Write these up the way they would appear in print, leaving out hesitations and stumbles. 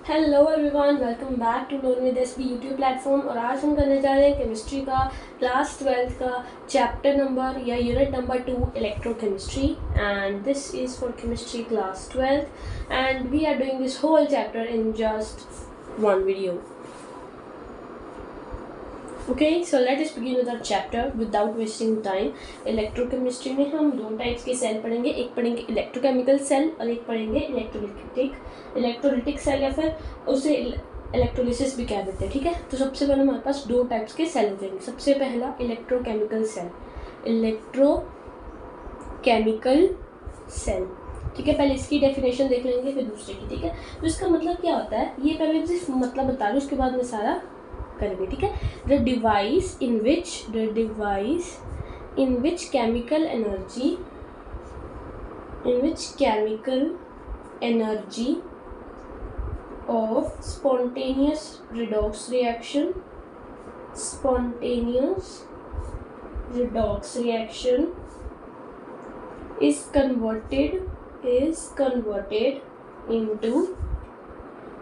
Hello everyone, welcome back to learn with SB YouTube platform. और आज हम करने जा रहे हैं केमिस्ट्री का क्लास 12 का चैप्टर नंबर या unit number 2 electrochemistry, and this is for chemistry class 12 and we are doing this whole chapter in just one video. Okay, so let us begin with our chapter without wasting time. Electrochemistry में हम दो types के cell पढ़ेंगे, एक पढ़ेंगे electrochemical cell और एक पढ़ेंगे इलेक्ट्रोलिटिक सेल, या फिर उसे इलेक्ट्रोलिसिस भी कह देते हैं। ठीक है, तो सबसे पहले हमारे पास दो टाइप्स के सेल होते हैं। सबसे पहला इलेक्ट्रोकेमिकल सेल, ठीक है। पहले इसकी डेफिनेशन देख लेंगे, फिर दूसरे की। ठीक है, तो इसका मतलब क्या होता है ये पहले सिर्फ मतलब बता दूँ, उसके बाद में सारा करेंगे। ठीक है, the device in which chemical energy of spontaneous redox reaction is converted into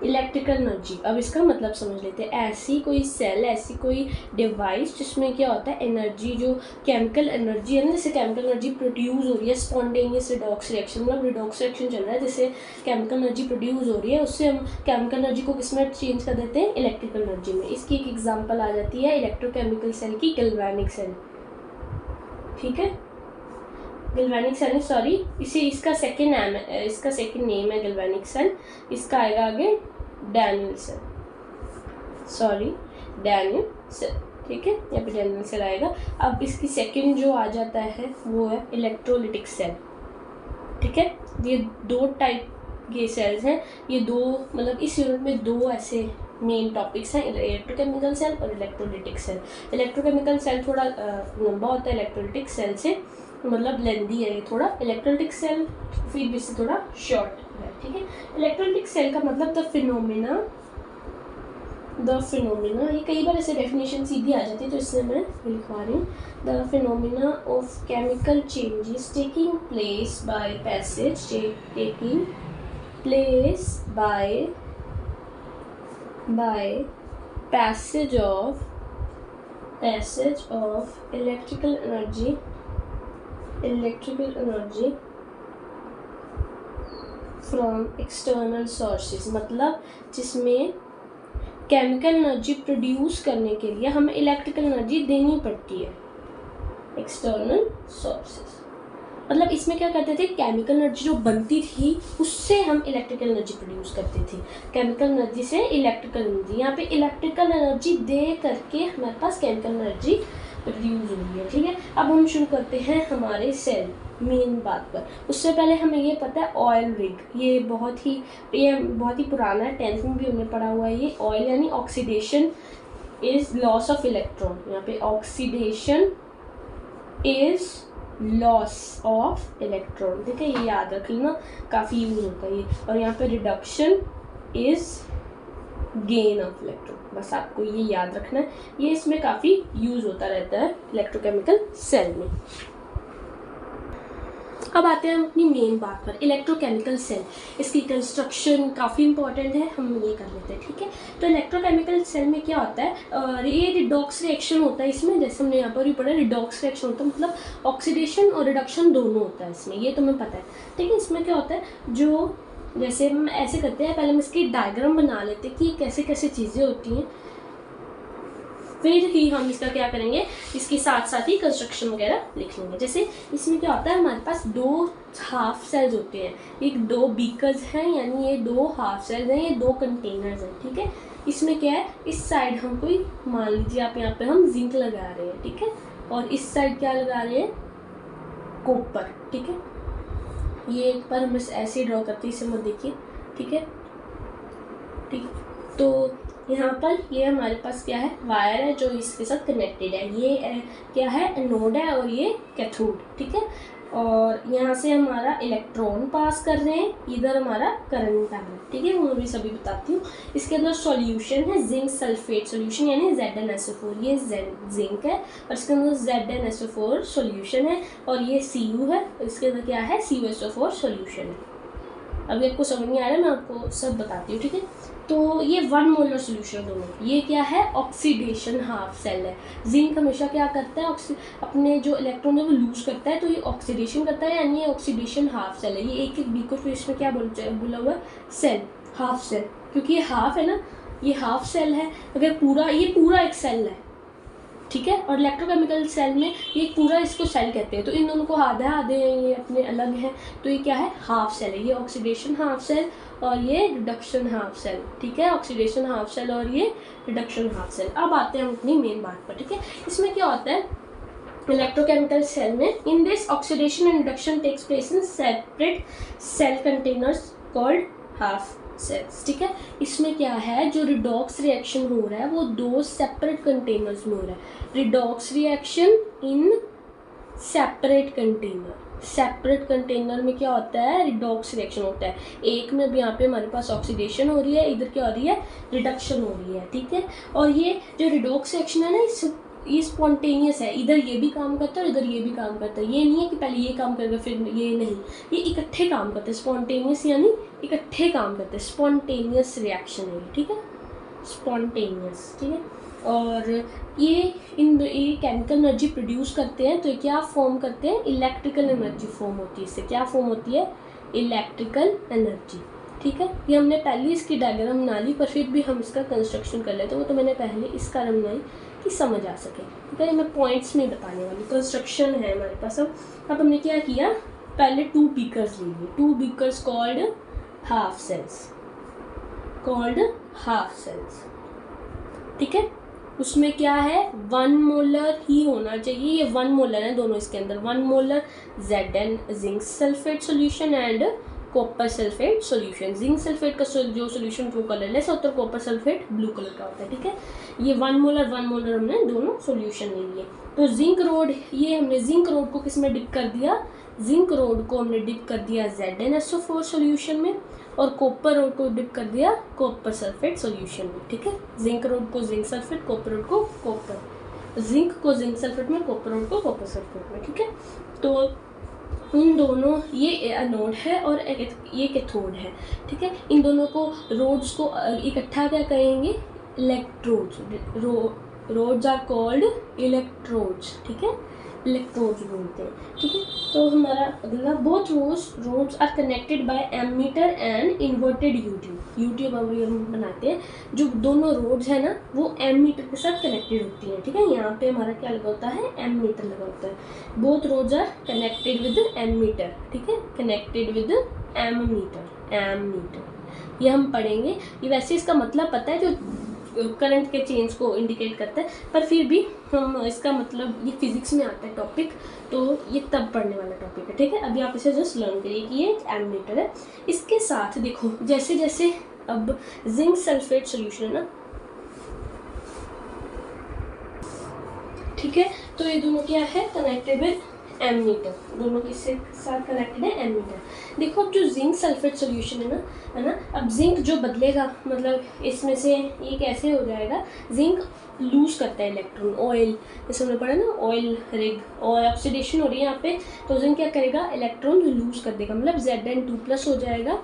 electrical energy. अब इसका मतलब समझ लेते हैं। ऐसी कोई सेल, ऐसी कोई डिवाइस जिसमें क्या होता है, एनर्जी जो केमिकल एनर्जी है ना, जैसे केमिकल एनर्जी प्रोड्यूस हो रही है स्पॉन्टेनियस रिडॉक्स रिएक्शन, मतलब रिडॉक्स रिएक्शन चल रहा है, जैसे केमिकल एनर्जी प्रोड्यूस हो रही है, उससे हम केमिकल एनर्जी को किस में चेंज कर देते हैं, इलेक्ट्रिकल एनर्जी में। इसकी एक एग्जाम्पल आ जाती है इलेक्ट्रोकेमिकल सेल की, गैल्वेनिक सेल। ठीक है, गैल्वेनिक सेल, सॉरी, इसका सेकंड नेम है गैल्वेनिक सेल। इसका आएगा आगे डैनियल सेल। ठीक है, यहाँ पे डैनियल सेल आएगा। अब इसकी सेकंड जो आ जाता है वो है इलेक्ट्रोलिटिक सेल। ठीक है, ये दो टाइप के सेल्स हैं। ये दो मतलब इस यूनिट में दो ऐसे मेन टॉपिक्स हैं, इलेक्ट्रोकेमिकल सेल और इलेक्ट्रोलिटिक सेल। इलेक्ट्रोकेमिकल सेल थोड़ा लंबा होता है इलेक्ट्रोलिटिक सेल से, मतलब लेंदी है ये थोड़ा। इलेक्ट्रोलिटिक सेल फिर भी से थोड़ा शॉर्ट है। ठीक है, इलेक्ट्रोलिटिक सेल का मतलब द फिनोमिना, ये कई बार ऐसे डेफिनेशन सीधी आ जाती है, तो इसलिए मैं लिखवा रही हूँ। The phenomena of chemical changes taking place by passage of electrical energy from external sources, मतलब जिसमें केमिकल एनर्जी प्रोड्यूस करने के लिए हमें इलेक्ट्रिकल एनर्जी देनी पड़ती है, एक्सटर्नल सोर्सेज। मतलब इसमें क्या करते थे, केमिकल एनर्जी जो बनती थी उससे हम इलेक्ट्रिकल एनर्जी प्रोड्यूस करते थे। केमिकल एनर्जी से इलेक्ट्रिकल एनर्जी, यहाँ पे इलेक्ट्रिकल एनर्जी दे करके हमारे पास केमिकल एनर्जी प्रोड्यूस हो रही है। ठीक है, अब हम शुरू करते हैं हमारे सेल मेन बात पर। उससे पहले हमें ये पता है ऑयल रिग, ये बहुत ही पुराना है, 10th में भी हमने पढ़ा हुआ है। ये ऑयल यानी oxidation is loss of electron. यहाँ पे oxidation is loss of electron. ठीक है, ये याद रख लेना, काफ़ी यूज होता है ये। और यहाँ पे reduction is gain of electron, बस आपको ये याद रखना है। ये इसमें काफ़ी यूज होता रहता है इलेक्ट्रोकेमिकल सेल में। अब आते हैं हम अपनी मेन बात पर, इलेक्ट्रोकेमिकल सेल। इसकी कंस्ट्रक्शन काफ़ी इंपॉर्टेंट है, हम ये कर लेते हैं। ठीक है, तो इलेक्ट्रोकेमिकल सेल में क्या होता है, ये रिडॉक्स रिएक्शन होता है इसमें, जैसे हमने यहाँ पर भी पढ़ा, रिडॉक्स रिएक्शन होता है, मतलब ऑक्सीडेशन और रिडक्शन दोनों होता है इसमें, ये तुम्हें पता है। ठीक है, इसमें क्या होता है, जो जैसे हम ऐसे करते हैं, पहले हम इसकी डायग्राम बना लेते हैं कि कैसे कैसे चीज़ें होती हैं, फिर ही हम इसका क्या करेंगे, इसके साथ साथ ही कंस्ट्रक्शन वगैरह लिख लेंगे। जैसे इसमें क्या होता है, हमारे पास दो हाफ सेल्स होते हैं, एक दो बीकर्स हैं, यानी ये दो हाफ सेल्स हैं, ये दो कंटेनर्स हैं। ठीक है, इसमें क्या है, इस साइड हम कोई मान लीजिए आप यहाँ पे हम जिंक लगा रहे हैं। ठीक है, और इस साइड क्या लगा रहे हैं, कॉपर। ठीक है, ये एक बार हम ऐसे ड्रॉ करते हैं, इसे मत देखिए। ठीक है, तो यहाँ पर ये हमारे पास क्या है, वायर है जो इसके साथ कनेक्टेड है। ये क्या है, एनोड है और ये कैथोड। ठीक है, और यहाँ से हमारा इलेक्ट्रॉन पास कर रहे हैं, इधर हमारा करंट आ रहा है। ठीक है, वो भी सभी बताती हूँ। इसके अंदर सॉल्यूशन है जिंक सल्फेट सॉल्यूशन, यानी ZnSO4, ये जिंक है, और इसके अंदर ZnSO4 सॉल्यूशन है, और ये Cu है, इसके अंदर क्या है, CuSO4 सॉल्यूशन है। अभी आपको समझ नहीं आ रहा है, मैं आपको सब बताती हूँ, ठीक है। तो ये 1 मोलर सोल्यूशन दोनों, ये क्या है, ऑक्सीडेशन हाफ सेल है। जिंक हमेशा क्या करता है, अपने जो इलेक्ट्रॉन है वो लूज करता है, तो ये ऑक्सीडेशन करता है, यानी ये ऑक्सीडेशन हाफ सेल है। ये एक बी को फिर इसमें क्या बोला हुआ है, सेल, हाफ सेल, क्योंकि ये हाफ है ना, ये हाफ सेल है। अगर पूरा, ये पूरा एक सेल है, ठीक है। और इलेक्ट्रोकेमिकल सेल में ये पूरा इसको सेल कहते हैं। तो इन दोनों को आधे ये अपने अलग हैं, तो ये क्या है, हाफ सेल है। ये ऑक्सीडेशन हाफ सेल और ये रिडक्शन हाफ सेल, ठीक है। ऑक्सीडेशन हाफ सेल और ये रिडक्शन हाफ सेल। अब आते हैं हम अपनी मेन बात पर, ठीक है। इसमें क्या होता है इलेक्ट्रोकेमिकल सेल में, in this oxidation and reduction takes place in separate cell containers called half cells, ठीक है। इसमें क्या है, जो रिडॉक्स रिएक्शन हो रहा है वो 2 सेपरेट कंटेनर्स में हो रहा है। Redox reaction in separate container, separate container में क्या होता है, रिडॉक्स रिएक्शन होता है। एक में यहाँ पे हमारे पास ऑक्सीडेशन हो रही है, इधर क्या हो रही है, रिडक्शन हो रही है, ठीक है। और ये जो रिडॉक्स रिएक्शन है ना, ये स्पॉन्टेनियस है, इधर ये भी काम करता है और इधर ये भी काम करता है। ये नहीं है कि पहले ये काम करेगा फिर ये, नहीं, ये इकट्ठे काम करते हैं। स्पॉन्टेनियस यानी इकट्ठे काम करते हैं, स्पॉन्टेनियस रिएक्शन है, ठीक है, स्पॉन्टेनियस, ठीक है। और ये केमिकल एनर्जी प्रोड्यूस करते हैं, तो क्या फॉर्म करते हैं, इलेक्ट्रिकल एनर्जी फॉर्म होती है। इससे क्या फॉर्म होती है, इलेक्ट्रिकल एनर्जी, ठीक है। ये हमने पहले इसकी डायग्राम बना ली, पर फिर भी हम इसका कंस्ट्रक्शन कर लेते हैं। वो तो मैंने पहले इसका बनाई कि समझ आ सके, ठीक है। मैं पॉइंट्स में बताने वाली, कंस्ट्रक्शन है हमारे पास। अब हमने क्या किया, पहले 2 बीकर्स ले लिए, 2 बीकर्स कॉल्ड हाफ सेल्स, ठीक है। उसमें क्या है, 1 मोलर ही होना चाहिए, ये 1 मोलर है दोनों इसके अंदर, 1 molar Zn zinc sulphate solution and copper sulphate solution. Zinc sulphate का जो सोल्यूशन वो कलरलेस होता है, कॉपर सल्फेट ब्लू कलर का होता है, ठीक है। ये 1 मोलर हमने दोनों सोल्यूशन ले लिए। तो जिंक रोड, ये हमने जिंक रोड को किस में डिप कर दिया, जिंक रोड को हमने डिप कर दिया ZnSO4 सोल्यूशन में, और कॉपर रोड को डिप कर दिया कॉपर सल्फेट सोल्यूशन में, ठीक है। जिंक रोड को जिंक सल्फेट, कॉपर रोड को कॉपर, जिंक को जिंक सल्फेट में, कॉपर रोड को कॉपर सल्फेट में, ठीक है। तो इन दोनों, ये एनोड है और ये कैथोड है, ठीक है। इन दोनों को रोड्स को इकट्ठा क्या कहेंगे, electrodes. Rods are called electrodes, ठीक है, इलेक्ट्रोड्स बोलते हैं, ठीक है। तो हमारा अगला, both rods are connected by ammeter and inverted U tube हम बनाते हैं। जो दोनों रोड्स है ना, वो एमीटर के साथ कनेक्टेड होती है, ठीक है। यहाँ पे हमारा क्या लगा होता है, एमीटर लगा होता है। Both rods are connected with ammeter, ठीक है, कनेक्टेड विद एमीटर, ये हम पढ़ेंगे। ये वैसे इसका मतलब पता है, जो करंट के चेंज को इंडिकेट करता है, पर फिर भी हम इसका मतलब, ये फिजिक्स में आता है टॉपिक, तो ये तब पढ़ने वाला टॉपिक है, ठीक है। अभी आप इसे जस्ट लर्न करिए कि ये एमीटर है। इसके साथ देखो, जैसे जैसे अब जिंक सल्फेट सोल्यूशन है ना, ठीक है। तो ये दोनों क्या है, कनेक्टेड विद एमीटर, दोनों किससे साथ कनेक्टेड है, एमीटर। देखो अब जो जिंक सल्फेट सोल्यूशन है ना, अब जिंक जो बदलेगा, मतलब इसमें से ये कैसे हो जाएगा, जिंक लूज करता है इलेक्ट्रॉन, ऑयल, जैसे हमने पढ़ा ना, ऑयल रिग और ऑक्सीडेशन हो रही है यहाँ पे, तो जिंक क्या करेगा, इलेक्ट्रॉन लूज कर देगा, मतलब Zn2+ हो जाएगा,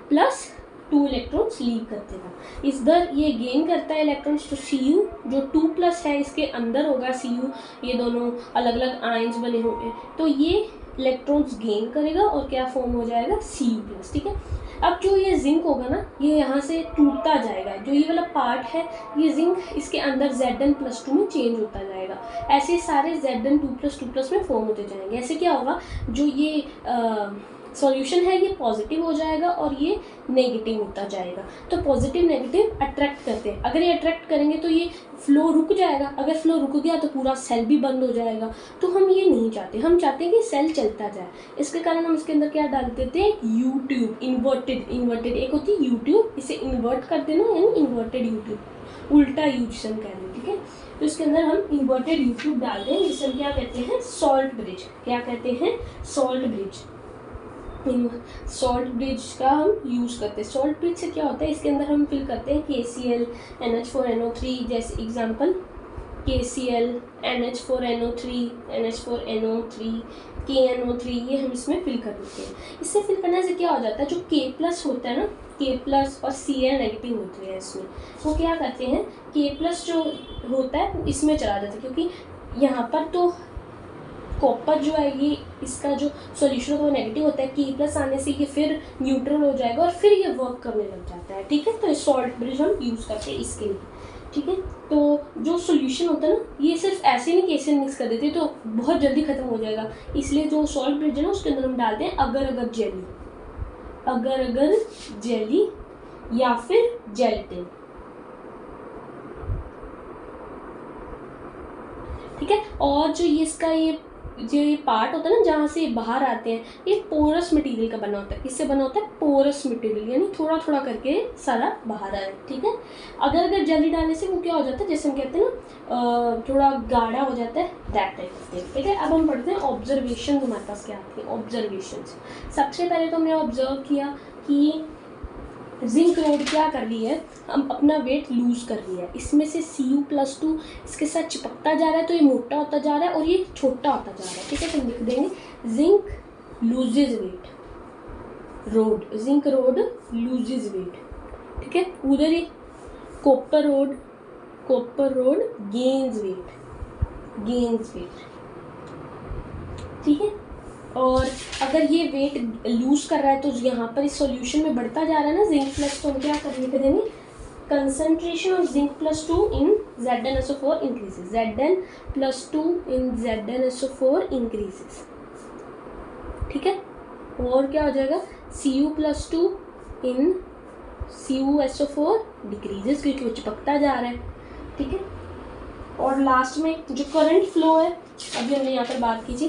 प्लस 2 इलेक्ट्रॉन्स लीव कर देगा। इधर ये गेन करता है इलेक्ट्रॉन्स, तो Cu जो 2+ है इसके अंदर होगा, Cu, ये दोनों अलग अलग आयंस बने होंगे, तो ये इलेक्ट्रॉन्स गेन करेगा और क्या फॉर्म हो जाएगा, Cu+, ठीक है। अब जो ये जिंक होगा ना, ये यहाँ से टूटता जाएगा, जो ये वाला पार्ट है, ये जिंक इसके अंदर Zn+2 में चेंज होता जाएगा, ऐसे सारे Zn2+2+ में फॉर्म होते जाएंगे। ऐसे क्या होगा, जो ये सॉल्यूशन है ये पॉजिटिव हो जाएगा और ये नेगेटिव होता जाएगा। तो पॉजिटिव नेगेटिव अट्रैक्ट करते हैं, अगर ये अट्रैक्ट करेंगे तो ये फ्लो रुक जाएगा, अगर फ्लो रुक गया तो पूरा सेल भी बंद हो जाएगा। तो हम ये नहीं चाहते, हम चाहते हैं कि सेल चलता जाए। इसके कारण हम इसके अंदर क्या डाल देते हैं, यूट्यूब, इन्वर्टेड एक होती है यूट्यूब, इसे इन्वर्ट कर देना, यानी इन्वर्टेड यूट्यूब, उल्टा यूजन कह रहे हैं, ठीक है। तो इसके अंदर हम इन्वर्टेड यूट्यूब डाल दें, जिसे हम क्या कहते हैं, सॉल्ट ब्रिज, क्या कहते हैं, सॉल्ट ब्रिज। सॉल्ट ब्रिज का हम यूज़ करते हैं। सॉल्ट ब्रिज से क्या होता है, इसके अंदर हम फिल करते हैं KCl, NH4NO3 जैसे example, KCl, NH4NO3, NH4NO3, KNO3, ये हम इसमें फिल कर देते हैं। इससे फिल करने से क्या हो जाता है, जो K+ होता है ना, K+ और Cl नेगेटिव होते हैं इसमें, वो क्या करते हैं, K+ जो होता है वो इसमें चला जाता है, क्योंकि यहाँ पर तो कॉपर जो है ये इसका जो सॉल्यूशन होता है वो नेगेटिव होता है, K+ आने से ये फिर न्यूट्रल हो जाएगा और फिर ये वर्क करने लग जाता है। ठीक है, तो सॉल्ट ब्रिज हम यूज़ करते हैं इसके लिए। ठीक है, तो जो सॉल्यूशन होता है ना, ये सिर्फ ऐसे नहीं कैसे मिक्स कर देते तो बहुत जल्दी ख़त्म हो जाएगा, इसलिए जो सॉल्ट ब्रिज है ना उसके अंदर हम डालते हैं अगर जेली या फिर जेलेटिन। ठीक है, और जो ये इसका ये पार्ट होता है ना जहाँ से ये बाहर आते हैं, ये पोरस मटेरियल का बना होता है। इससे बना होता है पोरस मटेरियल, यानी थोड़ा थोड़ा करके सारा बाहर आ रहा है। ठीक है, अगर जेली डालने से वो क्या हो जाता है, जैसे हम कहते हैं ना थोड़ा गाढ़ा हो जाता है, दैट टाइप ऑफ थिंग। ठीक है, अब हम पढ़ते हैं ऑब्जर्वेशन हमारे पास क्या आती है। ऑब्जर्वेशन सबसे पहले तो हमने ऑब्जर्व किया कि जिंक रोड क्या कर रही है, हम अपना वेट लूज़ कर रही है, इसमें से Cu+2 इसके साथ चिपकता जा रहा है, तो ये मोटा होता जा रहा है और ये छोटा होता जा रहा है। ठीक है, तो हम लिख देंगे zinc loses weight, zinc rod loses weight. ठीक है, उधर ही कॉपर रोड गेन्स वेट। ठीक है, और अगर ये वेट लूज कर रहा है तो यहाँ पर इस सॉल्यूशन में बढ़ता जा रहा है ना जिंक+, तो हम क्या लिख देंगे, concentration of Zinc+2 in ZnSO4 increases, Zn+2 in ZnSO4 increases। ठीक है, और क्या हो जाएगा, Cu+2 in CuSO4 डिक्रीजेस, क्योंकि वो चिपकता जा रहा है। ठीक है, और लास्ट में जो करंट फ्लो है, अभी हमने यहाँ पर बात की थी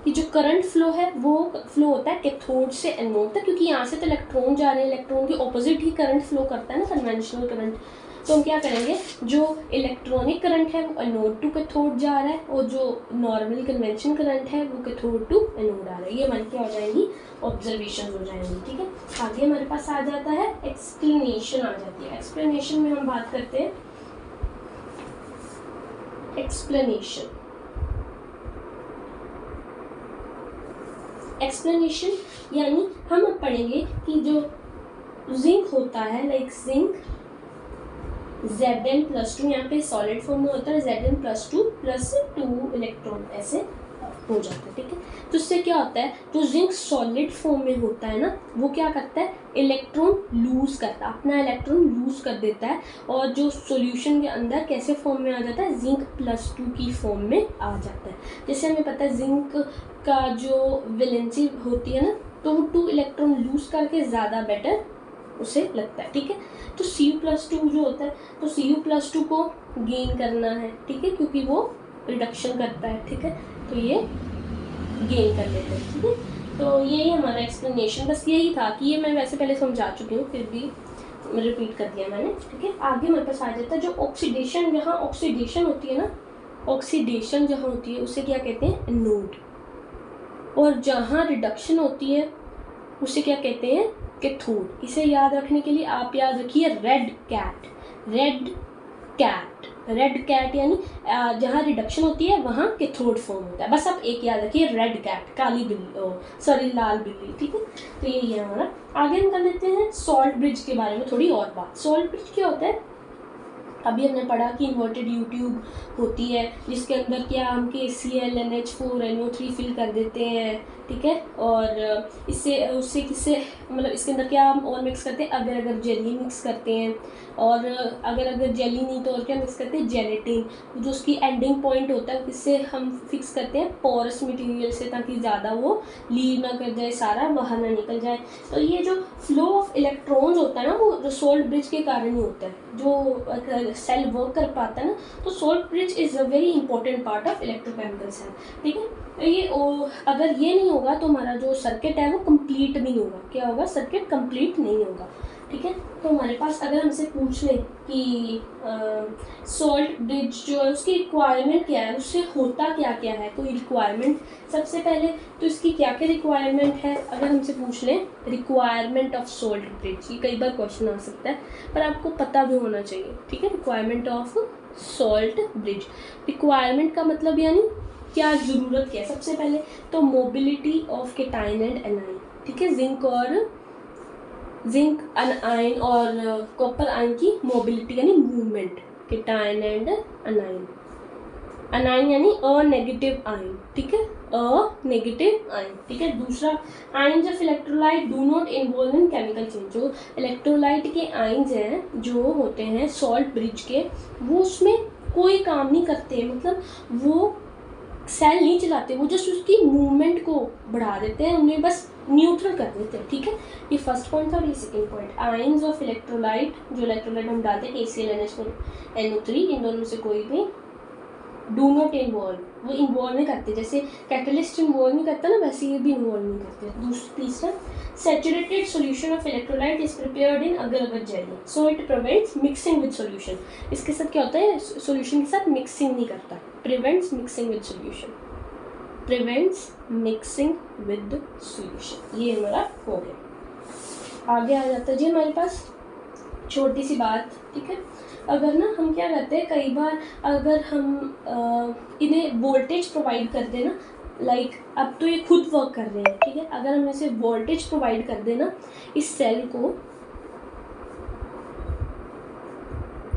कि जो करंट फ्लो है वो फ्लो होता है कैथोड से एनोड तक, क्योंकि यहाँ से तो इलेक्ट्रॉन जा रहे हैं, इलेक्ट्रॉन के ऑपोजिट ही करंट फ्लो करता है ना, कन्वेंशनल करंट। तो हम क्या करेंगे, जो इलेक्ट्रॉनिक करंट है वो एनोड टू कैथोड जा रहा है, और जो नॉर्मल कन्वेंशन करंट है वो कैथोड टू एनोड आ रहा है। ये हमारी क्या हो जाएंगी, ऑब्जर्वेशन हो जाएंगी। ठीक है, आगे हमारे पास आ जाता है एक्सप्लेनेशन आ जाती है। एक्सप्लेनेशन में हम बात करते हैं एक्सप्लेनेशन यानी हम पढ़ेंगे कि जो जिंक होता है, लाइक जिंक Zn+2, यहाँ पे सॉलिड फॉर्म में होता है, Zn+2 + 2 इलेक्ट्रॉन ऐसे हो जाता है। ठीक है, तो इससे क्या होता है, जो जिंक सॉलिड फॉर्म में होता है ना, वो क्या करता है, इलेक्ट्रॉन लूज करता है, अपना इलेक्ट्रॉन लूज कर देता है, और जो सॉल्यूशन के अंदर कैसे फॉर्म में आ जाता है, Zinc+2 की फॉर्म में आ जाता है। जैसे हमें पता है जिंक का जो वैलेंसी होती है ना, तो वो 2 इलेक्ट्रॉन लूज करके ज़्यादा बेटर उसे लगता है। ठीक है, तो Cu+2 जो होता है, तो Cu+2 को गेन करना है। ठीक है, क्योंकि वो रिडक्शन करता है। ठीक है, तो ये गेन कर लेते हैं। ठीक है, तो यही हमारा एक्सप्लेनेशन बस यही था कि ये मैं वैसे पहले समझा चुकी हूँ, फिर भी रिपीट कर दिया मैंने। ठीक है, आगे मेरे पास आ जाता है जो ऑक्सीडेशन, जहाँ ऑक्सीडेशन होती है ना, ऑक्सीडेशन जहाँ होती है उसे क्या कहते हैं, एनोड, और जहाँ रिडक्शन होती है उसे क्या कहते हैं, कैथोड। इसे याद रखने के लिए आप याद रखिए रेड कैट यानी जहाँ रिडक्शन होती है वहाँ कैथोड फॉर्म होता है। बस आप एक याद रखिए, रेड कैट, लाल बिल्ली। ठीक है, तो यही है हमारा। आगे हम कर लेते हैं सॉल्ट ब्रिज के बारे में थोड़ी और बात। सॉल्ट ब्रिज क्या होता है, अभी हमने पढ़ा कि इन्वर्टेड यू ट्यूब होती है, जिसके अंदर क्या हम KCl NH4NO3 फिल कर देते हैं। ठीक है, और उससे किससे मतलब इसके अंदर क्या हम और मिक्स करते हैं, अगर जेली मिक्स करते हैं, और अगर जेली नहीं तो और क्या मिक्स करते हैं, जेलेटिन। जो उसकी एंडिंग पॉइंट होता है इससे हम फिक्स करते हैं पोरस मटेरियल से, ताकि ज़्यादा वो लीव ना कर जाए, सारा बाहर ना निकल जाए। तो ये जो फ्लो ऑफ इलेक्ट्रॉन्स होता है ना, वो जो सॉल्ट ब्रिज के कारण ही होता है। जो सेल वर्क कर पाता है ना, तो salt bridge is a very important part of electrochemical cell. ठीक है, ये अगर ये नहीं होगा तो हमारा जो सर्किट है वो कंप्लीट नहीं होगा। क्या होगा, सर्किट कंप्लीट नहीं होगा। ठीक है, तो हमारे पास अगर हमसे पूछ लें कि सॉल्ट ब्रिज जो है उसकी रिक्वायरमेंट क्या है, उससे होता क्या क्या है, कोई रिक्वायरमेंट, सबसे पहले तो इसकी क्या क्या रिक्वायरमेंट है, अगर हमसे पूछ लें रिक्वायरमेंट ऑफ सॉल्ट ब्रिज, ये कई बार क्वेश्चन आ सकता है, पर आपको पता भी होना चाहिए। ठीक है, requirement of salt bridge. Requirement का मतलब यानी क्या ज़रूरत क्या है। सबसे पहले तो mobility of cation and A9, ठीक है, जिंक अनाइन और कॉपर आयन की मोबिलिटी यानी movement, cation and anion. Anion यानी अ नेगेटिव आयन, ठीक है, अ नेगेटिव आयन, ठीक है। दूसरा, ions of electrolyte do not involve in chemical change. जो इलेक्ट्रोलाइट के आयन्स हैं जो होते हैं सॉल्ट ब्रिज के, वो उसमें कोई काम नहीं करते, मतलब वो सेल नहीं चलाते, वो जस्ट उसकी मूवमेंट को बढ़ा देते हैं, उन्हें बस न्यूट्रल कर देते हैं, ठीक है। ये फर्स्ट पॉइंट था और ये second point. Ions of electrolyte, जो इलेक्ट्रोलाइट हम डालते हैं KCl NH4NO3, इन दोनों में से कोई भी डू नॉट इन्वॉल्व, वो इन्वॉल्व नहीं करते, जैसे कैटलिस्ट इन्वॉल्व नहीं करता ना, वैसे ये भी इन्वॉल्व नहीं करते। तीसरा, saturated solution of electrolyte is prepared in अगर अगर jelly, so it prevents mixing with solution. इसके साथ क्या होता है, सॉल्यूशन के साथ मिक्सिंग नहीं करता, prevents mixing with solution, prevents mixing with solution. ये हमारा हो गया। आगे आ जाता है जी हमारे पास छोटी सी बात, ठीक है। अगर ना हम क्या करते हैं, कई बार अगर हम इन्हें वोल्टेज प्रोवाइड कर दें ना, लाइक अब तो ये खुद वर्क कर रहे हैं, ठीक है, अगर हम इसे वोल्टेज प्रोवाइड कर दें ना इस सेल को,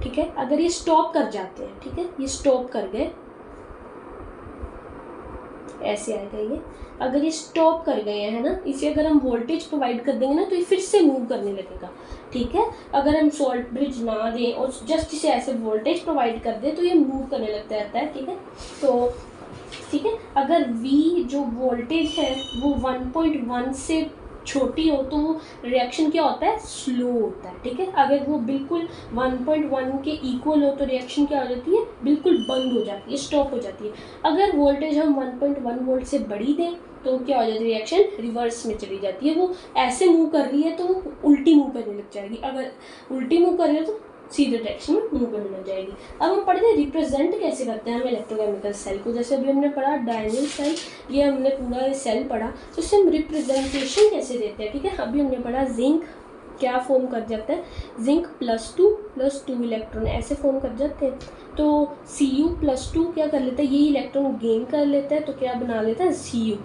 ठीक है, अगर ये स्टॉप कर जाते हैं, ठीक है, ये स्टॉप कर गए, ऐसे आएगा ये, अगर ये स्टॉप कर गए हैं ना, इसे अगर हम वोल्टेज प्रोवाइड कर देंगे ना तो ये फिर से मूव करने लगेगा, ठीक है। अगर हम सॉल्ट ब्रिज ना दें और जस्ट इसे ऐसे वोल्टेज प्रोवाइड कर दें तो ये मूव करने लगता रहता है, ठीक है। तो ठीक है, अगर V जो वोल्टेज है वो 1.1 से छोटी हो तो रिएक्शन क्या होता है, स्लो होता है, ठीक है। अगर वो बिल्कुल 1.1 के इक्वल हो तो रिएक्शन क्या हो जाती है, बिल्कुल बंद हो जाती है, स्टॉप हो जाती है। अगर वोल्टेज हम 1.1 वोल्ट से बड़ी दें तो क्या हो जाती है, रिएक्शन रिवर्स में चली जाती है, वो ऐसे मूव कर रही है तो वो उल्टी मूव करने लग जाएगी, अगर उल्टी मूव कर रही है तो सीधे डायरेक्शन में मूव करने लग जाएगी। अब हम पढ़ते हैं रिप्रेजेंट कैसे करते हैं हम इलेक्ट्रोकेमिकल सेल को। जैसे अभी हमने पढ़ा डायनल सेल, ये हमने पूरा ये सेल पढ़ा, तो इससे हम रिप्रेजेंटेशन कैसे देते हैं, ठीक है। अभी हमने पढ़ा जिंक क्या फॉर्म कर जाता है, जिंक +2 इलेक्ट्रॉन ऐसे फॉर्म कर जाते हैं, तो Cu+2 क्या कर लेता है, ये इलेक्ट्रॉन गेन कर लेता है, तो क्या बना लेता है Cu,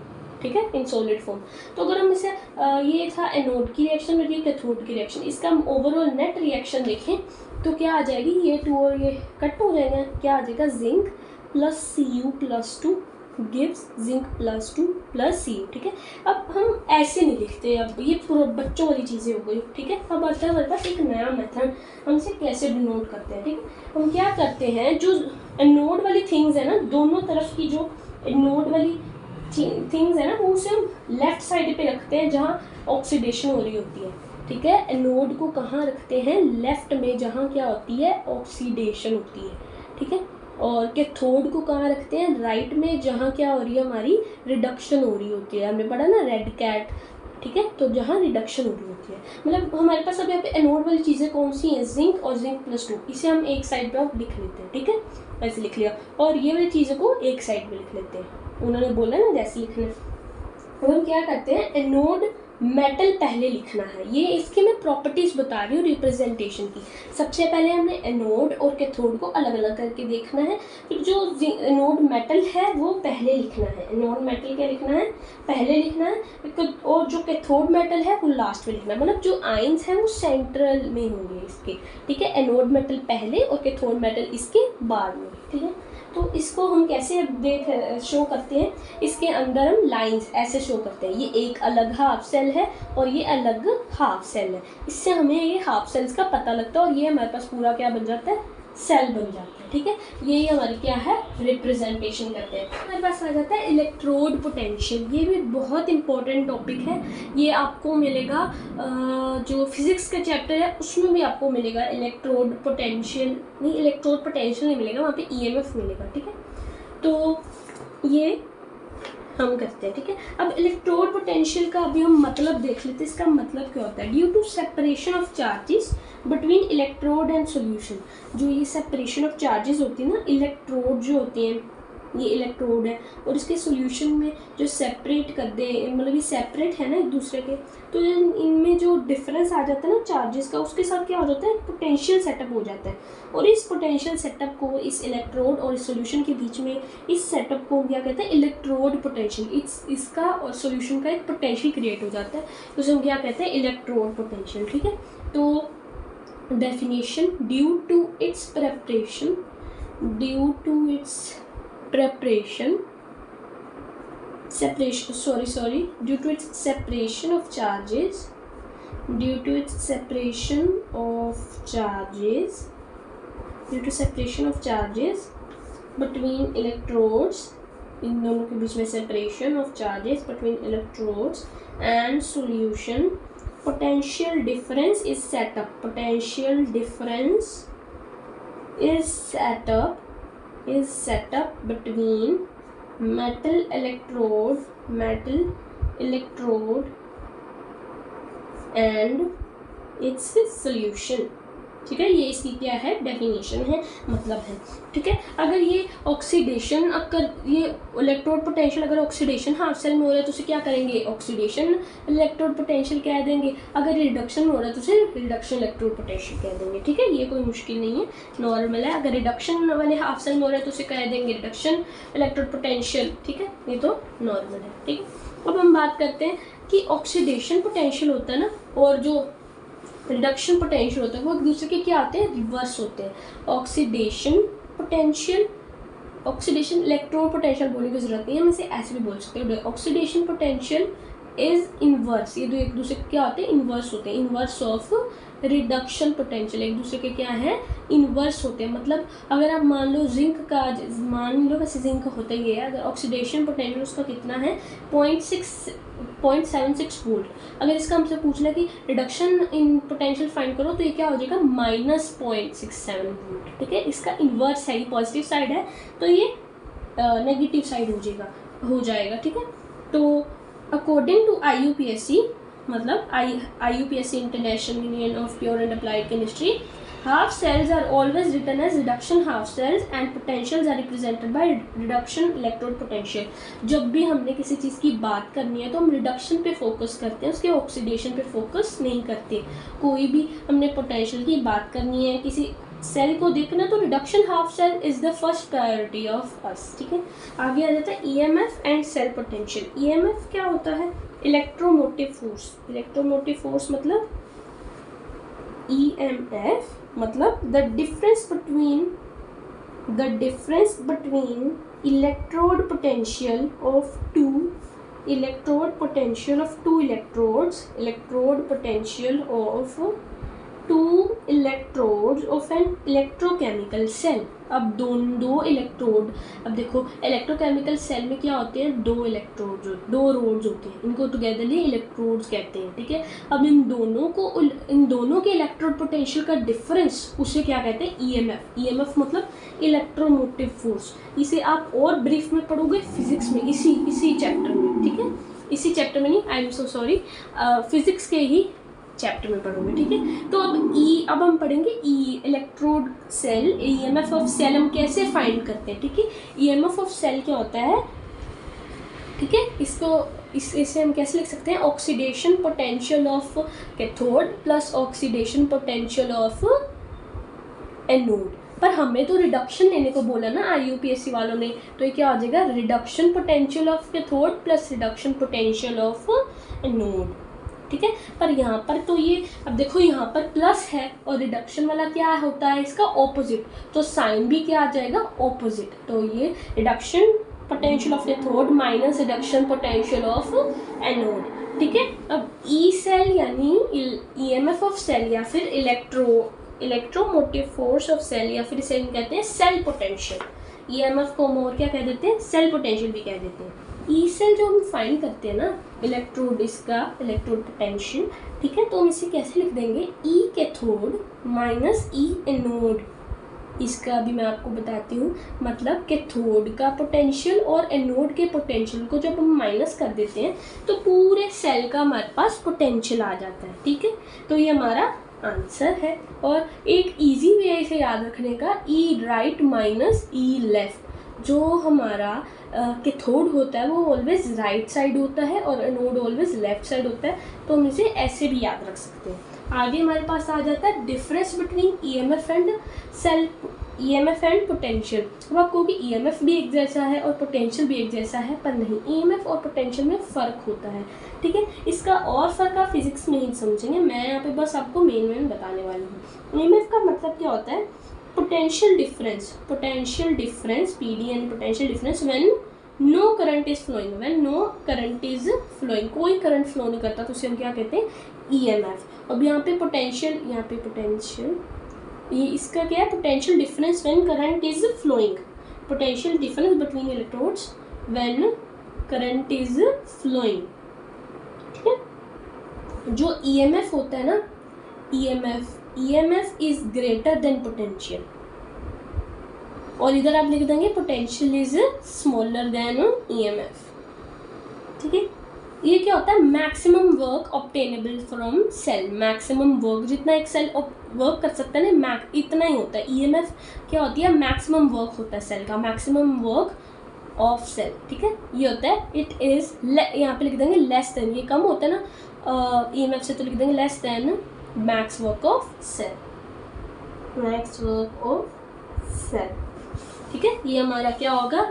ठीक है, इन सॉलिड फॉर्म। तो अगर हम इसे ये था एनोड की रिएक्शन और ये कैथोड की रिएक्शन, इसका हम ओवरऑल नेट रिएक्शन देखें तो क्या आ जाएगी, ये 2 और ये कट हो जाएगा, क्या आ जाएगा, zinc +Cu+2 gives zinc +2 Cu, ठीक है। अब हम ऐसे नहीं लिखते, अब ये पूरा बच्चों वाली चीज़ें हो गई, ठीक है। अब आता है हमारे पास एक नया मेथड, हम इसे कैसे डिनोट करते हैं, ठीक है। हम क्या करते हैं, जो एनोड वाली थिंग्स है ना, दोनों तरफ की जो एनोड वाली थिंग्स है ना, वो उसे हम लेफ्ट साइड पे रखते हैं जहाँ ऑक्सीडेशन हो रही होती है, ठीक है। एनोड को कहाँ रखते हैं, लेफ्ट में, जहाँ क्या होती है, ऑक्सीडेशन होती है, ठीक है। और कैथोड को कहाँ रखते हैं, राइट में, जहाँ क्या हो रही है, हमारी रिडक्शन हो रही होती है, हमने पढ़ा ना रेड कैट, ठीक है। तो जहाँ रिडक्शन हो रही होती है, मतलब हमारे पास अब यहाँ पे एनोड वाली चीज़ें कौन सी हैं, जिंक और जिंक+2, इसे हम एक साइड पे आप लिख लेते हैं, ठीक है, ऐसे लिख लिया, और ये वाली चीज़ों को एक साइड पे लिख लेते हैं, उन्होंने बोला ना जैसे लिखना। तो हम क्या करते हैं, एनोड मेटल पहले लिखना है, ये इसके मैं प्रॉपर्टीज़ बता रही हूँ रिप्रेजेंटेशन की। सबसे पहले हमने एनोड और कैथोड को अलग अलग करके देखना है, फिर जो एनोड मेटल है वो पहले लिखना है, एनोड मेटल क्या लिखना है, पहले लिखना है, और जो कैथोड मेटल है वो लास्ट में लिखना है, मतलब जो आयंस हैं वो सेंट्रल में होंगे इसके, ठीक है। एनोड मेटल पहले और कैथोड मेटल इसके बाद में, ठीक है। तो इसको हम कैसे शो करते हैं, इसके अंदर हम लाइंस ऐसे शो करते हैं, ये एक अलग हाफ सेल है और ये अलग हाफ सेल है, इससे हमें ये हाफ सेल्स का पता लगता है और ये हमारे पास पूरा क्या बन जाता है, सेल बन जाता है, ठीक है। यही हमारी क्या है, रिप्रेजेंटेशन करते हैं। हमारे पास आ जाता है इलेक्ट्रोड पोटेंशियल, ये भी बहुत इंपॉर्टेंट टॉपिक है, ये आपको मिलेगा जो फिजिक्स का चैप्टर है उसमें भी आपको मिलेगा। इलेक्ट्रोड पोटेंशियल नहीं मिलेगा, वहाँ पे EMF मिलेगा, ठीक है। तो ये हम करते हैं, ठीक है। अब इलेक्ट्रोड पोटेंशियल का अभी हम मतलब देख लेते हैं, इसका मतलब क्या होता है, due to separation of charges between electrode and solution. जो ये सेपरेशन ऑफ चार्जेस होती है ना, इलेक्ट्रोड जो होते हैं ये इलेक्ट्रोड है और इसके सॉल्यूशन में जो सेपरेट कर दे, मतलब ये सेपरेट है ना एक दूसरे के, तो इनमें जो डिफरेंस आ जाता है ना चार्जेस का, उसके साथ क्या हो जाता है, पोटेंशियल सेटअप हो जाता है। और इस पोटेंशियल सेटअप को, इस इलेक्ट्रोड और इस सॉल्यूशन के बीच में इस सेटअप को क्या कहते हैं, इलेक्ट्रोड पोटेंशियल। इसका और सॉल्यूशन का एक पोटेंशियल क्रिएट हो जाता है, तो उसे हम क्या कहते हैं, इलेक्ट्रोड पोटेंशियल। ठीक है, तो definition, due to its preparation, due to its separation due to its separation of charges between electrodes, इन दोनों के बीच में separation of charges between electrodes and solution, potential difference is set up between metal electrode and its solution। ठीक है, ये इसकी क्या है, डेफिनेशन है, मतलब है। ठीक है, अगर ये ऑक्सीडेशन, अगर ये इलेक्ट्रोड पोटेंशियल अगर ऑक्सीडेशन हाफ सेल में हो रहा है तो उसे क्या करेंगे, ऑक्सीडेशन इलेक्ट्रोड पोटेंशियल कह देंगे। अगर रिडक्शन हो रहा है तो उसे रिडक्शन इलेक्ट्रोड पोटेंशियल कह देंगे। ठीक है, ये कोई मुश्किल नहीं है, नॉर्मल है। अगर रिडक्शन वाले हाफ सेल में हो रहा है तो उसे कह देंगे रिडक्शन इलेक्ट्रोड पोटेंशियल। ठीक है, ये तो नॉर्मल है। ठीक है, अब हम बात करते हैं कि ऑक्सीडेशन पोटेंशियल होता है ना, और जो रिडक्शन पोटेंशियल होता है, वो एक दूसरे के क्या आते हैं, रिवर्स होते हैं। ऑक्सीडेशन इलेक्ट्रोड पोटेंशियल बोलने की जरूरत नहीं है, हम इसे ऐसे भी बोल सकते हैं। ऑक्सीडेशन पोटेंशियल इज इनवर्स, ये दो एक दूसरे के क्या होते हैं, इनवर्स होते हैं। इनवर्स ऑफ रिडक्शन पोटेंशियल, एक दूसरे के क्या है, इनवर्स होते हैं। मतलब अगर आप मान लो जिंक होता ही है, अगर ऑक्सीडेशन पोटेंशियल उसका कितना है, 0.76 वोल्ट। अगर इसका हमसे पूछना कि रिडक्शन इन पोटेंशियल फाइंड करो तो ये क्या हो जाएगा, -0.67 वोल्ट। ठीक है, इसका इन्वर्स है, ये पॉजिटिव साइड है तो ये नेगेटिव साइड हो जाएगा। ठीक है, तो अकॉर्डिंग टू IUPAC, मतलब IUPAC international union of pure and applied chemistry, half cells are always written as reduction half cells and potentials are represented by reduction electrode potential। जब भी हमने किसी चीज़ की बात करनी है तो हम रिडक्शन पे फोकस करते हैं, उसके ऑक्सीडेशन पे फोकस नहीं करते। कोई भी हमने पोटेंशियल की बात करनी है, किसी सेल को देखना, तो reduction half cell is the first priority of us. ठीक है, आगे आ जाता है EMF and cell potential. EMF क्या होता है, इलेक्ट्रोमोटिव फोर्स मतलब EMF मतलब the difference between electrode potential of two electrodes of an electrochemical cell। अब दो इलेक्ट्रोड, अब देखो इलेक्ट्रोकेमिकल सेल में क्या होते हैं, दो रोड्स होते हैं, इनको टुगेदरली इलेक्ट्रोड्स कहते हैं। ठीक है, अब इन दोनों के इलेक्ट्रोड पोटेंशियल का डिफरेंस, उसे क्या कहते हैं, EMF मतलब इलेक्ट्रोमोटिव फोर्स। इसे आप और ब्रीफ में पढ़ोगे फिजिक्स में, इसी चैप्टर में। ठीक है, इसी चैप्टर में नहीं, I am so sorry, physics के ही चैप्टर में पढ़ोगे। ठीक है, तो अब हम पढ़ेंगे electrode cell, EMF of cell हम कैसे फाइंड करते हैं। ठीक है, EMF ऑफ सेल क्या होता है, ठीक है, इसे हम कैसे लिख सकते हैं, oxidation potential of cathode plus oxidation potential of anode. पर हमें तो रिडक्शन लेने को बोला ना IUPAC वालों ने, तो ये क्या हो जाएगा, reduction potential of cathode plus reduction potential of anode. ठीक है, पर यहाँ पर तो ये, अब देखो यहाँ पर प्लस है और रिडक्शन वाला क्या होता है, इसका ऑपोजिट, तो साइन भी क्या आ जाएगा, ऑपोजिट। तो ये reduction potential of cathode minus reduction potential of anode. ठीक है, अब ई सेल यानी EMF ऑफ सेल या फिर इलेक्ट्रोमोटिव फोर्स ऑफ सेल, या फिर इसे कहते हैं सेल पोटेंशियल। EMF को हम और क्या कह देते हैं, सेल पोटेंशियल भी कह देते हैं। ई सेल जो हम फाइंड करते हैं ना, इलेक्ट्रोड, इसका इलेक्ट्रोड पोटेंशियल। ठीक है, तो हम इसे कैसे लिख देंगे, E cathode minus E anode. इसका भी मैं आपको बताती हूँ, मतलब कैथोड का पोटेंशियल और एनोड के पोटेंशियल को जब हम माइनस कर देते हैं तो पूरे सेल का हमारे पास पोटेंशियल आ जाता है। ठीक है, तो ये हमारा आंसर है। और एक इजी वे इसे याद रखने का, E right minus E left. जो हमारा कैथोड होता है वो ऑलवेज राइट साइड होता है और एनोड ऑलवेज लेफ्ट साइड होता है, तो हम इसे ऐसे भी याद रख सकते हैं। आगे हमारे पास आ जाता है difference between EMF and cell, EMF and potential. अब आपको कि ईएमएफ भी एक जैसा है और पोटेंशियल भी एक जैसा है, पर नहीं, ईएमएफ और पोटेंशियल में फ़र्क होता है, ठीक है। इसका और फ़र्क आप फिजिक्स में ही समझेंगे, मैं यहाँ पे बस आपको मेन बताने वाली हूँ। ईएमएफ का मतलब क्या होता है? पोटेंशियल डिफरेंस, पीडी यानी potential difference when no current is flowing, when no current is flowing, कोई करंट फ्लो नहीं करता, तो उसे हम क्या कहते हैं? ईएमएफ। अब यहाँ पे पोटेंशियल, यहाँ पे पोटेंशियल, ये इसका क्या है? Potential difference when current is flowing, potential difference between electrodes when current is flowing, ठीक है। जो ईएमएफ होता है ना, EMF is greater than potential, और इधर आप लिख देंगे potential is smaller than EMF, ठीक है। ये क्या होता है? Maximum work obtainable from cell, maximum work, जितना एक सेल वर्क कर सकता है ना, इतना ही होता है। ईएमएफ क्या होती है? मैक्सिमम वर्क होता है सेल का, मैक्सिमम वर्क ऑफ सेल, ठीक है। ये होता है इट इज़, यहाँ पे लिख देंगे लेस देन, ये कम होता है ना ईएमएफ से, तो लिख देंगे less than max work of cell, max work of cell, ठीक है। ये हमारा क्या होगा?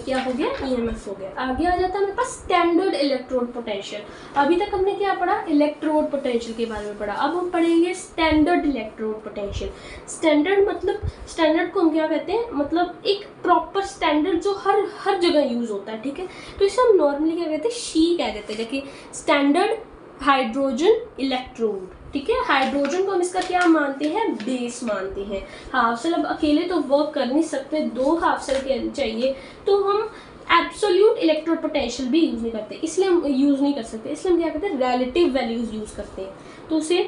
क्या हो गया? ईएमएफ हो गया। आगे आ जाता है हमारे पास स्टैंडर्ड इलेक्ट्रोड पोटेंशियल। अभी तक हमने क्या पढ़ा? इलेक्ट्रोड पोटेंशियल के बारे में पढ़ा। अब हम पढ़ेंगे स्टैंडर्ड इलेक्ट्रोड पोटेंशियल। स्टैंडर्ड मतलब, स्टैंडर्ड को हम क्या कहते हैं? मतलब एक प्रॉपर स्टैंडर्ड जो हर जगह यूज होता है, ठीक है। तो इसे हम नॉर्मली क्या कहते हैं? शी कह देते हैं, जैसे स्टैंडर्ड हाइड्रोजन इलेक्ट्रोड, ठीक है। हाइड्रोजन को हम इसका क्या मानते हैं? बेस मानते हैं। हाफ सेल, अब अकेले तो वर्क कर नहीं सकते, 2 हाफ सेल के चाहिए, तो हम एब्सोल्यूट इलेक्ट्रोड पोटेंशियल भी यूज़ नहीं करते, इसलिए हम यूज़ नहीं कर सकते, इसलिए हम क्या करते हैं? रिलेटिव वैल्यूज़ यूज़ करते हैं। तो उसे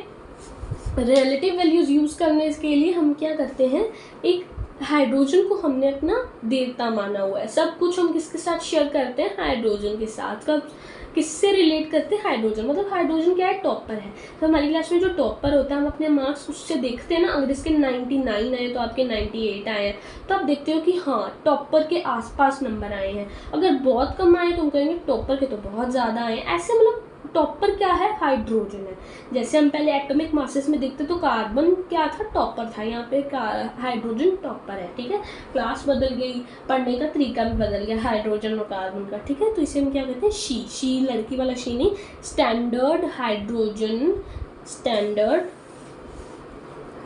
रिलेटिव वैल्यूज़ यूज़ करने के लिए हम क्या करते हैं? एक हाइड्रोजन को हमने अपना देवता माना हुआ है, सब कुछ हम किसके साथ शेयर करते हैं? हाइड्रोजन के साथ। कब किससे रिलेट करते हैं? हाइड्रोजन। मतलब हाइड्रोजन क्या है? टॉपर है। तो हमारी क्लास में जो टॉपर होता है, हम अपने मार्क्स उससे देखते हैं ना, अगर इसके 99 आए तो आपके 98 आए हैं, तो आप देखते हो कि हाँ टॉपर के आसपास नंबर आए हैं। अगर बहुत कम आए तो हम कहेंगे टॉपर के तो बहुत ज़्यादा आए हैं। ऐसे मतलब टॉपर क्या है? हाइड्रोजन है। जैसे हम पहले एटॉमिक मासेस में देखते तो कार्बन क्या था? टॉपर था। यहाँ पे हाइड्रोजन टॉपर है, ठीक है। क्लास बदल गई, पढ़ने का तरीका भी बदल गया हाइड्रोजन और कार्बन का, ठीक है। तो इसे हम क्या कहते हैं? शी लड़की वाला शी नहीं, स्टैंडर्ड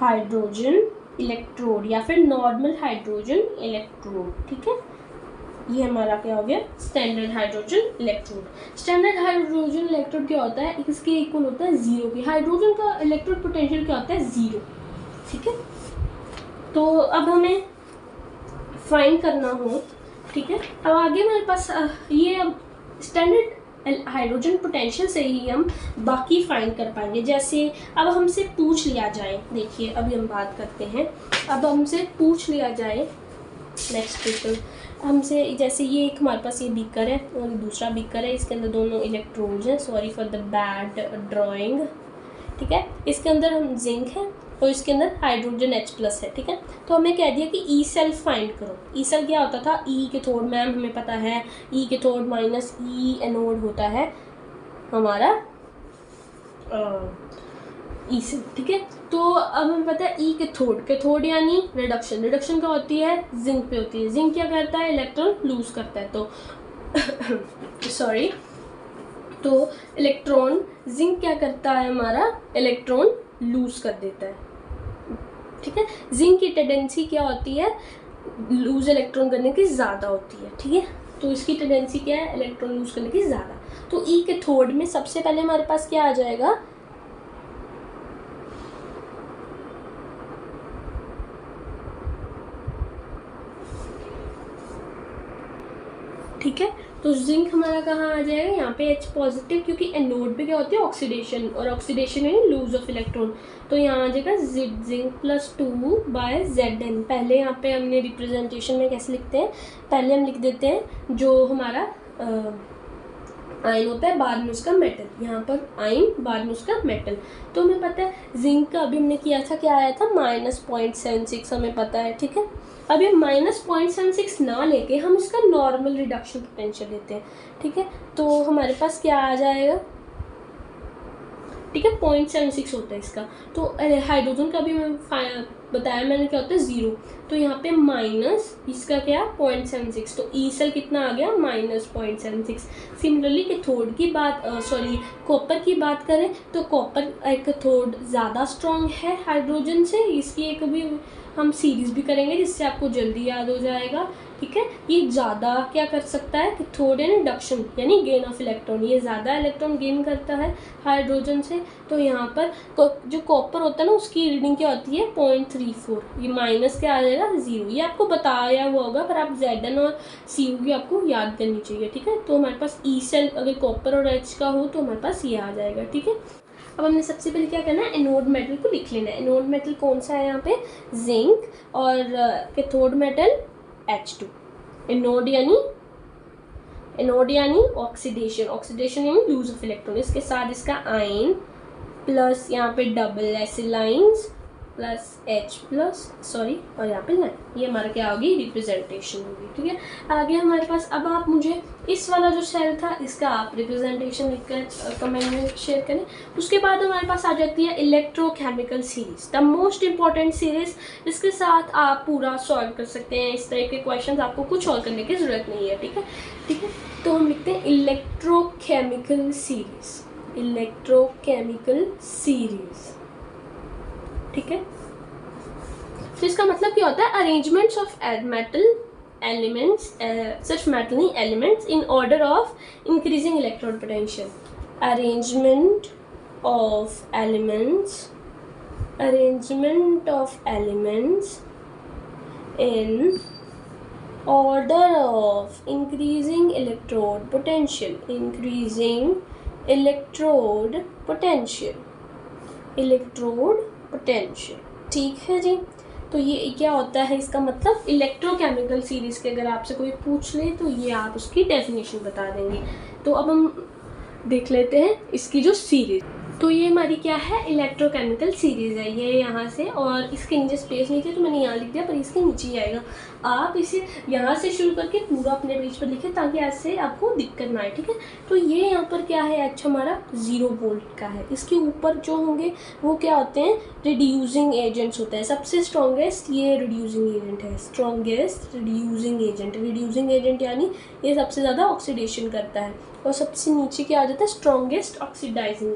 हाइड्रोजन इलेक्ट्रोड या फिर नॉर्मल हाइड्रोजन इलेक्ट्रोड, ठीक है। ये हमारा क्या हो गया? Standard hydrogen electrode. Standard hydrogen electrode क्या होता है? इसके इक्वल होता है 0 की। हाइड्रोजन का इलेक्ट्रोड पोटेंशियल क्या होता है? 0, ठीक है। तो अब हमें फाइंड करना हो, ठीक है। अब आगे हमारे पास ये अब स्टैंडर्ड हाइड्रोजन पोटेंशियल से ही हम बाकी फाइंड कर पाएंगे। जैसे अब हमसे पूछ लिया जाए, देखिए अभी हम बात करते हैं, अब हमसे पूछ लिया जाए नेक्स्ट क्वेश्चन हमसे, जैसे ये एक हमारे पास ये बीकर है और दूसरा बीकर है, इसके अंदर दोनों इलेक्ट्रोड्स हैं, sorry for the bad drawing, ठीक है। इसके अंदर हम जिंक है और इसके अंदर हाइड्रोजन H+ है, ठीक है। तो हमें कह दिया कि ई सेल फाइंड करो। ई सेल क्या होता था? ई कैथोड, मैम हमें पता है, ई कैथोड माइनस ई एनोड होता है हमारा ई सेल, ठीक है। तो अब हमें पता है ई कैथोड यानी रिडक्शन क्या होती है? जिंक पे होती है। जिंक क्या करता है? इलेक्ट्रॉन लूज करता है। तो सॉरी, तो इलेक्ट्रॉन, जिंक क्या करता है? हमारा इलेक्ट्रॉन लूज कर देता है, ठीक है। जिंक की टेंडेंसी क्या होती है? लूज इलेक्ट्रॉन करने की ज़्यादा होती है, ठीक है। तो इसकी टेंडेंसी क्या है? इलेक्ट्रॉन लूज करने की ज़्यादा। तो ई कैथोड में सबसे पहले हमारे पास क्या आ जाएगा? ठीक है। तो जिंक हमारा कहाँ आ जाएगा? यहाँ पे H+, क्योंकि एनोड पे क्या होती है? ऑक्सीडेशन, और ऑक्सीडेशन यानी लूज ऑफ इलेक्ट्रॉन। तो यहाँ आ जाएगा जिंक +2/Zn। पहले यहाँ पे हमने रिप्रेजेंटेशन में कैसे लिखते हैं? पहले हम लिख देते हैं जो हमारा आयन होता है, बाद में उसका मेटल, यहाँ पर आयन बाद में उसका मेटल। तो हमें पता है जिंक का अभी हमने किया था, क्या आया था -0.76, हमें पता है, ठीक है। अभी हम -0.76 ना लेके हम इसका नॉर्मल रिडक्शन पोटेंशियल लेते हैं, ठीक है। तो हमारे पास क्या आ जाएगा, ठीक है, 0.76 होता है इसका। तो हाइड्रोजन का भी मैं बताया मैंने क्या होता है 0, तो यहाँ पे माइनस इसका क्या 0.76, तो ई सेल कितना आ गया -0.76। सिमिलरली कैथोड की बात कॉपर की बात करें तो कॉपर कैथोड ज़्यादा स्ट्रॉन्ग है हाइड्रोजन से। इसकी एक भी हम सीरीज़ भी करेंगे जिससे आपको जल्दी याद हो जाएगा, ठीक है। ये ज़्यादा क्या कर सकता है, कैथोड यानी इंडक्शन यानी गेन ऑफ इलेक्ट्रॉन, ये ज़्यादा इलेक्ट्रॉन गेन करता है हाइड्रोजन से। तो यहाँ पर जो कॉपर होता है ना उसकी रीडिंग क्या होती है 0.34, ये माइनस क्या आ जाएगा 0। ये आपको बताया हुआ होगा पर आप Zn और Cu की आपको याद करनी चाहिए, ठीक है। तो हमारे पास ई सेल अगर कॉपर और H का हो तो हमारे पास ये आ जाएगा, ठीक है। अब हमने सबसे पहले क्या करना है, एनोड मेटल को लिख लेना है। एनोड मेटल कौन सा है यहाँ पे, जिंक, और कैथोड मेटल H2। एनोड यानी ऑक्सीडेशन, ऑक्सीडेशन यानी लूज ऑफ इलेक्ट्रॉन, इसके साथ इसका आयन प्लस यहाँ पे डबल ऐसे लाइन्स प्लस और यहाँ पे लाइन, ये हमारा क्या होगी रिप्रेजेंटेशन होगी, ठीक है। आगे हमारे पास अब आप मुझे इस वाला जो सेल था इसका आप रिप्रेजेंटेशन लिखकर कमेंट में शेयर करें। उसके बाद हमारे पास आ जाती है electrochemical series, the most important series. इसके साथ आप पूरा सॉल्व कर सकते हैं, इस तरह के क्वेश्चन आपको कुछ और करने की जरूरत नहीं है, ठीक है। तो हम लिखते हैं इलेक्ट्रोकेमिकल सीरीज, ठीक है। तो इसका मतलब क्या होता है, अरेंजमेंट्स ऑफ मेटल एलिमेंट्स, सिर्फ मेटल नहीं elements, in order of increasing electrode potential. Arrangement of elements in order of increasing electrode potential, ठीक है जी। तो ये क्या होता है, इसका मतलब इलेक्ट्रोकेमिकल सीरीज के अगर आपसे कोई पूछ ले तो ये आप उसकी डेफिनेशन बता देंगे। तो अब हम देख लेते हैं इसकी जो सीरीज। तो ये हमारी क्या है, इलेक्ट्रोकेमिकल सीरीज है, ये यहाँ से, और इसके नीचे स्पेस नहीं थी तो मैंने यहाँ लिख दिया, पर इसके नीचे ही आएगा। आप इसे यहाँ से शुरू करके पूरा अपने पेज पर लिखें ताकि ऐसे आपको दिक्कत ना आए, ठीक है। तो ये यहाँ पर क्या है, अच्छा हमारा 0 वोल्ट का है। इसके ऊपर जो होंगे वो क्या होते हैं, रिड्यूसिंग एजेंट्स होते हैं। सबसे स्ट्रॉन्गेस्ट ये रिड्यूसिंग एजेंट है, रिड्यूसिंग एजेंट यानी ये सबसे ज़्यादा ऑक्सीडेशन करता है। और सबसे नीचे क्या आ जाता है, स्ट्रॉन्गेस्ट ऑक्सीडाइजिंग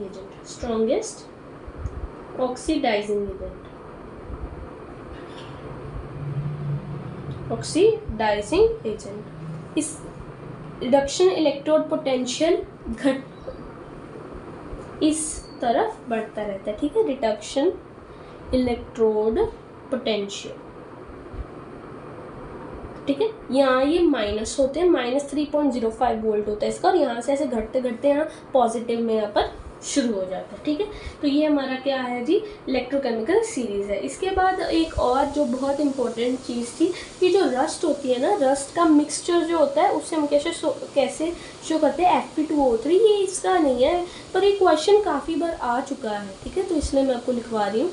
एजेंट। इस रिडक्शन इलेक्ट्रोड पोटेंशियल इस तरफ बढ़ता रहता है, ठीक है। रिडक्शन इलेक्ट्रोड पोटेंशियल, ठीक है। यहाँ ये माइनस होते हैं, -3.05 वोल्ट होता है इसका, और यहाँ से ऐसे घटते घटते यहाँ पॉजिटिव में यहाँ पर शुरू हो जाता है, ठीक है। तो ये हमारा क्या है जी, इलेक्ट्रोकेमिकल सीरीज है। इसके बाद एक और जो बहुत इंपॉर्टेंट चीज़ थी कि जो रस्ट होती है ना, रस्ट का मिक्सचर जो होता है उससे हम कैसे शो करते हैं, Fe2O3। ये इसका नहीं है पर ये क्वेश्चन काफ़ी बार आ चुका है, ठीक है, तो इसलिए मैं आपको लिखवा रही हूँ।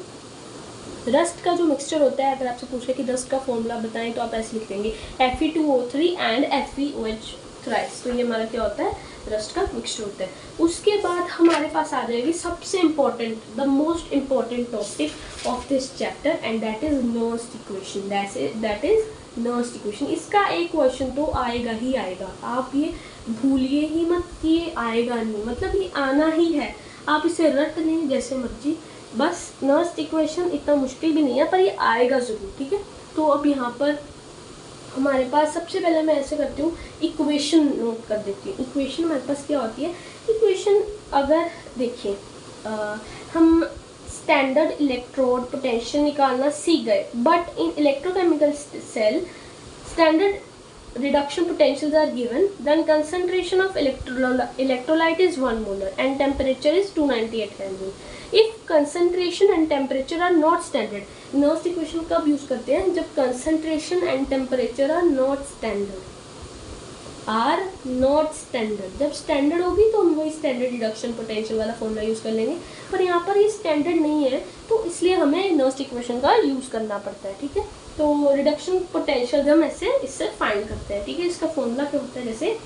रस्ट का जो मिक्सचर होता है, अगर आपसे पूछे कि रस्ट का फॉर्मूला बताएं तो आप ऐसे लिख देंगे Fe2O3 एंड FeOH थ्राइस। तो ये हमारा क्या होता है, रस्ट का मिक्सचर होता है। उसके बाद हमारे पास आ जाएगी सबसे important, the most important topic of this chapter, and that is Nernst equation. इसका एक क्वेश्चन तो आएगा ही आएगा, आप ये भूलिए ही मत कि ये आएगा नहीं, मतलब ये आना ही है। आप इसे रट लें जैसे मर्जी, बस नर्स्ट इक्वेशन इतना मुश्किल भी नहीं है पर ये आएगा ज़रूर, ठीक है। तो अब यहाँ पर हमारे पास सबसे पहले मैं ऐसे करती हूँ, इक्वेशन नोट कर देती हूँ। इक्वेशन हमारे पास क्या होती है, इक्वेशन अगर देखिए हम स्टैंडर्ड इलेक्ट्रोड पोटेंशियल निकालना सीख गए, but in electrochemical cell standard reduction potentials are given, then concentration of electrolyte is 1 molar and temperature is 298 Kelvin. If concentration and temperature are not standard, Nernst equation कब use करते हैं, जब concentration and temperature are not standard, are not standard. जब standard होगी तो हम वही standard reduction potential वाला फॉर्मूला यूज़ कर लेंगे, पर यहाँ पर ये स्टैंडर्ड नहीं है तो इसलिए हमें नर्स्ट इक्वेशन का यूज़ करना पड़ता है। ठीक है, तो रिडक्शन पोटेंशियल हम ऐसे इससे फाइंड करते हैं। ठीक है, इसका फॉर्मूला क्या होता है, जैसे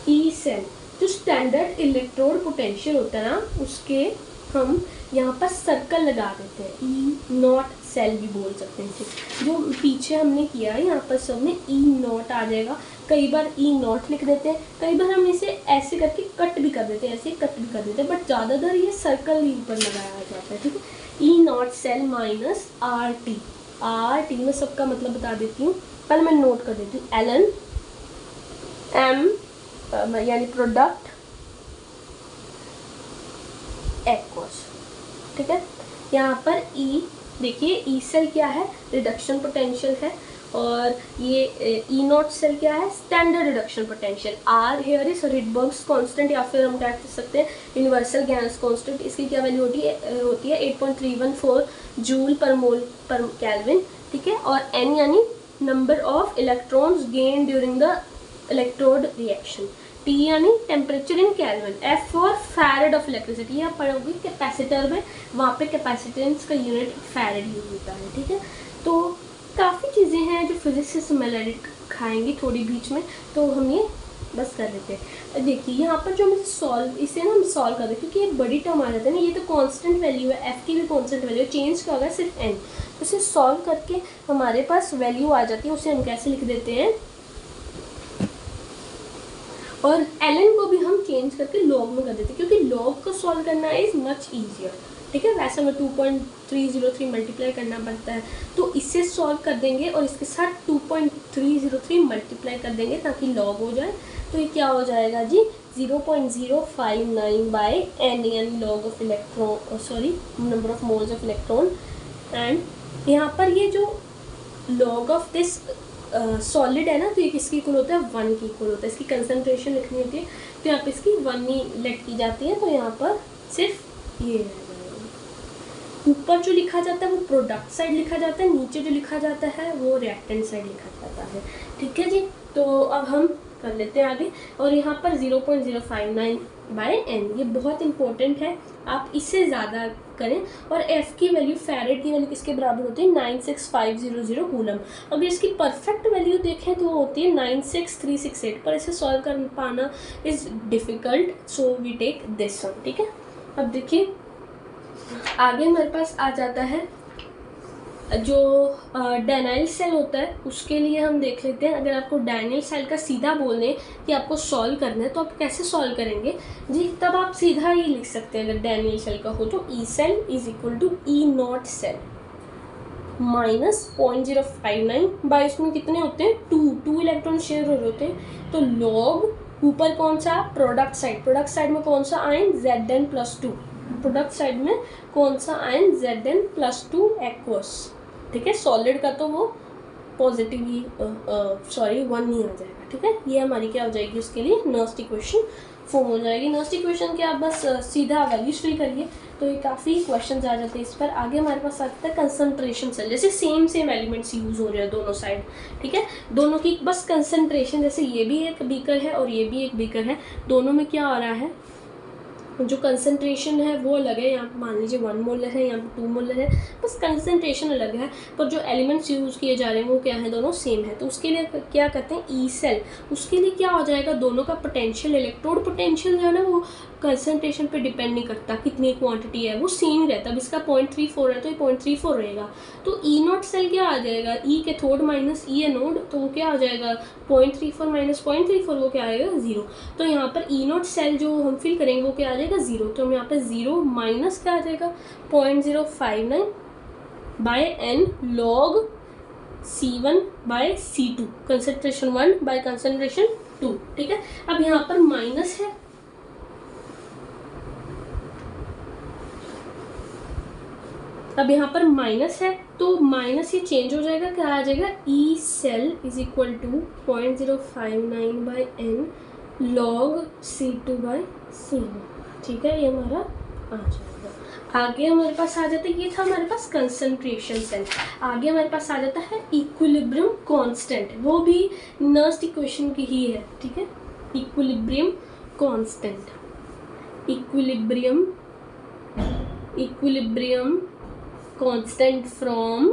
ई सेल, जो स्टैंडर्ड इलेक्ट्रोड पोटेंशियल होता है ना, उसके हम यहाँ पर सर्कल लगा देते हैं, ई नॉट सेल भी बोल सकते हैं इसे। जो पीछे हमने किया है यहाँ पर सब में ई नॉट आ जाएगा, कई बार ई नॉट लिख देते हैं, कई बार हम इसे ऐसे करके कट भी कर देते हैं, ऐसे कट भी कर देते हैं, बट ज़्यादातर ये सर्कल ही ऊपर लगाया जाता है। ठीक है, E not cell minus R T. R T में सबका मतलब बता देती हूँ, पहले मैं नोट कर देती हूँ। एल एन एम यानी प्रोडक्ट एक्वस। ठीक है, यहाँ पर ई देखिए, ई सेल क्या है, रिडक्शन पोटेंशियल है, और ये ई नॉट सेल क्या है, standard reduction potential. R here is Rydberg's constant, या फिर हम क्या कह सकते हैं यूनिवर्सल गैस कांस्टेंट। इसकी क्या वैल्यू होती है 8.314 जूल पर मोल पर केल्विन। ठीक है, और एन यानी number of electrons gain during the electrode reaction. T यानी temperature in kelvin. F for farad of electricity, आप पढ़ोगे कैपेसिटर में, वहाँ पे कैपेसिटेंस का यूनिट फैरेड यूज होता है। ठीक है, तो काफ़ी चीज़ें हैं जो फिजिक्स से सिमिलरिटी खाएंगी थोड़ी बीच में, तो हम ये बस कर लेते हैं। देखिए यहाँ पर जो हम सॉल्व, इसे ना हम सॉल्व कर दें, क्योंकि एक बड़ी टर्म आ जाता है ना, ये तो कांस्टेंट वैल्यू है, एफ की भी कांस्टेंट वैल्यू है, चेंज क्या होगा सिर्फ एन। उसे सॉल्व करके हमारे पास वैल्यू आ जाती है, उसे हम कैसे लिख देते हैं, और एल को भी हम चेंज करके लॉग में कर देते हैं, क्योंकि लॉग को सॉल्व करना इज मच ईजियर। ठीक है, वैसे हमें 2.303 मल्टीप्लाई करना पड़ता है, तो इससे सॉल्व कर देंगे और इसके साथ 2.303 मल्टीप्लाई कर देंगे ताकि लॉग हो जाए। तो ये क्या हो जाएगा जी, 0.059 बाई एन यानी log of electron, sorry number of moles of electron. And यहाँ पर ये जो लॉग ऑफ दिस सॉलिड है ना, तो ये किसकी इक्वल होता है, 1 की इक्वल होता है। इसकी कंसंट्रेशन लिखनी होती है तो यहाँ पे इसकी 1 ही लेट की जाती है, तो यहाँ पर सिर्फ ये ऊपर जो लिखा जाता है वो प्रोडक्ट साइड लिखा जाता है, नीचे जो लिखा जाता है वो रिएक्टेंट साइड लिखा जाता है। ठीक है जी, तो अब हम कर लेते हैं आगे, और यहाँ पर 0.059 बाय एन, ये बहुत इंपॉर्टेंट है, आप इससे ज़्यादा करें। और एफ की वैल्यू, फैरेड की वैल्यू किसके बराबर होती है, 96500 कूलम। अगर इसकी परफेक्ट वैल्यू देखें तो वो होती है 96368, पर इसे सॉल्व कर पाना is difficult, so we take this one. ठीक है, अब देखिए आगे हमारे पास आ जाता है जो डैनियल सेल होता है, उसके लिए हम देख लेते हैं। अगर आपको डैनियल सेल का सीधा बोल दें कि आपको सॉल्व करना है तो आप कैसे सॉल्व करेंगे जी, तब आप सीधा ही लिख सकते हैं। अगर डैनियल सेल का हो तो E cell is equal to E not cell minus 0.059 by, इसमें कितने होते हैं, 2 इलेक्ट्रॉन शेयर हो रहे होते हैं, तो लॉग ऊपर कौन सा, प्रोडक्ट साइड में कौन सा आयन, Zn+2, प्रोडक्ट साइड में कौन सा आयन, Zn+2 एक्वस। ठीक है, सॉलिड का तो वो पॉजिटिव ही 1 ही आ जाएगा। ठीक है, ये हमारी क्या हो जाएगी, उसके लिए नर्स्ट इक्वेशन फॉर्म हो जाएगी। नर्स्ट इक्वेशन के आप बस सीधा वैल्यूज फिल करिए तो ये काफ़ी क्वेश्चन आ जाते हैं इस पर। आगे हमारे पास आता है कंसंट्रेशन सेल, जैसे सेम एलिमेंट्स यूज़ हो रहे हैं दोनों साइड। ठीक है, दोनों की बस कंसंट्रेशन, जैसे ये भी एक बीकर है और ये भी एक बीकर है, दोनों में क्या हो रहा है, जो कंसंट्रेशन है वो अलग है, यहाँ पर मान लीजिए 1 मोलर है, यहाँ पर 2 मोलर है, बस कंसंट्रेशन अलग है, पर जो एलिमेंट्स यूज़ किए जा रहे हैं वो क्या है, दोनों सेम है। तो उसके लिए क्या करते हैं, ई सेल, उसके लिए क्या हो जाएगा, दोनों का पोटेंशियल, इलेक्ट्रोड पोटेंशियल जो है ना वो कंसंट्रेशन पे डिपेंड नहीं करता, कितनी क्वांटिटी है वो सेम ही रहता है। अब इसका 0.34 है तो ये 0.34 रहेगा, तो ई नॉट सेल क्या आ जाएगा, ई कैथोड माइनस ई एनोड, तो वो क्या आ जाएगा, 0.34 माइनस 0.34 वो क्या आएगा, 0। तो यहाँ पर ई नॉट सेल जो हम फिल करेंगे वो क्या आ जाएगा, 0। तो हम यहाँ पर 0 माइनस क्या आ जाएगा, 0.059 by N log C1 by C2, concentration 1 by concentration 2। ठीक है, अब यहाँ पर माइनस है, अब यहाँ पर माइनस है तो माइनस ये चेंज हो जाएगा, क्या आ जाएगा, E cell is equal to 0.059 by N log C2 by C1। ठीक है, ये हमारा आ जाएगा। आगे हमारे पास आ जाता है, ये था हमारे पास कंसंट्रेशन सेल। आगे हमारे पास आ जाता है इक्विलिब्रियम कांस्टेंट, वो भी नर्स्ट इक्वेशन की ही है, ठीक है। Equilibrium constant, equilibrium constant from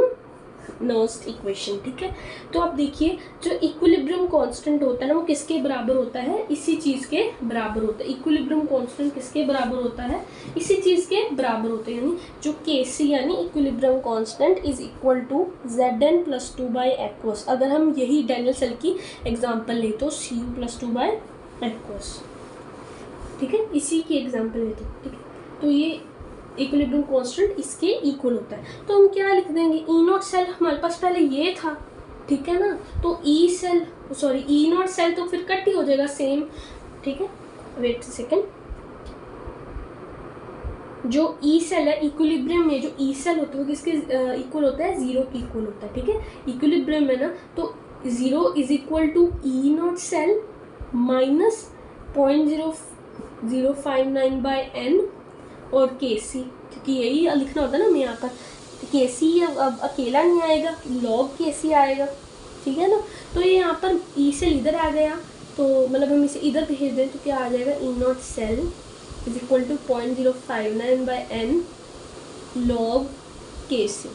Nernst equation, ठीक है। तो आप देखिए जो इक्विलिब्रियम कांस्टेंट होता है ना वो किसके बराबर होता है, इसी चीज़ के बराबर होता है। इक्विलिब्रियम कांस्टेंट किसके बराबर होता है, इसी चीज़ के बराबर होता है, यानी जो Kc यानी equilibrium constant is equal to Zn+2/aqueous। अगर हम यही डैनियल सेल की एग्जांपल ले तो Cu+2/aqueous, ठीक है, इसी की एग्जांपल ले तो, ठीक है। तो ये इक्विलिब्रियम कांस्टेंट इसके इक्वल होता है। तो हम क्या लिख देंगे, ई नॉट सेल हमारे पास पहले ये था, ठीक है ना, तो ई नॉट सेल तो फिर कट ही हो जाएगा सेम, ठीक है। वेट सेकेंड, जो ई सेल है इक्विलिब्रियम में, जो ई सेल होता है वो किसके इक्वल होता है, 0 के इक्वल होता है, ठीक है। इक्विलिब्रियम में ना तो 0 is equal to E not cell minus 0.0059/n और Kc, क्योंकि यही लिखना होता है ना हमें यहाँ पर। Kc अब अकेला नहीं आएगा, log Kc आएगा, ठीक है ना। तो ये यहाँ पर ई सेल इधर आ गया, तो मतलब हम इसे इधर भेज दें तो क्या आ जाएगा, E not cell is equal to 0.059/n log Kc,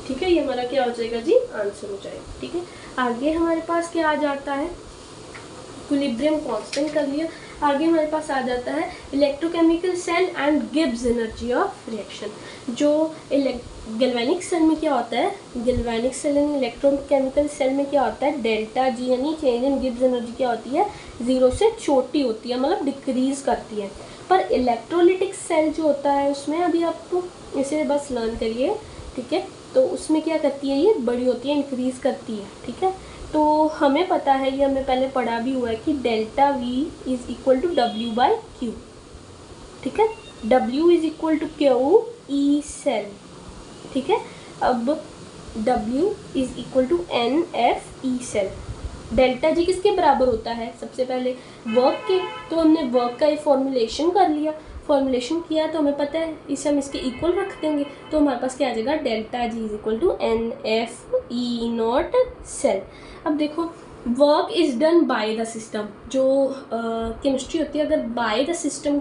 ठीक है। ये हमारा क्या हो जाएगा जी, आंसर हो जाएगा, ठीक है। आगे हमारे पास क्या आ जाता है, इक्विलिब्रियम कांस्टेंट कर लिया। आगे हमारे पास आ जाता है electrochemical cell and Gibbs energy of reaction. जो गैल्वेनिक सेल में क्या होता है, galvanic cell and electrochemical cell में क्या होता है, डेल्टा जी यानी चेंज इन गिब्स एनर्जी क्या होती है, 0 से छोटी होती है, मतलब डिक्रीज करती है। पर इलेक्ट्रोलिटिक सेल जो होता है उसमें, अभी आपको इसे बस लर्न करिए, ठीक है, तो उसमें क्या करती है, ये बड़ी होती है, इंक्रीज करती है, ठीक है। तो हमें पता है, ये हमने पहले पढ़ा भी हुआ है कि delta V is equal to W/Q, ठीक है। W is equal to Q E cell, ठीक है। अब W is equal to NF E cell. Delta G किसके बराबर होता है, सबसे पहले वर्क के, तो हमने वर्क का फॉर्मुलेशन कर लिया, फॉर्मुलेशन किया तो हमें पता है इसे हम इसके इक्वल रख देंगे, तो हमारे पास क्या आ जाएगा, delta G is equal to NF E not cell. अब देखो work is done by the system, जो केमिस्ट्री होती है, अगर बाय द सिस्टम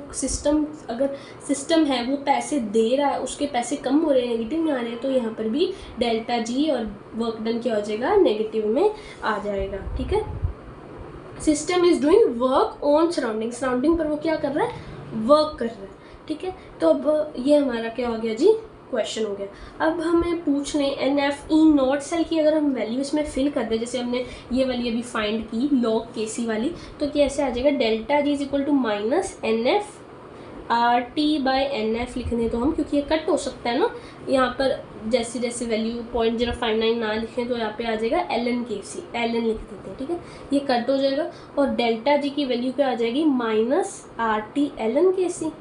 अगर सिस्टम है वो पैसे दे रहा है, उसके पैसे कम हो रहे हैं, नेगेटिव में आ रहे हैं, तो यहाँ पर भी डेल्टा जी और वर्क डन क्या हो जाएगा, नेगेटिव में आ जाएगा, ठीक है। System is doing work on surrounding पर वो क्या कर रहा है, वर्क कर रहा है, ठीक है। तो अब ये हमारा क्या हो गया जी, क्वेश्चन हो गया। अब हमें पूछ लें NF ई नॉट सेल की अगर हम वैल्यू इसमें फिल कर दें, जैसे हमने ये वाली अभी फाइंड की log Kc वाली, तो कैसे आ जाएगा, delta G is equal to minus NF RT/NF लिखने तो हम, क्योंकि ये कट हो सकता है ना, यहाँ पर जैसे जैसे वैल्यू 0.059 ना लिखें तो यहाँ पे आ जाएगा ln Kc, ln लिख देते हैं, ठीक है, ये कट हो जाएगा। और डेल्टा जी की वैल्यू क्या आ जाएगी, minus RT ln Kc,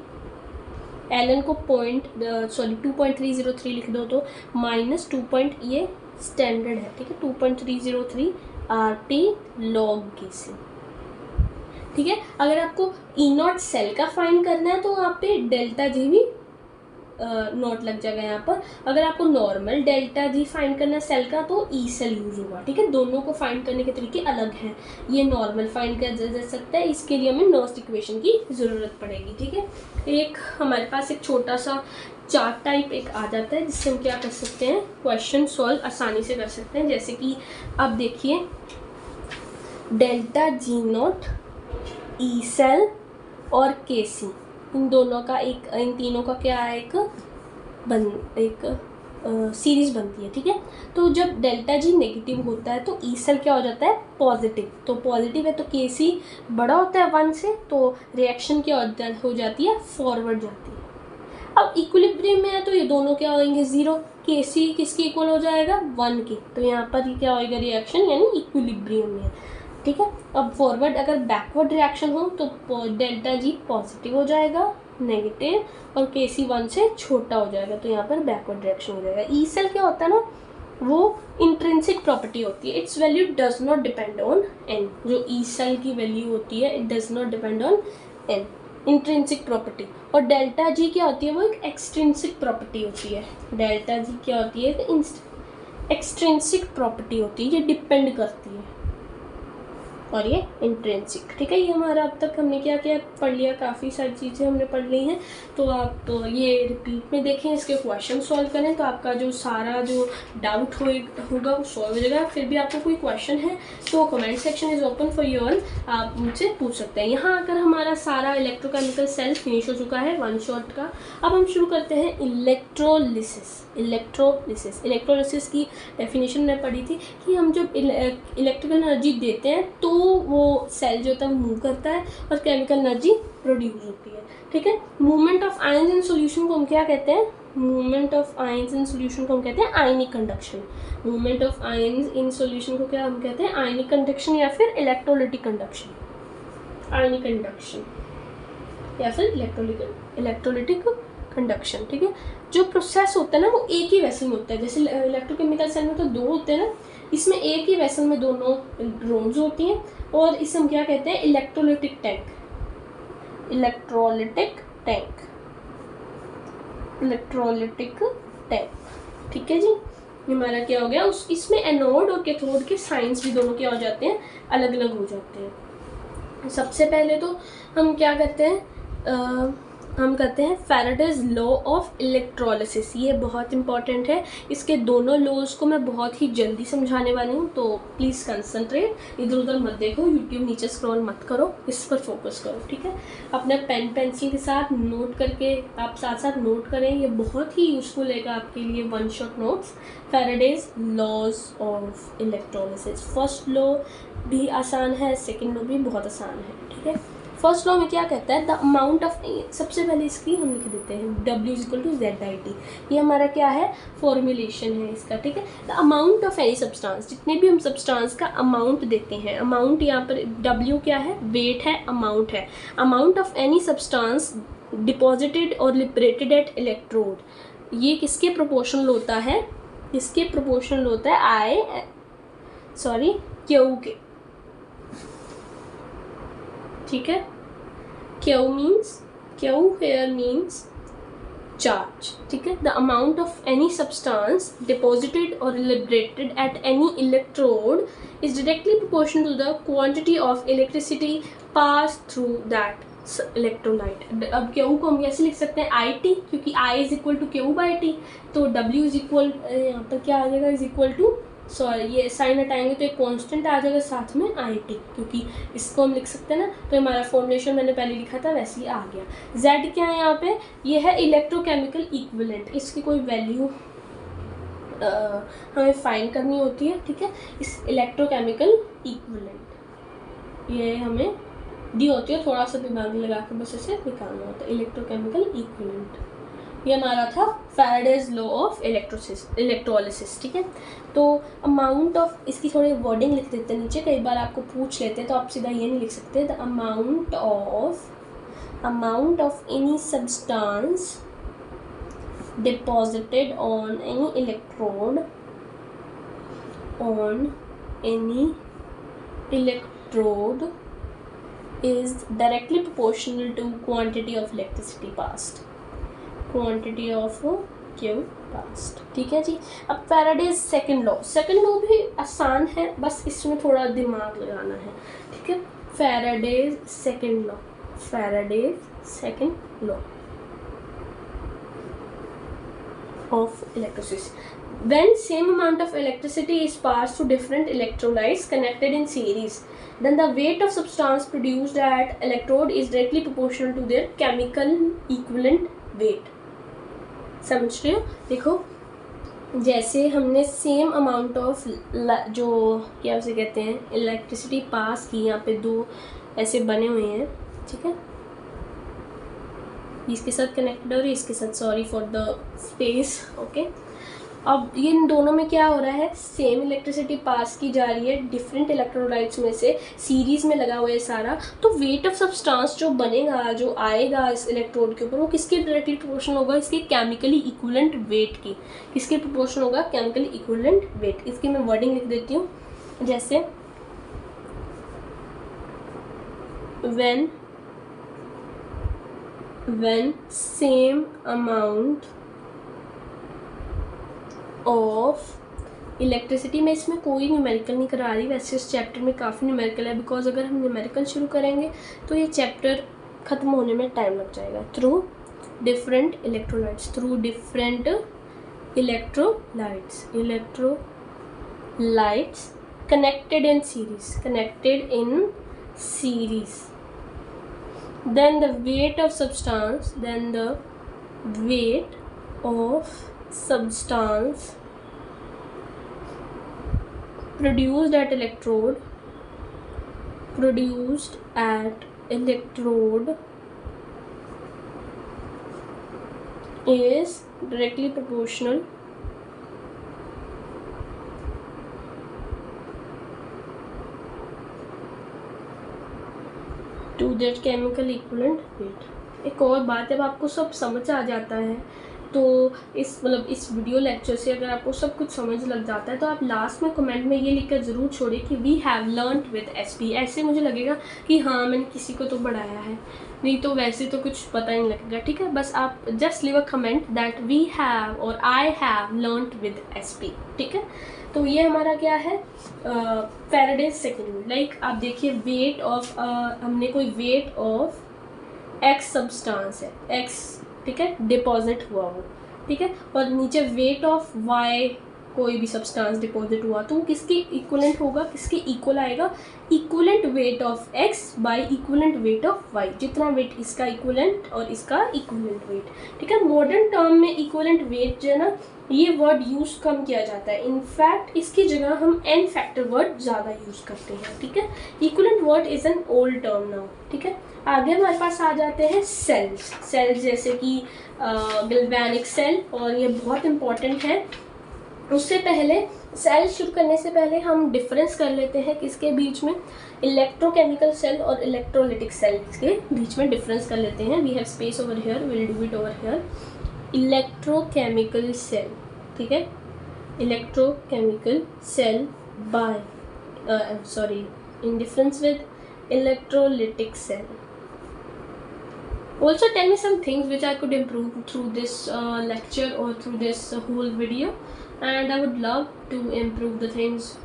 ln को 2.303 लिख दो तो माइनस 2. ये स्टैंडर्ड है, ठीक है, 2.303 RT log Kc, ठीक है। अगर आपको ई नॉट सेल का फाइंड करना है तो वहाँ पे डेल्टा जी भी नॉट लग जाएगा यहाँ पर। अगर आपको नॉर्मल डेल्टा जी फाइंड करना है सेल का तो ई सेल यूज होगा, ठीक है। दोनों को फाइंड करने के तरीके अलग हैं, ये नॉर्मल फाइंड किया जा सकता है, इसके लिए हमें नर्स्ट इक्वेशन की ज़रूरत पड़ेगी, ठीक है। एक हमारे पास एक छोटा सा चार्ट टाइप एक आ जाता है जिससे हम क्या कर सकते हैं, क्वेश्चन सॉल्व आसानी से कर सकते हैं। जैसे कि आप देखिए delta G nought, E cell और Kc, इन दोनों का इन तीनों का क्या है, एक सीरीज बनती है, ठीक है। तो जब डेल्टा जी नेगेटिव होता है तो ई सेल क्या हो जाता है, पॉजिटिव, तो पॉजिटिव है तो Kc बड़ा होता है 1 से, तो रिएक्शन क्या हो जाती है, फॉरवर्ड जाती है। अब इक्विलिब्रियम में है तो ये दोनों क्या होंगे, 0, Kc किसके इक्वल हो जाएगा, 1 के, तो यहाँ पर क्या होएगा रिएक्शन, यानी इक्विलिब्रियम में, ठीक है। अब फॉरवर्ड अगर बैकवर्ड रिएक्शन हो तो डेल्टा जी पॉजिटिव हो जाएगा, नेगेटिव, और Kc 1 से छोटा हो जाएगा, तो यहाँ पर बैकवर्ड रिएक्शन हो जाएगा। ई सेल क्या होता है ना, वो इंट्रिंसिक प्रॉपर्टी होती है, it's value does not depend on n, जो ई सेल की वैल्यू होती है it does not depend on n, intrinsic property, और डेल्टा जी क्या होती है, वो एक एक्सट्रिंसिक प्रॉपर्टी होती है। डेल्टा जी क्या होती है, एक्सट्रिंसिक प्रॉपर्टी होती है, ये डिपेंड करती है, और ये इंट्रिंसिक। ठीक है, ये हमारा अब तक हमने क्या क्या पढ़ लिया, काफ़ी सारी चीज़ें हमने पढ़ ली हैं। तो आप तो ये रिपीट में देखें, इसके क्वेश्चन सॉल्व करें, तो आपका जो सारा जो डाउट होगा वो सॉल्व हो जाएगा। फिर भी आपको कोई क्वेश्चन है तो comment section is open for you all, आप मुझसे पूछ सकते हैं। यहाँ आकर हमारा सारा इलेक्ट्रोकेमिकल सेल फिनिश हो चुका है वन शॉट का। अब हम शुरू करते हैं इलेक्ट्रोलिसिस। इलेक्ट्रोलिसिस की डेफिनेशन में पढ़ी थी कि हम जब इलेक्ट्रिकल एनर्जी देते हैं तो वो सेल जो होता है मूव करता है और केमिकल एनर्जी प्रोड्यूस होती है। ठीक है, movement of ions in solution को हम क्या कहते हैं, movement of ions in solution को हम कहते हैं ionic conduction. Movement of ions in solution को क्या हम कहते हैं, आयनिक कंडक्शन या फिर इलेक्ट्रोलिटिक कंडक्शन। आयनिक कंडक्शन या फिर इलेक्ट्रोलिटिक कंडक्शन। ठीक है, जो प्रोसेस होता है ना वो एक ही वेसल में होता है। जैसे इलेक्ट्रोकेमिकल सेल में तो दो होते हैं ना, इसमें एक ही वेसल में दोनों ड्रोन्स होती हैं, और इसे हम क्या कहते हैं, electrolytic tank. Electrolytic tank, electrolytic tank. ठीक है जी, ये हमारा क्या हो गया, इसमें एनोड और कैथोड के साइंस भी दोनों क्या हो जाते हैं, अलग अलग हो जाते हैं। सबसे पहले तो हम क्या करते हैं, हम करते हैं फैराडेज लॉ ऑफ इलेक्ट्रोलिसिस। ये बहुत इंपॉर्टेंट है, इसके दोनों लॉज को मैं बहुत ही जल्दी समझाने वाली हूँ, तो प्लीज़ कंसंट्रेट, इधर उधर मत देखो, यूट्यूब नीचे स्क्रॉल मत करो, इस पर फोकस करो। ठीक है, अपने पेन पेंसिल के साथ नोट करके आप साथ साथ नोट करें, ये बहुत ही यूजफुल है आपके लिए one shot notes. Faraday's laws of electrolysis, first law भी आसान है, सेकेंड लॉ भी बहुत आसान है। ठीक है, फर्स्ट लॉ में क्या कहता है, द अमाउंट ऑफ, सबसे पहले इसकी हम लिख देते हैं W = ZIT। ये हमारा क्या है, फॉर्मुलेशन है इसका। ठीक है, the amount of any substance, जितने भी हम सब्सटेंस का अमाउंट देते हैं, अमाउंट यहाँ पर W क्या है, वेट है, अमाउंट है। Amount of any substance deposited और लिबरेटेड एट इलेक्ट्रोड, ये किसके प्रोपोर्शनल होता है, किसके प्रोपोर्शनल होता है, Q के। ठीक है, Q here means charge। ठीक है, the amount of any substance deposited or liberated at any electrode is directly proportional to the quantity of electricity passed through that electrolyte। अब Q को हम कैसे लिख सकते हैं, IT, क्योंकि I = Q/T, तो W यहाँ पर क्या आ जाएगा, = ये साइन हटाएंगे तो एक कांस्टेंट आ जाएगा साथ में IT, क्योंकि इसको हम लिख सकते हैं ना, तो हमारा फॉर्मुलेशन मैंने पहले लिखा था वैसे ही आ गया। Z क्या है यहाँ पे, ये है इलेक्ट्रोकेमिकल इक्विवेलेंट, इसकी कोई वैल्यू हमें फाइंड करनी होती है। ठीक है, इस इलेक्ट्रोकेमिकल इक्विवेलेंट ये हमें दी होती है, थोड़ा सा दिमाग लगा के बस इसे निकालना होता है, इलेक्ट्रोकेमिकल इक्विवेलेंट। ये हमारा था फैराडेज लॉ ऑफ इलेक्ट्रोलिसिस। ठीक है, तो अमाउंट ऑफ, इसकी थोड़ी वर्डिंग लिख देते हैं नीचे, कई बार आपको पूछ लेते हैं तो आप सीधा ये नहीं लिख सकते, the amount of any substance deposited on any electrode is directly proportional to quantity of electricity passed, quantity of Q passed। ठीक है जी, अब फैराडेज सेकंड लॉ भी आसान है, बस इसमें थोड़ा दिमाग लगाना है। ठीक है, Faraday's second law of electrolysis, when same amount of electricity is passed through different electrolytes connected in series, then the weight of substance produced at electrode is directly proportional to their chemical equivalent weight। समझ रहे हो, देखो जैसे हमने same amount of जो क्या उसे कहते हैं इलेक्ट्रिसिटी पास की, यहाँ पे दो ऐसे बने हुए हैं। ठीक है, इसके साथ कनेक्टेड और इसके साथ, sorry for the space. Okay, अब ये इन दोनों में क्या हो रहा है, सेम इलेक्ट्रिसिटी पास की जा रही है डिफरेंट इलेक्ट्रोलाइट्स में से, सीरीज में लगा हुआ है सारा, तो वेट ऑफ सब्सटेंस जो बनेगा, जो आएगा इस इलेक्ट्रोड के ऊपर, वो किसके डायरेक्टली प्रोपोर्शनल होगा, इसके केमिकली इक्विवेलेंट वेट की। किसके प्रोपोर्शनल होगा, केमिकली इक्विवेलेंट वेट। इसकी मैं वर्डिंग लिख देती हूँ, जैसे when when same amount of electricity में इसमें कोई न्यूमेरिकल नहीं करा रही, वैसे इस चैप्टर में काफ़ी न्यूमेरिकल है, बिकॉज अगर हम न्यूमेरिकल शुरू करेंगे तो ये चैप्टर ख़त्म होने में टाइम लग जाएगा। Through different electrolytes, through different electrolytes connected in series, then the weight of substance produced at electrode is directly proportional to that chemical equivalent weight. एक और बात, जब आपको सब समझ आ जाता है तो इस वीडियो लेक्चर से अगर आपको सब कुछ समझ लग जाता है तो आप लास्ट में कमेंट में ये लिखकर ज़रूर छोड़िए कि we have learned with SP. ऐसे मुझे लगेगा कि हाँ मैंने किसी को तो पढ़ाया है, नहीं तो वैसे तो कुछ पता ही नहीं लगेगा। ठीक है, बस आप just leave a comment that we have और I have learned with SP. ठीक है, तो ये हमारा क्या है, फैराडेज सेकंड लॉ। लाइक आप देखिए वेट ऑफ, हमने कोई वेट ऑफ एक्स सब्सटेंस है, एक्स, ठीक है, डिपॉजिट हुआ वो, ठीक है, और नीचे वेट ऑफ वाई कोई भी सब्सटेंस डिपॉजिट हुआ, तो किसके इक्वलेंट होगा, किसके इक्वल आएगा, equivalent weight of X by equivalent weight of Y. जितना वेट इसका इक्वलेंट और इसका इक्वलेंट वेट। ठीक है, मॉडर्न टर्म में इक्वलेंट वेट जो है ना, ये वर्ड यूज कम किया जाता है। इनफैक्ट इसकी जगह हम एन फैक्टर वर्ड ज़्यादा यूज करते हैं। ठीक है, equivalent word is an old term now. ठीक है, आगे हमारे पास आ जाते हैं सेल्स जैसे कि गैल्वेनिक सेल, और ये बहुत इंपॉर्टेंट है। उससे पहले सेल शुरू करने से पहले हम डिफरेंस कर लेते हैं किसके बीच में, इलेक्ट्रोकेमिकल सेल और इलेक्ट्रोलिटिक सेल के बीच में डिफरेंस कर लेते हैं। We have space over here, will do it over here. Electrochemical cell, ठीक है, electrochemical cell by in difference with electrolytic cell. Also tell me some things which I could improve through this lecture or through this whole video, and I would love to improve the things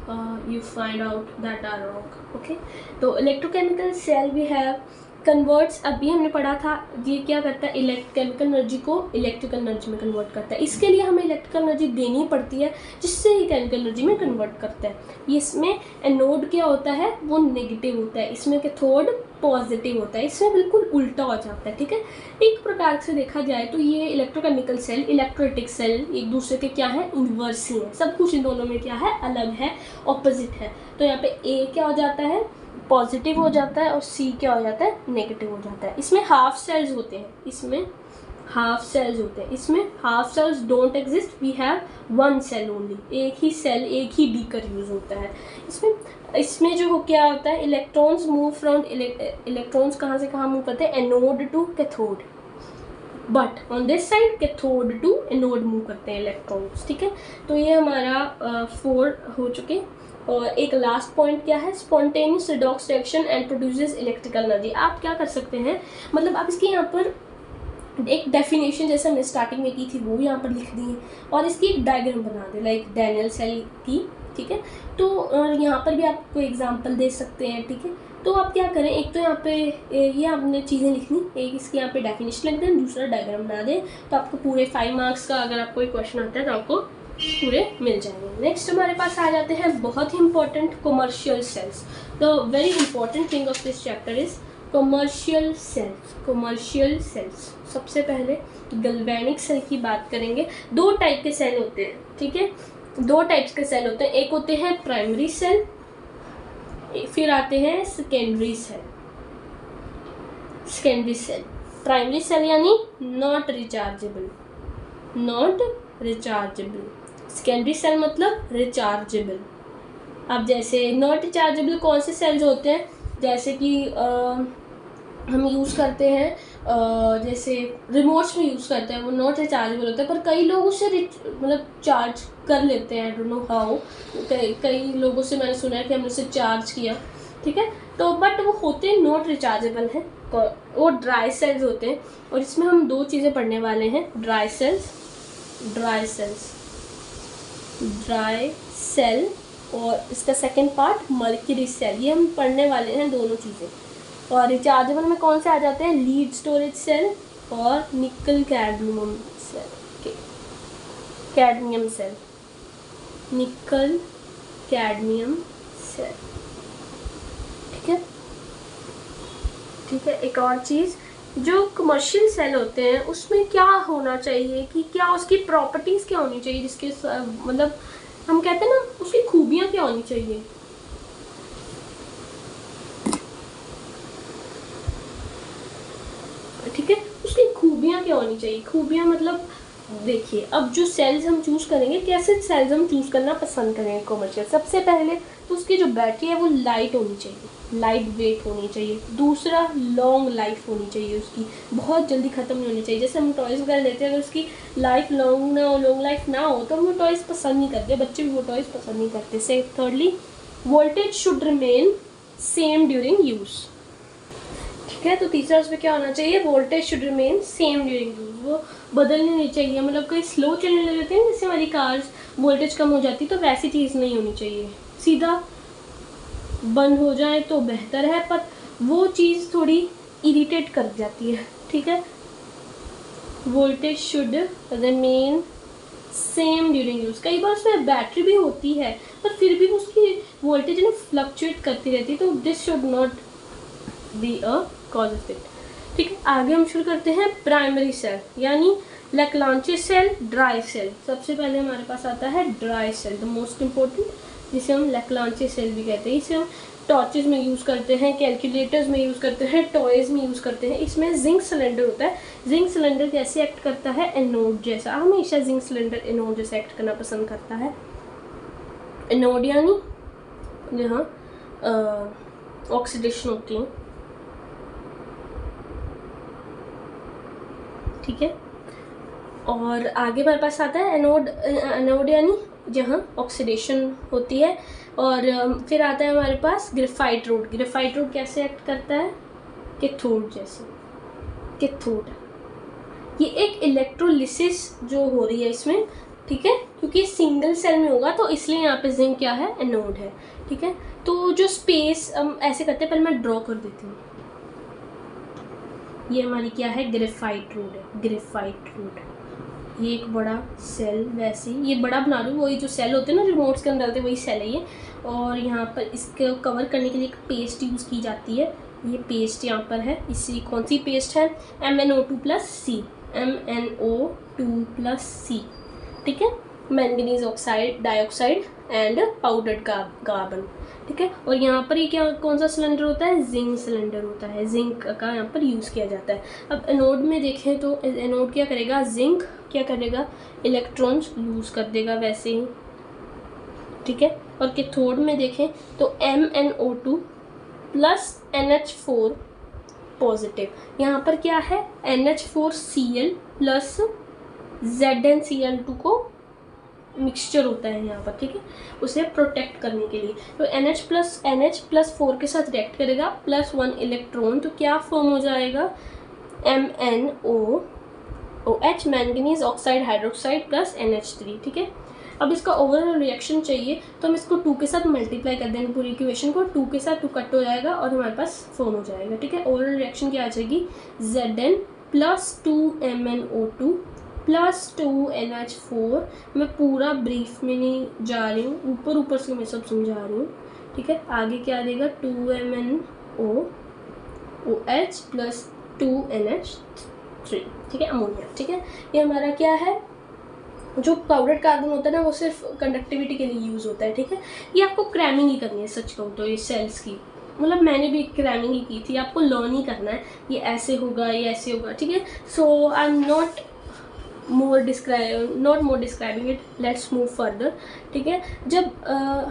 you find out that are wrong. Okay, तो electrochemical cell we have converts, अभी हमने पढ़ा था, ये क्या करता है, chemical energy को इलेक्ट्रिकल एनर्जी में कन्वर्ट करता है। इसके लिए हमें इलेक्ट्रिकल एनर्जी देनी पड़ती है, जिससे ही केमिकल एनर्जी में कन्वर्ट करता है। ये इसमें एनोड क्या होता है, वो नेगेटिव होता है, इसमें कैथोड पॉजिटिव होता है, इसमें बिल्कुल उल्टा हो जाता है। ठीक है, एक प्रकार से देखा जाए तो ये इलेक्ट्रोकेमिकल सेल, इलेक्ट्रोलिटिक सेल एक दूसरे के क्या है, इन्वर्स ही है। सब कुछ इन दोनों में क्या है, अलग है, ऑपोजिट है। तो यहाँ पे ए क्या हो जाता है, पॉजिटिव हो जाता है, और सी क्या हो जाता है, नेगेटिव हो जाता है। इसमें हाफ सेल्स होते हैं, इसमें half cells don't exist, we have one cell only, एक ही सेल, एक ही बीकर यूज होता है। इसमें जो क्या होता है, इलेक्ट्रॉन्स मूव फ्रॉम, इलेक्ट्रॉन्स कहाँ से कहाँ मूव करते हैं, anode to cathode, but on this side cathode to anode move करते हैं इलेक्ट्रॉन्स। ठीक है, तो ये हमारा 4 हो चुके। और एक लास्ट पॉइंट क्या है, spontaneous redox reaction and produces electrical energy. आप क्या कर सकते हैं, मतलब आप इसकी यहाँ पर एक डेफिनेशन जैसे हमने स्टार्टिंग में की थी वो यहाँ पर लिख दी है, और इसकी एक डायग्राम बना दे लाइक डैनियल सेल की। ठीक है, तो यहाँ पर भी आप कोई एग्जांपल दे सकते हैं। ठीक है, तो आप क्या करें, एक तो यहाँ पे ये आपने चीज़ें लिखनी, एक इसकी यहाँ पे डेफिनेशन लिख दें, दूसरा डायग्राम बना दें, तो आपको पूरे 5 मार्क्स का अगर आपको कोई क्वेश्चन आता है तो आपको पूरे मिल जाएंगे। नेक्स्ट हमारे पास आ जाते हैं बहुत ही important commercial cells. The very important thing of this chapter is commercial cells. सबसे पहले गैल्वेनिक सेल की बात करेंगे। 2 टाइप के सेल होते हैं। ठीक है, 2 टाइप्स के सेल होते हैं, एक होते हैं प्राइमरी सेल, फिर आते हैं सेकेंडरी सेल। प्राइमरी सेल यानी नॉट रिचार्जेबल, सेकेंडरी सेल मतलब रिचार्जेबल। अब जैसे नॉट रिचार्जेबल कौन से सेल्स होते हैं, जैसे कि हम यूज़ करते हैं, जैसे रिमोट्स में यूज़ करते हैं, वो नॉट रिचार्जेबल होता है, पर कई लोग उससे मतलब चार्ज कर लेते हैं। आई डोंट नो हाउ, कई लोगों से मैंने सुना है कि हमने उसे चार्ज किया ठीक है। तो बट वो होते नॉट रिचार्जेबल हैं, वो ड्राई सेल्स होते हैं। और इसमें हम दो चीज़ें पढ़ने वाले हैं, ड्राई सेल और इसका सेकंड पार्ट मर्क्यूरी सेल, ये हम पढ़ने वाले हैं दोनों चीज़ें। और रिचार्जेबल में कौन से आ जाते हैं, लीड स्टोरेज सेल और nickel cadmium cell, cadmium cell, nickel cadmium cell, ठीक है। ठीक है, एक और चीज़, जो कमर्शियल सेल होते हैं उसमें क्या होना चाहिए कि क्या उसकी प्रॉपर्टीज़ क्या होनी चाहिए, जिसके मतलब हम कहते हैं ना उसकी खूबियाँ क्या होनी चाहिए। ठीक है, उसकी खूबियाँ क्या होनी चाहिए। खूबियाँ मतलब देखिए, अब जो सेल्स हम चूज़ करेंगे, कैसे सेल्स हम चूज़ करना पसंद करेंगे कमर्शियल, सबसे पहले तो उसकी जो बैटरी है वो लाइट होनी चाहिए, लाइट वेट होनी चाहिए। दूसरा, लॉन्ग लाइफ होनी चाहिए उसकी, बहुत जल्दी ख़त्म नहीं होनी चाहिए। जैसे हम टॉयज़ वगैरह लेते हैं, अगर उसकी लाइफ लॉन्ग लाइफ ना हो तो हम वो टॉयज़ पसंद नहीं करते, बच्चे भी वो टॉयज़ पसंद नहीं करते। से thirdly, voltage should remain same during use, ठीक है। तो तीसरा उसमें क्या होना चाहिए, voltage should remain same during use, वो बदलनी नहीं चाहिए। मतलब कहीं स्लो चलने लग जाते हैं जैसे हमारी कार्स, वोल्टेज कम हो जाती, तो वैसी चीज़ नहीं होनी चाहिए। सीधा बंद हो जाए तो बेहतर है, पर वो चीज़ थोड़ी इरिटेट कर जाती है, ठीक है। Voltage should remain same during use. कई बार उसमें बैटरी भी होती है पर फिर भी उसकी वोल्टेज ना फ्लक्चुएट करती रहती है, तो this should not be a cause of it, ठीक है। आगे हम शुरू करते हैं प्राइमरी सेल, यानी लैक्लांचे सेल, ड्राई सेल। सबसे पहले हमारे पास आता है dry cell, the most important, जिसे हम लैक्लांचे सेल भी कहते हैं। इसे हम टॉर्चेज में यूज़ करते हैं, कैलकुलेटर्स में यूज़ करते हैं, टॉयज़ में यूज़ करते हैं। इसमें जिंक सिलेंडर होता है। जिंक सिलेंडर कैसे एक्ट करता है, एनोड जैसा। हमेशा जिंक सिलेंडर एनोड जैसा एक्ट करना पसंद करता है। एनोड यानी जहाँ ऑक्सीडेशन होती है, ठीक है। और आगे हमारे पास आता है एनोड, एनोड यानी जहाँ ऑक्सीडेशन होती है। और फिर आता है हमारे पास ग्रेफाइट रोड। ग्रेफाइट रोड कैसे एक्ट करता है, कैथोड जैसे, कैथोड। ये एक इलेक्ट्रोलिसिस जो हो रही है इसमें, ठीक है, क्योंकि सिंगल सेल में होगा तो इसलिए यहाँ पे जिंक क्या है, एनोड है, ठीक है। तो जो स्पेस हम ऐसे करते हैं, पहले मैं ड्रॉ कर देती हूँ। ये हमारी क्या है, ग्रेफाइट रोड है, ग्रेफाइट रोड। ये एक बड़ा सेल, वैसे ये बड़ा बना लूँ, वही जो सेल होते हैं ना रिमोट्स के अंदर डालते हैं, वही सेल है ये। और यहाँ पर इसको कवर करने के लिए एक पेस्ट यूज़ की जाती है। ये पेस्ट यहाँ पर है, इसी कौन सी पेस्ट है, MnO2+C, MnO2+C, ठीक है, manganese oxide dioxide and powdered carbon, ठीक है। और यहाँ पर ये क्या, कौन सा सिलेंडर होता है, जिंक सिलेंडर होता है, जिंक का यहाँ पर यूज़ किया जाता है। अब एनोड में देखें तो एनोड क्या करेगा, जिंक क्या करेगा, इलेक्ट्रॉन्स लूज कर देगा वैसे ही, ठीक है। और कैथोड में देखें तो MnO2+NH4 पॉजिटिव, यहाँ पर क्या है, NH4Cl+ ZnCl2 को मिक्सचर होता है यहाँ पर, ठीक है, उसे प्रोटेक्ट करने के लिए। तो NH+4 के साथ रिएक्ट करेगा, +1 इलेक्ट्रॉन, तो क्या फॉर्म हो जाएगा, MnOH, manganese oxide hydroxide + NH3, ठीक है। अब इसका ओवरऑल रिएक्शन चाहिए तो हम इसको 2 के साथ मल्टीप्लाई कर देंगे, पूरी इक्वेशन को 2 के साथ 2 कट हो जाएगा और हमारे पास फॉर्म हो जाएगा, ठीक है। ओवरऑल रिएक्शन क्या आ जाएगी, Zn +2 MnO2+2 NH4। मैं पूरा ब्रीफ में नहीं जा रही हूँ, ऊपर ऊपर से मैं सब समझा रही हूँ, ठीक है। आगे क्या आ जाएगा, 2 MnOH+2 NH3, ठीक है, अमोनिया, ठीक है। ये हमारा क्या है, जो पाउडर कार्बन होता है ना, वो सिर्फ कंडक्टिविटी के लिए यूज़ होता है, ठीक है। ये आपको क्रैमिंग ही करनी है, सच कहूँ तो ये सेल्स की, मतलब मैंने भी क्रैमिंग ही की थी, आपको लर्न ही करना है, ये ऐसे होगा, ये ऐसे होगा, ठीक है। So I am not more describing it, let's move further, ठीक है। जब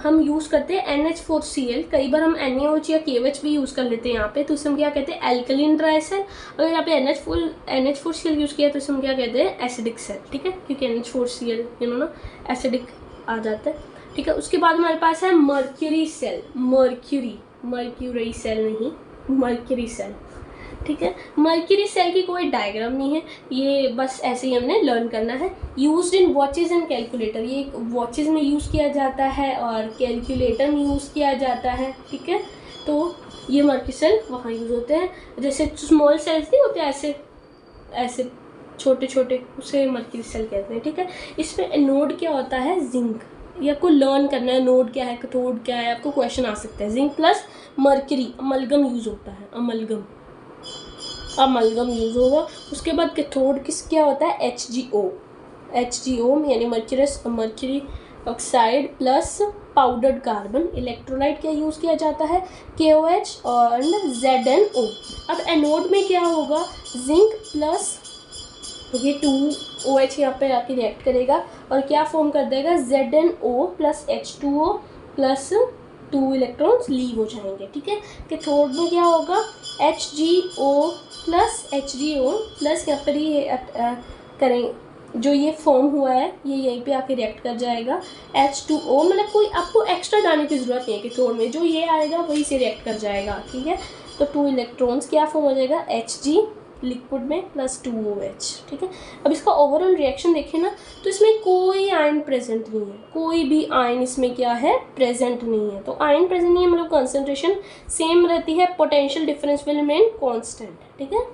हम यूज़ करते हैं NH4Cl, कई बार हम NaOH या KOH भी यूज़ कर लेते हैं यहाँ पे, तो इसे हम क्या कहते हैं, एल्कलीन ड्राई सेल। अगर यहाँ पे NH4Cl यूज़ किया तो इसे हम क्या कहते हैं, एसिडिक सेल, ठीक है, क्योंकि NH4Cl ना एसिडिक आ जाता है, ठीक है। उसके बाद हमारे पास है mercury cell. Mercury mercury cell नहीं, मर्क्यूरी सेल, ठीक है। मर्क्यूरी सेल की कोई डायग्राम नहीं है, ये बस ऐसे ही हमने लर्न करना है। Used in watches and calculator, ये वॉचेज में यूज़ किया जाता है और कैलकुलेटर में यूज़ किया जाता है, ठीक है। तो ये मर्क्यूरी सेल वहाँ यूज़ होते हैं, जैसे स्मॉल सेल्स नहीं होते ऐसे ऐसे छोटे छोटे, उसे मर्क्यूरी सेल कहते हैं, ठीक है। इसमें एनोड क्या होता है, जिंक। ये आपको लर्न करना है, नोड क्या है, कैथोड क्या है, आपको क्वेश्चन आ सकता है। Zinc plus mercury, amalgam use होता है, अमलगम यूज़ होगा। उसके बाद कैथोड क्या होता है, HgO यानी mercury oxide plus powdered carbon. Electrolyte क्या यूज़ किया जाता है, KOH और ZnO। अब एनोड में क्या होगा, जिंक प्लस ये 2OH यहाँ पे आके रिएक्ट करेगा और क्या फॉर्म कर देगा, ZnO plus H2O plus 2 electrons leave हो जाएंगे, ठीक है। कैथोड में क्या होगा, HgO प्लस यहाँ पर ये करें, जो ये फॉर्म हुआ है ये यहीं पे आके रिएक्ट कर जाएगा, H2O, मतलब कोई आपको एक्स्ट्रा डालने की ज़रूरत नहीं है कैथोड में, जो ये आएगा वही से रिएक्ट कर जाएगा, ठीक है। तो 2 इलेक्ट्रॉन्स क्या फॉर्म हो जाएगा, Hg लिक्विड में प्लस 2OH, ठीक है। अब इसका ओवरऑल रिएक्शन देखें ना, तो इसमें कोई आयन प्रेजेंट नहीं है, कोई भी आयन इसमें क्या है, प्रेजेंट नहीं है। तो आयन प्रेजेंट नहीं है मतलब कंसंट्रेशन सेम रहती है, potential difference will remain constant, ठीक है।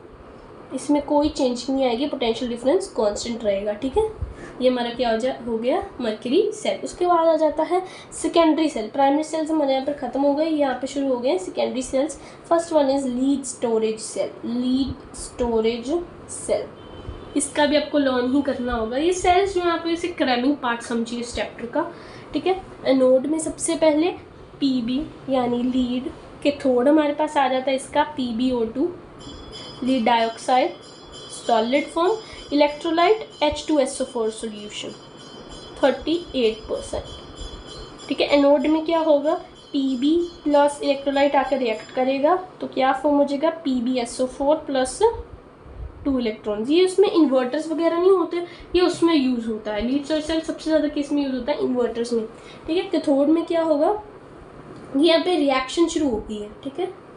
इसमें कोई चेंज नहीं आएगी, पोटेंशियल डिफरेंस कांस्टेंट रहेगा, ठीक है। ये हमारा क्या हो गया, मर्क्यूरी सेल। उसके बाद आ जाता है सेकेंडरी सेल। प्राइमरी सेल्स हमारे यहाँ पर ख़त्म हो गए, यहाँ पे शुरू हो गए secondary cells. First one is lead storage cell. इसका भी आपको लर्न ही करना होगा। ये सेल्स जो यहाँ पे इसे क्रैमिंग पार्ट समझिए इस चैप्टर का, ठीक है। एनोड में सबसे पहले Pb यानी लीड, कैथोड हमारे पास आ जाता है इसका PbO2, lead dioxide solid form, electrolyte H2SO4 solution 38%, ठीक है। एनोड में क्या होगा, Pb प्लस इलेक्ट्रोलाइट आकर रिएक्ट करेगा तो क्या फॉर्म हो जाएगा, PbSO4 प्लस 2 इलेक्ट्रॉन्स। ये उसमें इन्वर्टर्स वगैरह नहीं होते, ये उसमें यूज़ होता है। लीड सेल सबसे ज़्यादा किस में यूज़ होता है, इन्वर्टर्स में, ठीक है। कैथोड में क्या होगा, यहाँ पे रिएक्शन शुरू होती है, ठीक है।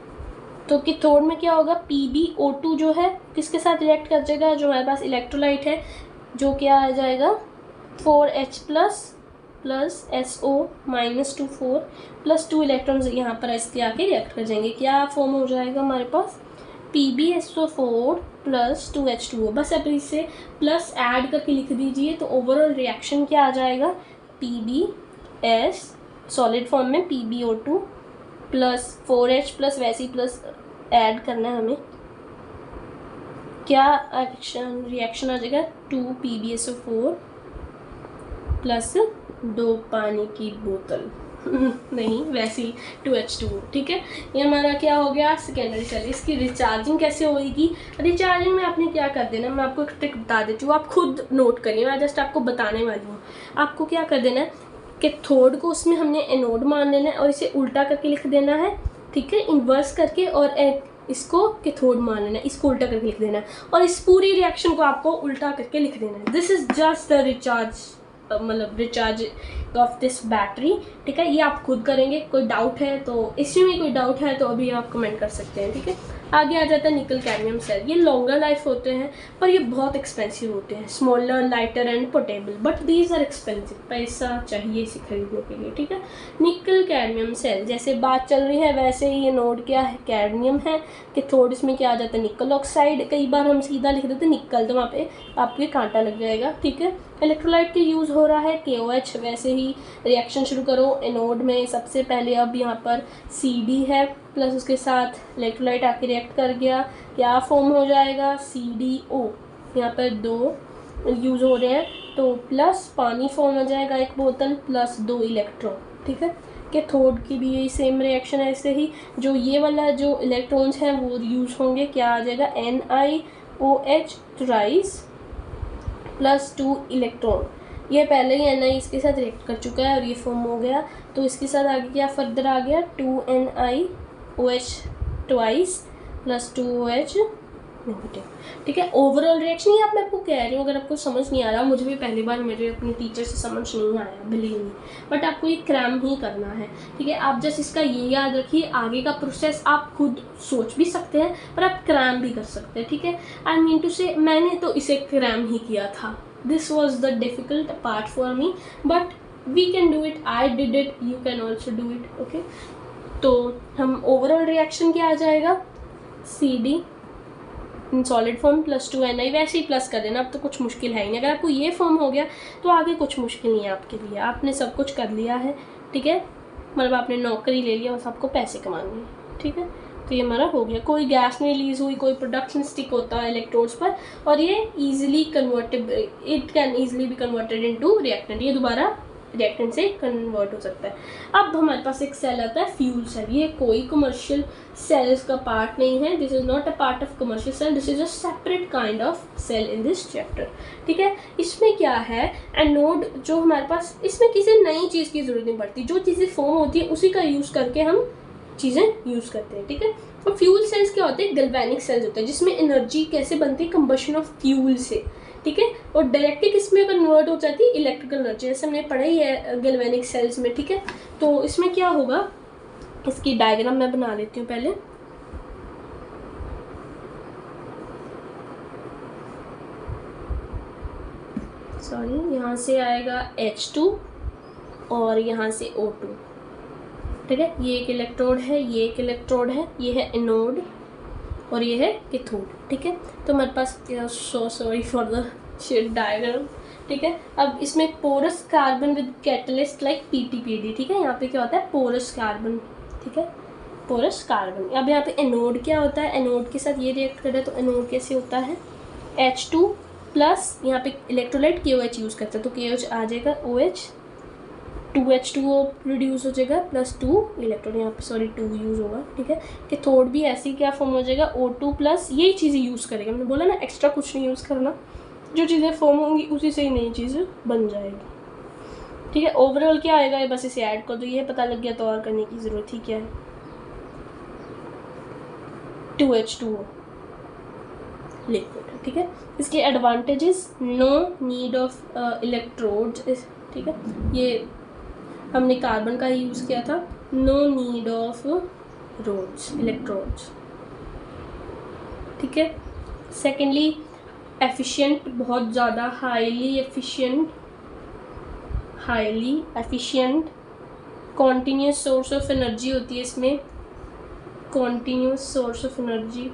तो कैथोड में क्या होगा, PbO2 जो है किसके साथ रिएक्ट कर जाएगा, जो हमारे पास इलेक्ट्रोलाइट है, जो क्या आ जाएगा 4H plus SO -2 4 plus 2 electrons यहाँ पर इसके आके रिएक्ट कर जाएंगे। क्या फॉर्म हो जाएगा हमारे पास, PbSO4 प्लस 2H2O। बस अब इसे प्लस ऐड करके लिख दीजिए तो ओवरऑल रिएक्शन क्या आ जाएगा, PbS सॉलिड फॉर्म में PbO2 प्लस 4H प्लस वैसे ही प्लस ऐड करना है हमें, क्या रिएक्शन आ जाएगा 2 PbSO4 प्लस 2 पानी की बोतल नहीं वैसे ही 2H2O, ठीक है। ये हमारा क्या हो गया, सेकेंडरी सेल। इसकी रिचार्जिंग कैसे होगी, रिचार्जिंग में आपने क्या कर देना, मैं आपको एक ट्रिक बता देती हूँ, आप खुद नोट करिए, मैं जस्ट आपको बताने वाली हूँ। आपको क्या कर देना है, कैथोड को उसमें हमने एनोड मान लेना है और इसे उल्टा करके लिख देना है, ठीक है, इन्वर्स करके, और इसको कैथोड मान लेना है, इसको उल्टा करके लिख देना है और इस पूरी रिएक्शन को आपको उल्टा करके लिख देना है। This is just the recharge of this battery, ठीक है। ये आप खुद करेंगे। कोई डाउट है तो, इसमें कोई डाउट है तो अभी आप कमेंट कर सकते हैं, ठीक है। आगे आ जाता है निकल कैडमियम सेल। ये लॉन्गर लाइफ होते हैं पर ये बहुत एक्सपेंसिव होते हैं, smaller lighter and portable, but these are expensive, पैसा चाहिए इसे खरीदने के लिए, ठीक है। निकल कैडमियम सेल, जैसे बात चल रही है वैसे ही ये नोड क्या है, कैडमियम है। कैथोड इसमें क्या आ जाता है, निकल ऑक्साइड। कई बार हम सीधा लिख देते हैं निकल तो वहाँ पे आपके कांटा लग जाएगा, ठीक है। इलेक्ट्रोलाइट के यूज़ हो रहा है KOH, वैसे ही रिएक्शन शुरू करो एनोड में सबसे पहले। अब यहाँ पर CD है प्लस उसके साथ इलेक्ट्रोलाइट आके रिएक्ट कर गया, क्या फॉर्म हो जाएगा CDO। यहाँ पर 2 यूज़ हो रहे हैं तो प्लस पानी फॉर्म हो जाएगा एक बोतल प्लस 2 इलेक्ट्रॉन, ठीक है। कैथोड की भी यही सेम रिएक्शन है, ऐसे ही जो ये वाला जो इलेक्ट्रॉन्स हैं वो यूज़ होंगे, क्या आ जाएगा NiOH थ्राइस प्लस 2 इलेक्ट्रॉन। ये पहले ही Ni इसके साथ रिएक्ट कर चुका है और ये फॉर्म हो गया, तो इसके साथ आगे क्या फर्दर आ गया 2NiOH twice plus 2OH negative. ठीक है, ओवरऑल रिएक्शन ये आप मैं आपको कह रही हूँ, अगर आपको समझ नहीं आ रहा, मुझे भी पहली बार मेरे अपने टीचर से समझ नहीं आया, बिलीव मी, बट आपको ये क्रैम ही करना है। ठीक है, आप जस्ट इसका ये याद रखिए, आगे का प्रोसेस आप खुद सोच भी सकते हैं पर आप क्रैम भी कर सकते हैं। ठीक है, आई मीन टू से मैंने तो इसे क्रैम ही किया था, this was the difficult part for me, but we can do it, I did it, you can also do it. Okay, तो हम ओवरऑल रिएक्शन क्या आ जाएगा, CD in solid form plus 2Ni, वैसे ही प्लस कर देना, अब तो कुछ मुश्किल है ही नहीं। अगर आपको ये फॉर्म हो गया तो आगे कुछ मुश्किल नहीं है आपके लिए, आपने सब कुछ कर लिया है। ठीक है, मतलब आपने नौकरी ले लिया, बस आपको पैसे कमाने हैं। ठीक है, तो ये हमारा हो गया, कोई गैस नहीं रिलीज हुई, कोई प्रोडक्शन स्टिक होता है इलेक्ट्रोड्स पर, और ये easily convertible, it can easily be converted into reactant, ये दोबारा रिएक्टेंट से कन्वर्ट हो सकता है। अब हमारे पास एक सेल आता है फ्यूल सेल, ये कोई कमर्शियल सेल्स का पार्ट नहीं है, this is not a part of commercial cell, this is a separate kind of cell in this chapter. ठीक है, इसमें क्या है, एनोड जो हमारे पास, इसमें किसी नई चीज़ की ज़रूरत नहीं पड़ती, जो चीज़ें फॉर्म होती है उसी का यूज़ करके हम चीज़ें यूज़ करते हैं। ठीक है, और फ्यूल सेल्स क्या होते हैं, गैल्वेनिक सेल्स होते हैं, जिसमें एनर्जी कैसे बनती है, कंबशन ऑफ फ्यूल से। ठीक है, और डायरेक्टली किसमें कन्वर्ट हो जाती है, इलेक्ट्रिकल एनर्जी, जैसे हमने पढ़ा ही है गैल्वेनिक सेल्स में। ठीक है, तो इसमें क्या होगा, इसकी डायग्राम मैं बना लेती हूँ पहले। सॉरी, यहाँ से आएगा H2 और यहाँ से O2। ठीक है, ये एक इलेक्ट्रोड है, ये एक इलेक्ट्रोड है, ये है एनोड और ये है कैथोड। ठीक है, तो हमारे पास, so sorry for the shade diagram. ठीक है, अब इसमें porous carbon with catalyst like PTPD। ठीक है, यहाँ पे क्या होता है, पोरस कार्बन। ठीक है, पोरस कार्बन। अब यहाँ पे एनोड क्या होता है, एनोड के साथ ये रिएक्ट करे तो एनोड कैसे होता है, H2 प्लस यहाँ पे इलेक्ट्रोलाइट KOH यूज़ करता है, तो KOH आ जाएगा OH, 2H2O प्रोड्यूस हो जाएगा प्लस 2 इलेक्ट्रॉन, यहाँ पे सॉरी 2 यूज़ होगा। ठीक है, कैथोड भी ऐसे ही क्या फॉर्म हो जाएगा, O2 प्लस, यही चीज़ें यूज़ करेगा, मैंने बोला ना एक्स्ट्रा कुछ नहीं यूज़ करना, जो चीज़ें फॉर्म होंगी उसी से ही नई चीज़ बन जाएगी। ठीक है, ओवरऑल क्या आएगा, ये बस इसे ऐड कर दो, ये पता लग गया तो और करने की ज़रूरत ही क्या है, 2H2O लिक्विड। ठीक है, इसके advantages, no need of electrodes. ठीक है, ये हमने कार्बन का ही यूज़ किया था, no need of rods, electrodes. ठीक है, सेकेंडली एफिशिएंट, बहुत ज़्यादा highly efficient, continuous source of energy होती है इसमें, continuous source of energy,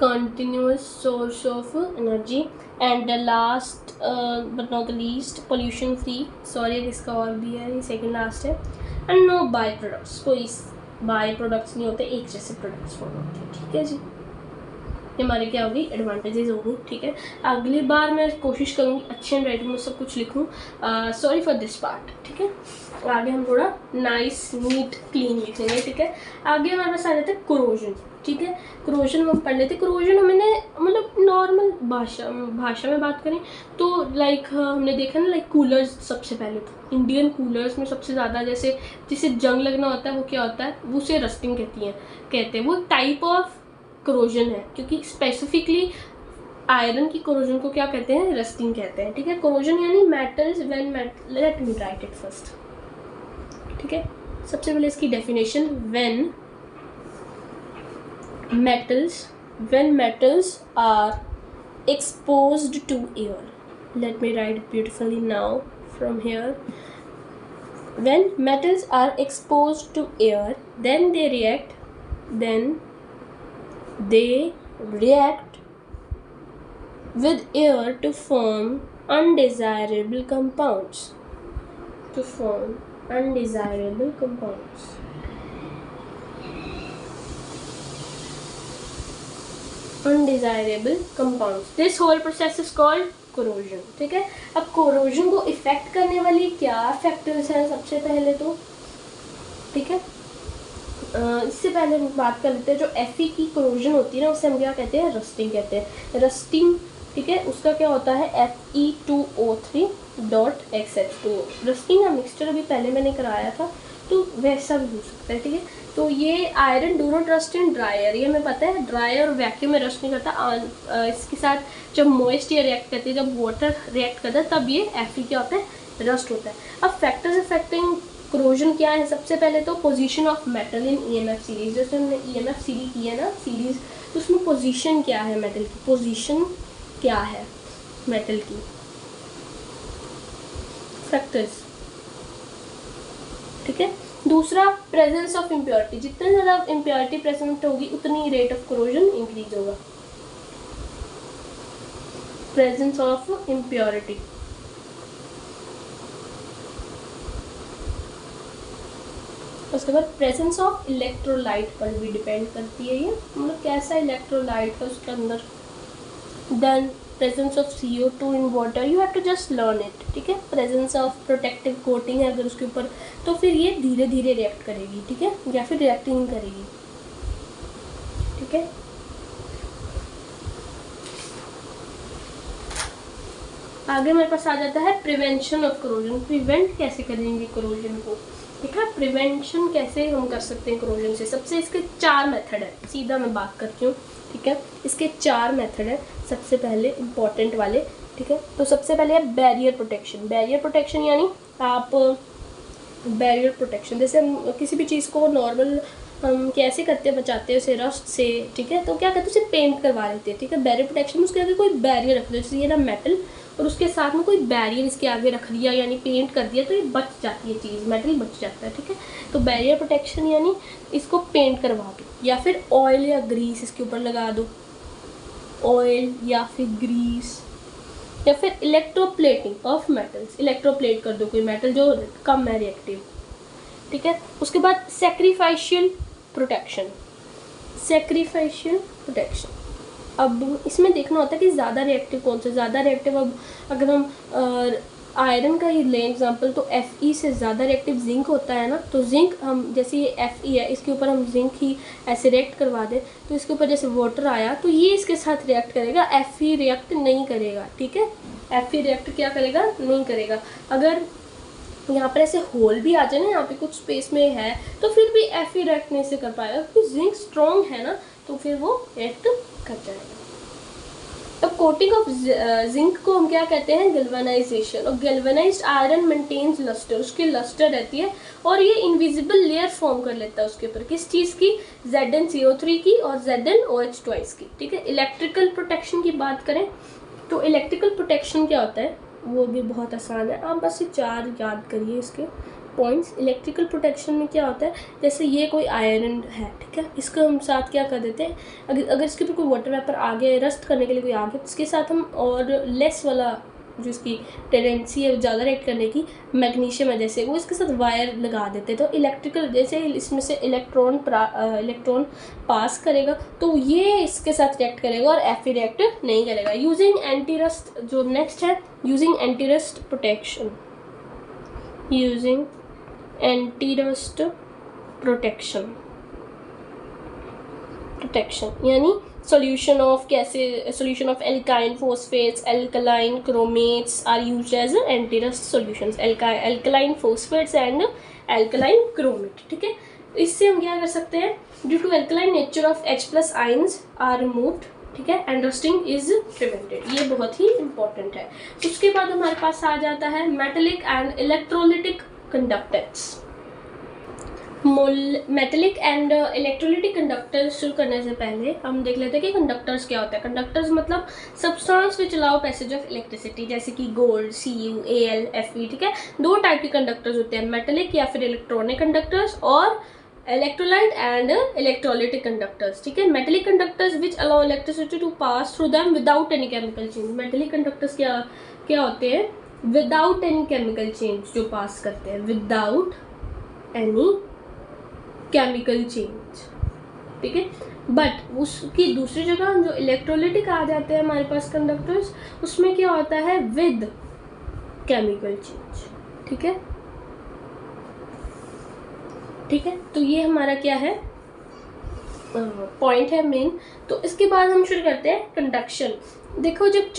continuous source of energy, and the last but not the least pollution free, sorry इसका और भी है, ये सेकंड लास्ट है, and no बाई प्रोडक्ट्स, कोई बाई प्रोडक्ट्स नहीं होते, एक जैसे प्रोडक्ट्स फॉर्म होते हैं। ठीक है जी, ये हमारे क्या होगी, एडवांटेजेस होगी। ठीक है, अगली बार मैं कोशिश करूँगी अच्छी हैंड राइटिंग में सब कुछ लिखूँ, सॉरी फॉर दिस पार्ट। ठीक है, आगे हम थोड़ा नाइस नीट क्लीन लिखेंगे। ठीक है, आगे हमारे पास आ जाता है कोरोजन। ठीक है, कोरोजन हम पढ़ लेते, कोरोजन हमने मतलब नॉर्मल भाषा में बात करें तो लाइक हमने देखा ना, लाइक कूलर्स, सबसे पहले तो इंडियन कूलर्स में सबसे ज़्यादा जैसे जिसे जंग लगना होता है वो क्या होता है, वो उसे रस्टिंग कहते हैं, वो टाइप ऑफ कोरोजन है, क्योंकि स्पेसिफिकली आयरन की कोरोजन को क्या कहते हैं, रस्टिंग कहते हैं। ठीक है, कोरोजन यानी metals when let me right it first. ठीक है, सबसे पहले इसकी definition, when metals are exposed to air, let me write it beautifully now from here, when metals are exposed to air, then they react with air to form undesirable compounds, undesirable compounds. This whole process is called corrosion. ठीक है, अब corrosion को effect करने वाली क्या factors हैं सबसे पहले तो। ठीक है, इससे पहले हम बात कर लेते हैं, जो Fe की corrosion होती है ना, उसे हम क्या कहते हैं, रस्टिंग कहते हैं, रस्टिंग। ठीक है, उसका क्या होता है, Fe2O3.XH2। रस्टिंग का मिक्सचर अभी पहले मैंने कराया था, तो वैसा भी हो सकता है, ठीक है। तो ये iron do not rust in dry air, ये हमें पता है ड्राई और वैक्यूम में रस्ट नहीं करता। इसके साथ जब मॉइस्ट एयर रिएक्ट करती है, जब वाटर रिएक्ट करता है, तब ये Fe क्या होता है, रस्ट होता है। अब फैक्टर्स अफेक्टिंग क्रोजन क्या है, सबसे पहले तो position of metal in EMF series, जैसे हमने EMF सीरीज की है ना सीरीज, तो उसमें पोजीशन क्या है मेटल की, पोजीशन क्या है मेटल की, फैक्टर्स, ठीक है। दूसरा प्रेजेंस ऑफ इम्प्योरिटी, जितने ज़्यादा इम्प्योरिटी प्रेजेंट होगी उतनी रेट ऑफ क्रोजन इंक्रीज होगा। प्रेजेंस ऑफ इम्प्योरिटी, उसके बाद प्रेजेंस ऑफ इलेक्ट्रोलाइट पर भी डिपेंड करती है ये, मतलब कैसा इलेक्ट्रोलाइट है उसके अंदर। Then presence of CO2 in water, you have to just learn it, ठीक है। प्रेजेंस ऑफ प्रोटेक्टिव कोटिंग है अगर उसके ऊपर, तो फिर ये धीरे धीरे रिएक्ट करेगी, ठीक है, या फिर रिएक्ट नहीं करेगी, ठीक है। आगे मेरे पास आ जाता है प्रिवेंशन ऑफ क्रोजन, प्रिवेंट कैसे करेंगे क्रोजन को, ठीक है। प्रिवेंशन कैसे हम कर सकते हैं क्रोजन से, सबसे इसके 4 मेथड है, सीधा मैं बात करती हूँ, ठीक है। इसके 4 मेथड है, सबसे पहले इम्पॉर्टेंट वाले, ठीक है। तो सबसे पहले है बैरियर प्रोटेक्शन। बैरियर प्रोटेक्शन यानी आप बैरियर प्रोटेक्शन, जैसे हम किसी भी चीज़ को नॉर्मल हम कैसे करते हैं, बचाते हैं उसे रस्ट से, ठीक है। तो क्या करते हैं, उसे पेंट करवा लेते हैं, ठीक है। बैरियर प्रोटेक्शन में उसके आगे कोई बैरियर रख दो, जैसे ये ना मेटल, और उसके साथ में कोई बैरियर इसके आगे रख दिया यानी पेंट कर दिया, तो ये बच जाती है चीज़, मेटल बच जाता है, ठीक है। तो बैरियर प्रोटेक्शन यानी इसको पेंट करवा दो, या फिर ऑयल या ग्रीस इसके ऊपर लगा दो, ऑयल या फिर ग्रीस, या फिर इलेक्ट्रोप्लेटिंग ऑफ मेटल्स, इलेक्ट्रोप्लेट कर दो कोई मेटल जो कम है रिएक्टिव, ठीक है। उसके बाद सैक्रिफिशियल प्रोटेक्शन, सैक्रिफिशियल प्रोटेक्शन, अब इसमें देखना होता है कि ज़्यादा रिएक्टिव कौन सा, ज़्यादा रिएक्टिव, अब अगर हम आयरन का ही लें एग्जांपल, तो Fe से ज़्यादा रिएक्टिव जिंक होता है ना, तो जिंक हम जैसे ये Fe है, इसके ऊपर हम जिंक ही ऐसे रिएक्ट करवा दें, तो इसके ऊपर जैसे वाटर आया तो ये इसके साथ रिएक्ट करेगा, Fe रिएक्ट नहीं करेगा, ठीक है। Fe रिएक्ट क्या करेगा, नहीं करेगा। अगर यहाँ पर ऐसे होल भी आ जाए ना, यहाँ पे कुछ स्पेस में है, तो फिर भी Fe रिएक्ट नहीं से कर पाएगा, क्योंकि जिंक स्ट्रॉन्ग है ना, तो फिर वो रिएक्ट कर जाएगा। तो कोटिंग ऑफ जिंक को हम क्या कहते हैं, गैल्वेनाइजेशन। और गैल्वेनाइज्ड आयरन मेंटेन्स लस्टर, उसकी लस्टर रहती है, और ये इनविजिबल लेयर फॉर्म कर लेता है उसके ऊपर, किस चीज़ की, ZnCO3 की और ZnOH ट्वाइस की, ठीक है। इलेक्ट्रिकल प्रोटेक्शन की बात करें तो इलेक्ट्रिकल प्रोटेक्शन क्या होता है, वो भी बहुत आसान है, आप बस ये 4 याद करिए इसके पॉइंट्स। इलेक्ट्रिकल प्रोटेक्शन में क्या होता है, जैसे ये कोई आयरन है, ठीक है, इसका हम साथ क्या कर देते हैं, अगर इसके ऊपर कोई वाटर वेपर आ गया, रस्ट करने के लिए कोई आ गया, तो इसके साथ हम और लेस वाला जो इसकी टेंडेंसी है ज़्यादा रेट करने की, मैग्नीशियम है जैसे, वो इसके साथ वायर लगा देते हैं। तो इलेक्ट्रिकल जैसे इसमें से इलेक्ट्रॉन पास करेगा, तो ये इसके साथ रिएक्ट करेगा और Fe रिएक्ट नहीं करेगा। यूजिंग एंटी रस्ट, जो नेक्स्ट है, using anti rust protection, using anti rust protection यानी solution of कैसे, solution of alkyne phosphates, alkaline chromates are used as anti-rust solutions, alkaline phosphates and alkaline chromate, ठीक है। इससे हम क्या कर सकते हैं, due to alkaline nature of H+ ions are removed, ठीक है, and rusting is prevented, ये बहुत ही important है। उसके बाद हमारे पास आ जाता है metallic and electrolytic conductors। Metallic and electrolytic conductors शुरू करने से पहले हम देख लेते हैं कि कंडक्टर्स क्या होता है। कंडक्टर्स मतलब substance which allow passage of electricity, जैसे कि गोल्ड, Cu, Al, Fe, ठीक है। 2 टाइप के कंडक्टर्स होते हैं, मेटेलिक या फिर इलेक्ट्रॉनिक कंडक्टर्स, और इलेक्ट्रोलाइट एंड इलेक्ट्रोलिटिक कंडक्टर्स, ठीक है। Metallic conductors which allow electricity to pass through them without any chemical change. Metallic conductors क्या होते हैं, विदाउट एनी केमिकल चेंज जो पास करते हैं, विदाउट एनी केमिकल चेंज, ठीक है। बट उसकी दूसरी जगह जो इलेक्ट्रोलिटिक आ जाते हैं हमारे पास कंडक्टर्स, उसमें क्या होता है, विद केमिकल चेंज, ठीक है, ठीक है। तो ये हमारा क्या है, पॉइंट है मेन। तो इसके बाद हम शुरू करते हैं कंडक्शन। देखो जब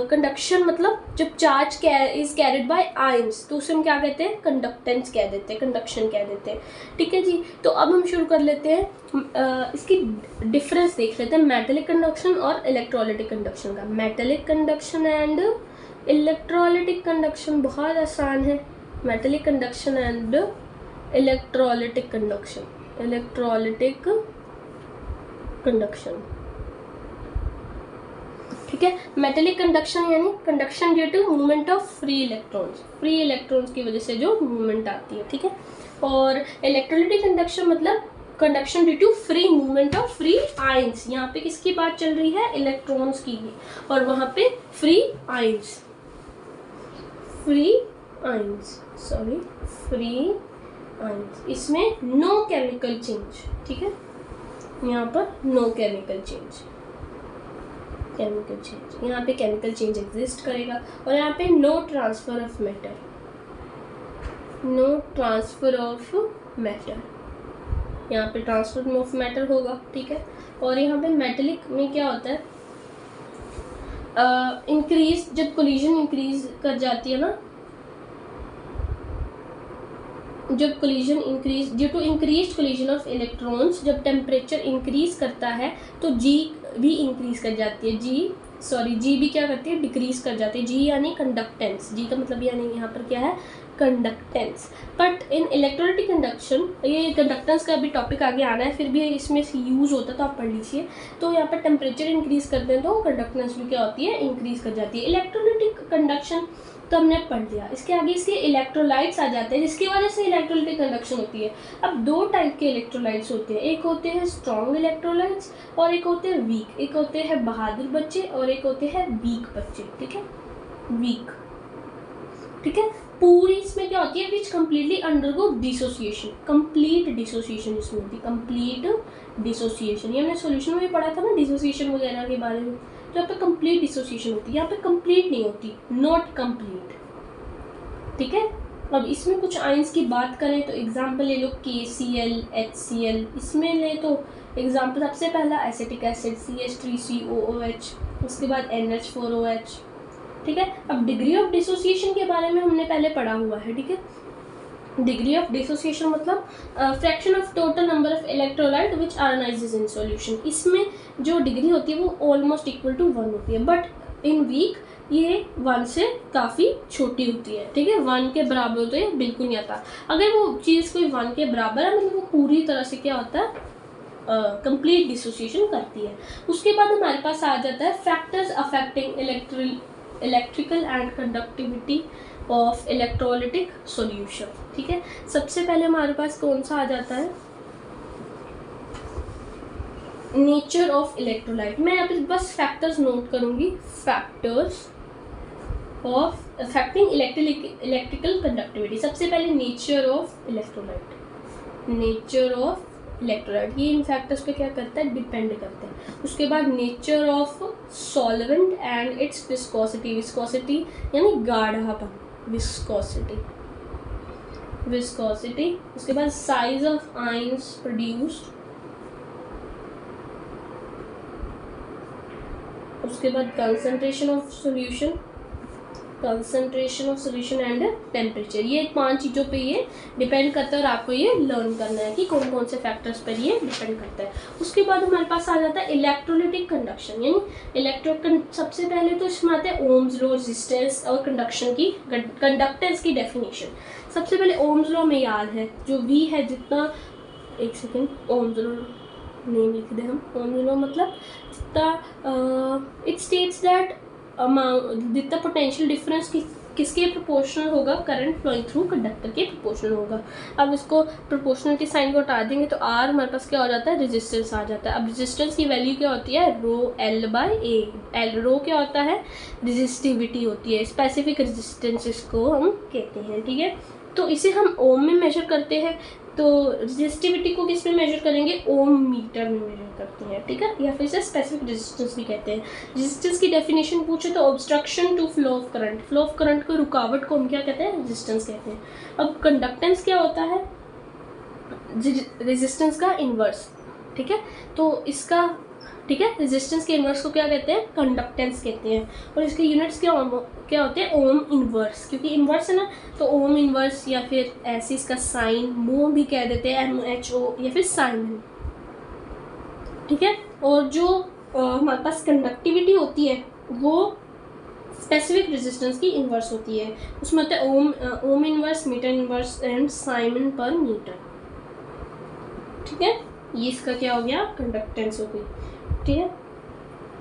कंडक्शन मतलब जब charge is carried by ions तो उसे हम क्या कहते हैं, कंडक्टेंस कह देते हैं, कंडक्शन कह देते हैं। ठीक है जी। तो अब हम शुरू कर लेते हैं, इसकी डिफरेंस देख लेते हैं मेटेलिक कंडक्शन और इलेक्ट्रोलाइटिक कंडक्शन का। Metallic conduction and electrolytic conduction बहुत आसान है। Metallic conduction and electrolytic conduction, electrolytic conduction. ठीक है। मेटेलिक कंडक्शन यानी conduction due to movement of free electrons, free electrons की वजह से जो मूवमेंट आती है। ठीक है। और इलेक्ट्रोलाइटिक कंडक्शन मतलब conduction due to free movement of free ions. यहाँ पे किसकी बात चल रही है, इलेक्ट्रॉन्स की, और वहां पे free ions, free ions, sorry free ions. इसमें नो केमिकल चेंज। ठीक है। यहाँ पर no chemical change, chemical change, यहाँ पे केमिकल चेंज एग्जिस्ट करेगा। और यहाँ पे no transfer of matter, no transfer of matter, यहाँ पे ट्रांसफर ऑफ मैटर होगा। ठीक है। और यहाँ पे मेटेलिक में क्या होता है, इंक्रीज, जब कोलिजन इंक्रीज कर जाती है ना, जब collision increase due to increase collision of electrons, जब टेम्परेचर इंक्रीज करता है तो जी भी इंक्रीज कर जाती है। जी भी क्या करती है, डिक्रीज कर जाती है। जी यानी कंडक्टेंस, जी का मतलब यानी यहाँ पर क्या है, conductance. But in electrolytic conduction, ये कंडक्टेंस का भी टॉपिक आगे आना है, फिर भी इसमें यूज होता है तो आप पढ़ लीजिए। तो यहाँ पर टेम्परेचर इंक्रीज करते हैं तो कंडक्टेंस भी क्या होती है, इंक्रीज कर जाती है। इलेक्ट्रोलाइटिक कंडक्शन तो हमने पढ़ लिया। इसके आगे इसके इलेक्ट्रोलाइट्स आ जाते हैं जिसकी वजह से इलेक्ट्रोलाइटिक कंडक्शन होती है। अब दो टाइप के इलेक्ट्रोलाइट्स होते हैं, एक होते हैं स्ट्रॉन्ग इलेक्ट्रोलाइट्स और एक होते हैं वीक। एक होते हैं बहादुर बच्चे और एक होते हैं वीक बच्चे। ठीक है, वीक। ठीक है। पूरी इसमें क्या होती है, विच completely undergo dissociation, complete dissociation इसमें होती है, कंप्लीट डिसोसिएशन। ये हमने सॉल्यूशन में भी पढ़ा था ना डिसोसिएशन वगैरह के बारे में। तो यहाँ पे कंप्लीट डिसोसिएशन होती है, यहाँ पे कंप्लीट नहीं होती, नॉट कंप्लीट। ठीक है। अब इसमें कुछ आयंस की बात करें तो एग्जाम्पल ले लो KCl, HCl। इसमें ले तो एग्जाम्पल सबसे पहला एसिटिक एसिड CH3COOH, उसके बाद NH4OH। ठीक है। अब डिग्री ऑफ डिसोसिएशन के बारे में हमने पहले पढ़ा हुआ है। ठीक है। डिग्री ऑफ डिसोसिएशन मतलब fraction of total number of electrolyte which ionizes in solution. इसमें जो डिग्री होती है वो ऑलमोस्ट इक्वल टू 1 होती है, बट इन वीक ये 1 से काफ़ी छोटी होती है। ठीक है। 1 के बराबर तो ये बिल्कुल नहीं आता। अगर वो चीज़ कोई 1 के बराबर है मतलब वो पूरी तरह से क्या होता है, कंप्लीट डिसोसिएशन करती है। उसके बाद हमारे पास आ जाता है factors affecting electrical and conductivity of electrolytic solution. ठीक है। सबसे पहले हमारे पास कौन सा आ जाता है, नेचर ऑफ इलेक्ट्रोलाइट। मैं यहाँ पे बस फैक्टर्स नोट करूंगी, factors of affecting electrical conductivity. सबसे पहले nature of electrolyte, nature of electrolyte, ये इन फैक्टर्स पे क्या करता है, डिपेंड करते हैं। उसके बाद nature of solvent and it's viscosity, viscosity यानी गाढ़ापन, विस्कोसिटी, विस्कोसिटी। उसके बाद साइज ऑफ आयंस प्रोड्यूस्ड, उसके बाद concentration of solution, concentration of solution and temperature. ये 5 चीज़ों पे ये डिपेंड करता है और आपको ये लर्न करना है कि कौन कौन से फैक्टर्स पर ये डिपेंड करता है। उसके बाद हमारे पास आ जाता है इलेक्ट्रोलाइटिक कंडक्शन, यानी सबसे पहले तो इसमें आता है ओम्स लॉ, रेजिस्टेंस और कंडक्टेंस की डेफिनेशन। सबसे पहले ओम्स लॉ में याद है जो V है जितना, एक सेकेंड, ओम्स लॉ नेम लिख दे हम। ओम्स लॉ मतलब जितना इट स्टेट्स दैट जितना पोटेंशियल डिफरेंस किसके प्रोपोर्शनल होगा, करंट फ्लोइंग थ्रू कंडक्टर के प्रोपोर्शनल होगा। अब इसको प्रोपोर्शनल के साइन को हटा देंगे तो R हमारे पास क्या हो जाता है, रेजिस्टेंस आ जाता है। अब रेजिस्टेंस की वैल्यू क्या होती है, ρL/A। रो क्या होता है, रेजिस्टिविटी होती है, स्पेसिफिक रेजिस्टेंस इसको हम कहते हैं। ठीक है। तो इसे हम ओम में मेजर करते हैं, तो रेजिस्टिविटी को किस में मेजर करेंगे, ओम मीटर में मेजर करते हैं। ठीक है। या फिर इसे स्पेसिफिक रेजिस्टेंस भी कहते हैं। रेजिस्टेंस की डेफिनेशन पूछे तो obstruction to flow of current, flow of current को, रुकावट को हम क्या कहते हैं, रेजिस्टेंस कहते हैं। अब कंडक्टेंस क्या होता है, रेजिस्टेंस का इन्वर्स, ठीक है। तो इसका, ठीक है, रेजिस्टेंस के इन्वर्स को क्या कहते हैं, कंडक्टेंस कहते हैं। और इसके यूनिट्स क्या होते हैं, ओम इन्वर्स, क्योंकि इन्वर्स है ना, तो ओम इन्वर्स या फिर ऐसे इसका साइन मो भी कह देते हैं, MHO या फिर साइन, ठीक है। और जो हमारे पास कंडक्टिविटी होती है वो स्पेसिफिक रेजिस्टेंस की इन्वर्स होती है, उसमें होता है ohm inverse, metre inverse and siemens पर मीटर, ठीक है। ये इसका क्या हो गया, कंडक्टेंस हो गई, ठीक है।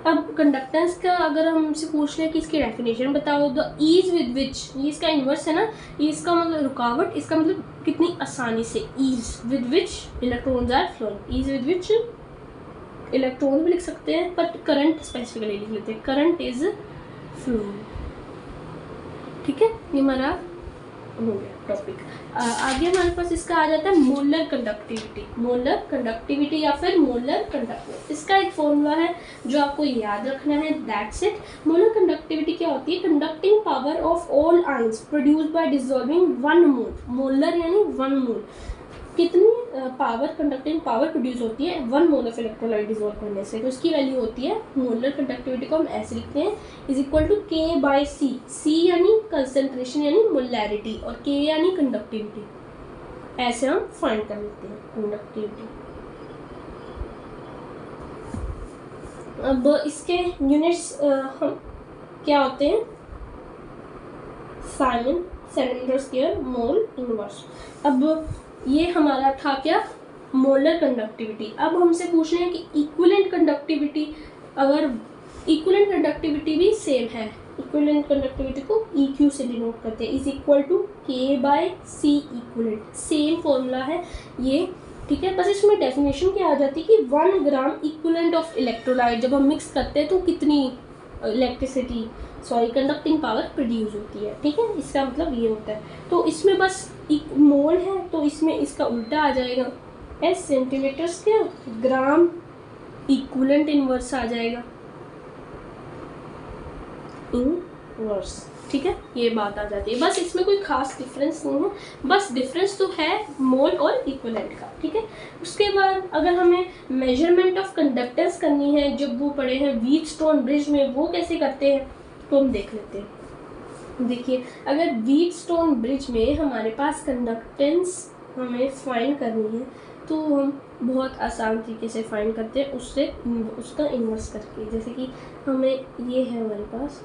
अब कंडक्टेंस का अगर हम हमसे पूछ लें कि इसकी डेफिनेशन बताओ, द ईज विद विच, ये इसका इन्वर्स है ना, ये इसका मतलब रुकावट, इसका मतलब कितनी आसानी से, ease with which electrons are flowing, ease with which electron भी लिख सकते हैं, बट करंट स्पेसिफिकली लिख लेते हैं, करंट इज फ्लोइंग, ठीक है। ये हमारा हो गया टॉपिक। आगे हमारे पास इसका आ जाता है मोलर कंडक्टिविटी, मोलर कंडक्टिविटी या फिर मोलर कंडक्टिविटी। इसका एक फॉर्मूला है जो आपको याद रखना है, दैट्स इट। मोलर कंडक्टिविटी क्या होती है, conducting power of all ions produced by dissolving 1 mole, molar यानी 1 मोल, कितनी पावर, कंडक्टिंग पावर प्रोड्यूस होती है 1 मोल ऑफ इलेक्ट्रोलाइट डिसॉल्व करने से, तो इसकी वैल्यू होती है, मोलर कंडक्टिविटी को हम ऐसे लिखते हैं, is equal to K/C, C यानी कंसंट्रेशन यानी मोलैरिटी और K यानी कंडक्टिविटी, ऐसे हम फाइंड कर लेते हैं कंडक्टिविटी। अब इसके यूनिट्स हम क्या होते हैं, Simon, centimetre square, mole inverse. अब ये हमारा था क्या, मोलर कंडक्टिविटी। अब हमसे पूछ रहे हैं कि इक्विवेलेंट कंडक्टिविटी, अगर इक्विवेलेंट कंडक्टिविटी भी सेम है, इक्विवेलेंट कंडक्टिविटी को EQ से डिनोट करते हैं, is equal to K/C equivalent, same formula है ये, ठीक है। बस इसमें डेफिनेशन क्या आ जाती है कि 1 ग्राम इक्विवेलेंट ऑफ इलेक्ट्रोलाइट जब हम मिक्स करते हैं तो कितनी electricity, sorry conducting power produce होती है, ठीक है। इसका मतलब ये होता है, तो इसमें बस एक मोल है तो इसमें इसका उल्टा आ जाएगा, S centimetre square gram equivalent inverse आ जाएगा, इनवर्स, ठीक है। ये बात आ जाती है, बस इसमें कोई खास डिफरेंस नहीं है, बस डिफरेंस तो है मोल और इक्विवेलेंट का, ठीक है। उसके बाद अगर हमें मेजरमेंट ऑफ कंडक्टेंस करनी है, जब वो पढ़े हैं व्हीटस्टोन ब्रिज में, वो कैसे करते हैं तो हम देख लेते हैं। देखिए, अगर व्हीटस्टोन ब्रिज में हमारे पास कंडक्टेंस हमें फाइंड करनी है तो हम बहुत आसान तरीके से फाइंड करते हैं, उससे उसका इन्वर्स करके। जैसे कि हमें ये है हमारे पास,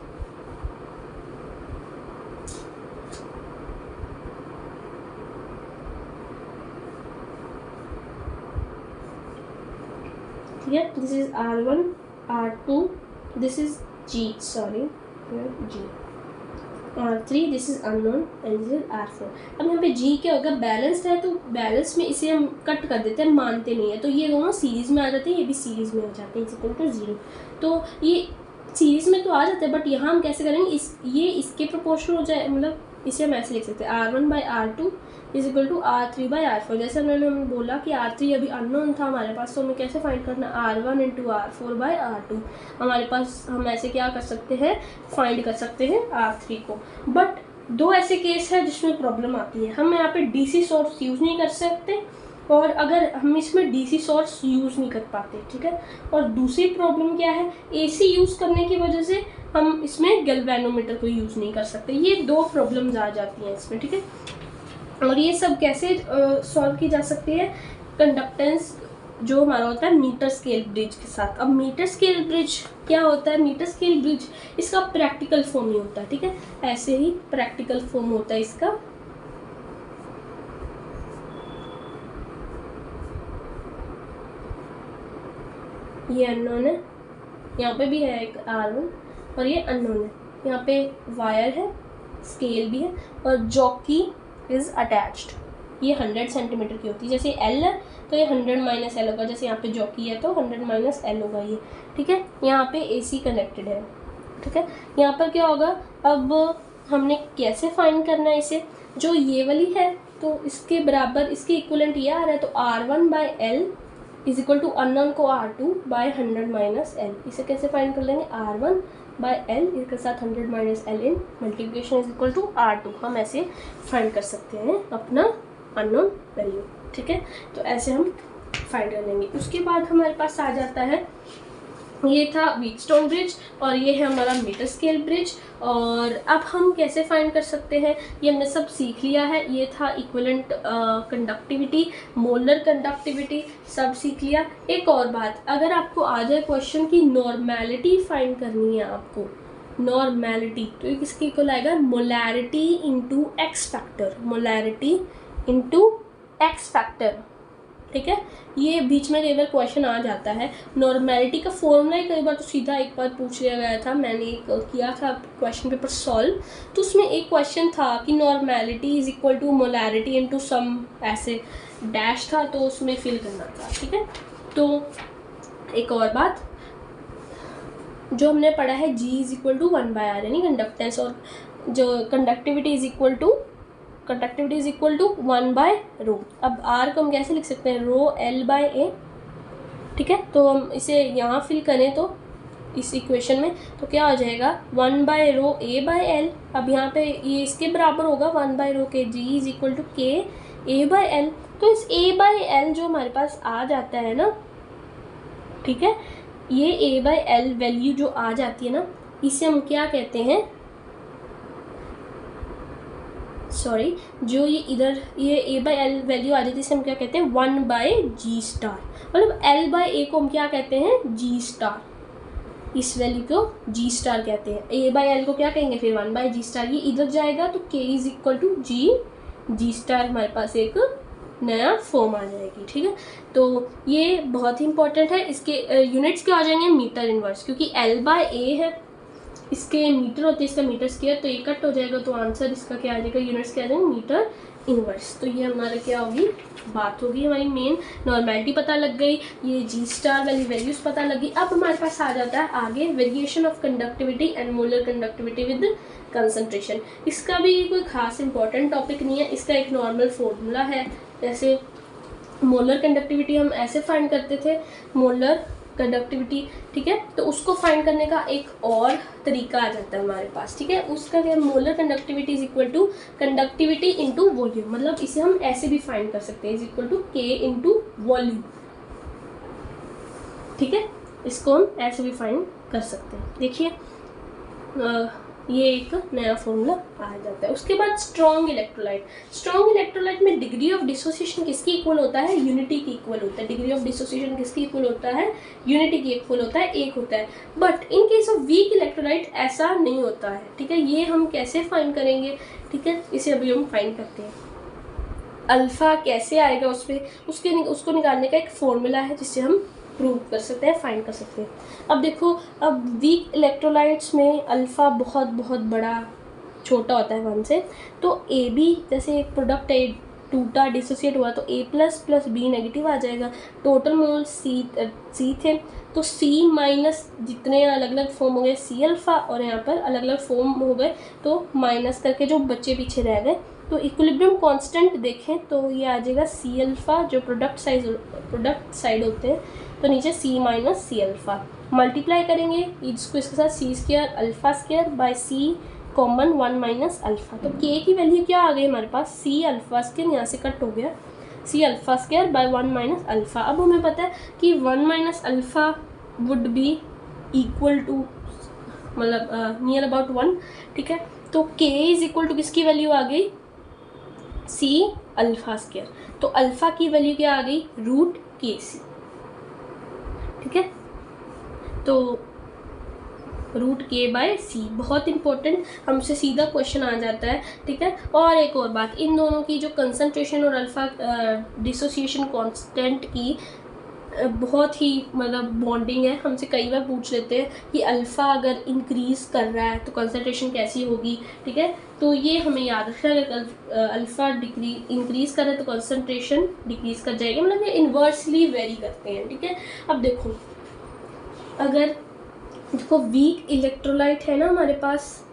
ठीक है, this is R1, R2, this is G, sorry G, R3, this is unknown and this is R4। अब यहाँ पे G क्या होगा, बैलेंस्ड है तो बैलेंस में इसे हम कट कर देते हैं, मानते नहीं है, तो ये दोनों सीरीज में आ जाते हैं, ये भी सीरीज में आ जाते हैं, इज इक्वल टू 0। तो ये सीरीज में तो आ जाते हैं, बट यहाँ हम कैसे करेंगे, ये इसके प्रोपोर्शनल हो जाए, मतलब इसे हम ऐसे लिख सकते हैं, R1/R2 is equal to R3/R4। जैसे मैंने बोला कि R3 अभी अननोन था हमारे पास, तो हमें कैसे फाइंड करना, R1 × R4/R2। हमारे पास हम ऐसे क्या कर सकते हैं, फाइंड कर सकते हैं R3 को। बट 2 ऐसे केस है जिसमें प्रॉब्लम आती है, हम यहाँ पे DC सोर्स यूज़ नहीं कर सकते, और अगर हम इसमें DC सोर्स यूज़ नहीं कर पाते, ठीक है। और दूसरी प्रॉब्लम क्या है, AC यूज़ करने की वजह से हम इसमें गैल्वेनोमीटर को यूज़ नहीं कर सकते। ये 2 प्रॉब्लम्स आ जाती हैं इसमें, ठीक है। और ये सब कैसे सॉल्व की जा सकती है, कंडक्टेंस जो हमारा होता है मीटर स्केल ब्रिज के साथ। अब मीटर स्केल ब्रिज क्या होता है, मीटर स्केल ब्रिज इसका प्रैक्टिकल फॉर्म ही होता है, ठीक है, ऐसे ही प्रैक्टिकल फॉर्म होता है इसका। ये अननोन है, यहाँ पे भी है एक R1 और ये अननोन है, यहाँ पे वायर है, स्केल भी है, और जॉकी इज अटैच्ड। ये 100 सेंटीमीटर की होती है, जैसे L है तो ये 100 - L होगा, जैसे यहाँ पे जॉकी है तो 100 - L होगा ये, ठीक है। यहाँ पे AC कनेक्टेड है, ठीक है। यहाँ पर क्या होगा, अब हमने कैसे फाइंड करना है इसे, जो ये वाली है तो इसके बराबर, इसके इक्वलेंट ये आ रहा है, तो R1/L is equal to unknown को R2/100 - L। इसे कैसे फाइंड कर लेंगे, R1/L इसके साथ 100 - L in multiplication is equal to R2। हम ऐसे फाइंड कर सकते हैं अपना अननोन वैल्यू। ठीक है, तो ऐसे हम फाइंड कर लेंगे। उसके बाद हमारे पास आ जाता है, ये था व्हीटस्टोन ब्रिज और ये है हमारा मीटर स्केल ब्रिज। और अब हम कैसे फाइंड कर सकते हैं, ये हमने सब सीख लिया है। ये था इक्विवेलेंट कंडक्टिविटी, मोलर कंडक्टिविटी, सब सीख लिया। एक और बात, अगर आपको आ जाए क्वेश्चन की नॉर्मेलिटी फाइंड करनी है आपको, नॉर्मेलिटी, तो ये किसके इक्वल आएगा, molarity into x factor, molarity into x factor. ठीक है, ये बीच में कई बार क्वेश्चन आ जाता है। नॉर्मेलिटी का फॉर्मूला ही कई बार तो सीधा एक बार पूछ लिया गया था, मैंने एक किया था क्वेश्चन पेपर सॉल्व, तो उसमें एक क्वेश्चन था कि normality is equal to molarity into some, ऐसे डैश था, तो उसमें फिल करना था। ठीक है, तो एक और बात जो हमने पढ़ा है, G is equal to 1/r, यानी कंडक्टेंस, और जो कंडक्टिविटी इज इक्वल टू 1/ρ। अब r को हम कैसे लिख सकते हैं, ρl/a। ठीक है, तो हम इसे यहाँ फिल करें तो इस इक्वेशन में, तो क्या हो जाएगा 1/ρa/l। अब यहाँ पे ये इसके बराबर होगा 1/ρ के, G is equal to k a/l। तो इस a/l जो हमारे पास आ जाता है ना, ठीक है, ये a/l वैल्यू जो आ जाती है ना, इसे हम क्या कहते हैं, सॉरी, जो ये इधर ये a/l वैल्यू आ जाती है, इसे हम क्या कहते हैं 1/g²। मतलब l/a को हम क्या कहते हैं, g², इस वैल्यू को g² कहते हैं। a/l को क्या कहेंगे फिर 1/g²। ये इधर जाएगा तो k इज इक्वल टू g² हमारे पास एक नया फॉर्म आ जाएगी। ठीक है, तो ये बहुत ही इंपॉर्टेंट है। इसके यूनिट्स क्या आ जाएंगे, मीटर इनवर्स, क्योंकि l/a है, इसके मीटर होते हैं, इसका मीटर स्क्वायर, तो ये कट हो जाएगा, तो आंसर इसका क्या आ जाएगा, यूनिट्स क्या आ जाएंगे, मीटर इनवर्स। तो ये हमारा क्या होगी, बात होगी हमारी मेन। नॉर्मेलिटी पता लग गई, ये g² वाली वैल्यूज पता लगी। अब हमारे पास आ जाता है आगे variation of conductivity and molar conductivity with concentration. इसका भी कोई खास इंपॉर्टेंट टॉपिक नहीं है, इसका एक नॉर्मल फॉर्मूला है। जैसे मोलर कंडक्टिविटी हम ऐसे फाइंड करते थे, मोलर कंडक्टिविटी, ठीक है, तो उसको फाइंड करने का एक और तरीका आ जाता है हमारे पास। ठीक है, उसका क्या, molar conductivity is equal to conductivity into volume. मतलब इसे हम ऐसे भी फाइंड कर सकते हैं, is equal to k into volume. ठीक है, इसको हम ऐसे भी फाइंड कर सकते हैं। देखिए ये एक नया फॉर्मूला आ जाता है। उसके बाद स्ट्रॉन्ग इलेक्ट्रोलाइट। स्ट्रॉन्ग इलेक्ट्रोलाइट में डिग्री ऑफ डिसोसिएशन किसकी इक्वल होता है, यूनिटी की इक्वल होता है। डिग्री ऑफ डिसोसिएशन किसकी इक्वल होता है, यूनिटी की इक्वल होता है, 1 होता है। But in case of weak electrolyte ऐसा नहीं होता है। ठीक है, ये हम कैसे फाइंड करेंगे, ठीक है, इसे अभी हम फाइंड करते हैं। अल्फा कैसे आएगा उस पर, उसको निकालने का एक फॉर्मूला है जिससे हम प्रूव कर सकते हैं, फाइंड कर सकते हैं। अब देखो, अब वीक इलेक्ट्रोलाइट्स में अल्फ़ा बहुत बहुत बड़ा छोटा होता है 1 से, तो ए बी, जैसे एक प्रोडक्ट है टूटा, डिसोसिएट हुआ, तो A प्लस B नेगेटिव आ जाएगा। टोटल मोल C थे, तो C माइनस जितने अलग अलग फॉर्म हो गए C अल्फ़ा, और यहाँ पर अलग अलग फॉर्म हो गए, तो माइनस करके जो बच्चे पीछे रह गए, तो इक्विलिब्रियम कांस्टेंट देखें तो ये आ जाएगा C अल्फ़ा, जो प्रोडक्ट साइड होते हैं, तो नीचे C minus C alpha. Multiply करेंगे इसको इसके साथ C² alpha square bye C common 1 minus alpha. तो K की वैल्यू क्या आ गई हमारे पास, C अल्फ़ा स्क्वायर, यहाँ से कट हो गया, C alpha square by 1 minus alpha. अब हमें पता है कि 1 minus alpha would be equal to, मतलब नियर अबाउट 1। ठीक है, तो K इज इक्वल टू किसकी वैल्यू आ गई, C अल्फ़ा स्क्वायर। तो अल्फ़ा की वैल्यू क्या आ गई, √KC। ठीक है, तो √K/C, बहुत इंपॉर्टेंट, हमसे सीधा क्वेश्चन आ जाता है। ठीक है, और एक और बात, इन दोनों की जो कंसंट्रेशन और अल्फ़ा डिसोसिएशन कांस्टेंट की बहुत ही मतलब बॉन्डिंग है। हमसे कई बार पूछ लेते हैं कि अल्फ़ा अगर इंक्रीज़ कर रहा है तो कंसंट्रेशन कैसी होगी। ठीक है, तो ये हमें याद रखना है, अगर अल्फ़ा इंक्रीज़ कर रहा है तो कंसंट्रेशन डिक्रीज़ कर जाएगी, मतलब ये इन्वर्सली वेरी करते हैं। ठीक है, अब देखो, अगर देखो वीक इलेक्ट्रोलाइट है ना हमारे पास,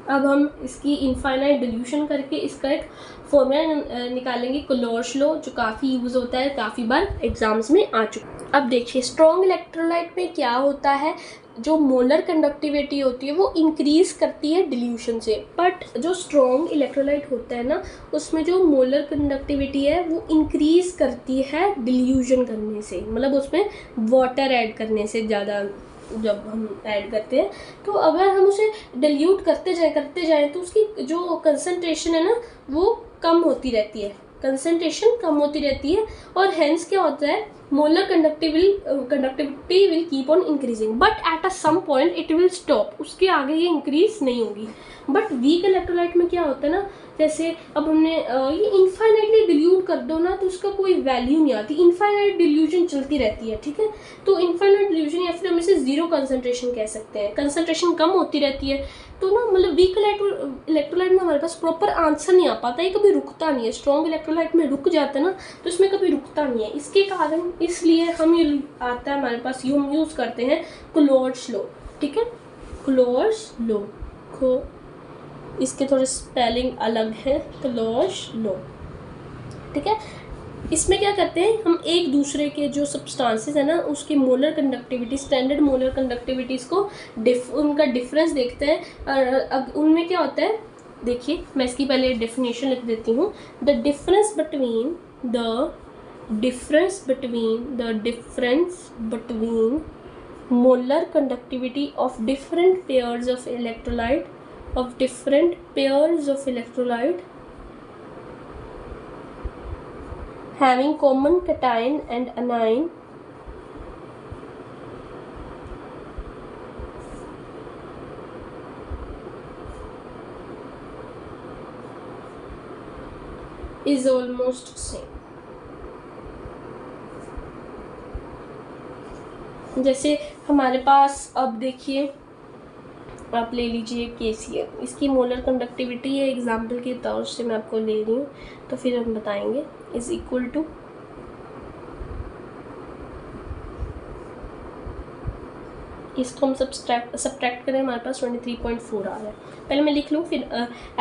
अब हम इसकी इनफाइनाइट डिल्यूशन करके इसका एक फॉर्मूला निकालेंगे, कोलोर्श लॉ, जो काफ़ी यूज़ होता है, काफ़ी बार एग्जाम्स में आ चुका है। अब देखिए, स्ट्रॉन्ग इलेक्ट्रोलाइट में क्या होता है, जो मोलर कंडक्टिविटी होती है वो इंक्रीज़ करती है डिल्यूशन से, बट जो स्ट्रॉन्ग इलेक्ट्रोलाइट होता है ना उसमें जो मोलर कंडक्टिविटी है वो इंक्रीज़ करती है डिल्यूशन करने से, मतलब उसमें वाटर ऐड करने से ज़्यादा जब हम ऐड करते हैं। तो अगर हम उसे डिल्यूट करते जाएं तो उसकी जो कंसंट्रेशन है ना वो कम होती रहती है, कंसंट्रेशन कम होती रहती है, और हेंस क्या होता है, molar conductivity will keep on increasing, but at a some point it will stop, उसके आगे ये इंक्रीज नहीं होगी। बट वीक इलेक्ट्रोलाइट में क्या होता है ना, जैसे अब हमने ये इनफाइनाइटली डिल्यूट कर दो ना तो उसका कोई वैल्यू नहीं आती, इनफाइनाइट डिल्यूशन चलती रहती है, ठीक है। तो इनफाइनाइट डिल्यूशन या फिर हम इसे जीरो कंसंट्रेशन कह सकते हैं, कंसंट्रेशन कम होती रहती है। तो ना मतलब वीक इलेक्ट्रोलाइट में हमारे पास प्रॉपर आंसर नहीं आ पाता, ये कभी रुकता नहीं है। स्ट्रॉन्ग इलेक्ट्रोलाइट में रुक जाता है ना तो इसमें कभी रुकता नहीं है, इसके कारण इसलिए हम ये आता है हमारे पास, हम यूज़ करते हैं क्लोर्स लॉ, ठीक है। क्लोर्स लॉ को इसके थोड़े स्पेलिंग अलग है, क्लोर्स लॉ, ठीक है। इसमें क्या करते हैं हम, एक दूसरे के जो सब्सटेंसेस है ना उसकी molar conductivity, standard molar conductivities को उनका डिफरेंस देखते हैं, और उनमें क्या होता है, देखिए मैं इसकी पहले डेफिनेशन लिख देती हूँ। The difference between molar conductivity of different pairs of electrolyte having common cation and anion is almost same। जैसे हमारे पास अब देखिए, आप ले लीजिए KCl, इसकी मोलर कंडक्टिविटी है, एग्जाम्पल के तौर से मैं आपको ले रही हूँ तो फिर हम बताएंगे, इज इक्वल टू, इसको हम सब्ट्रैक्ट करें हमारे पास 23.4 आ रहा है। पहले मैं लिख लूँ फिर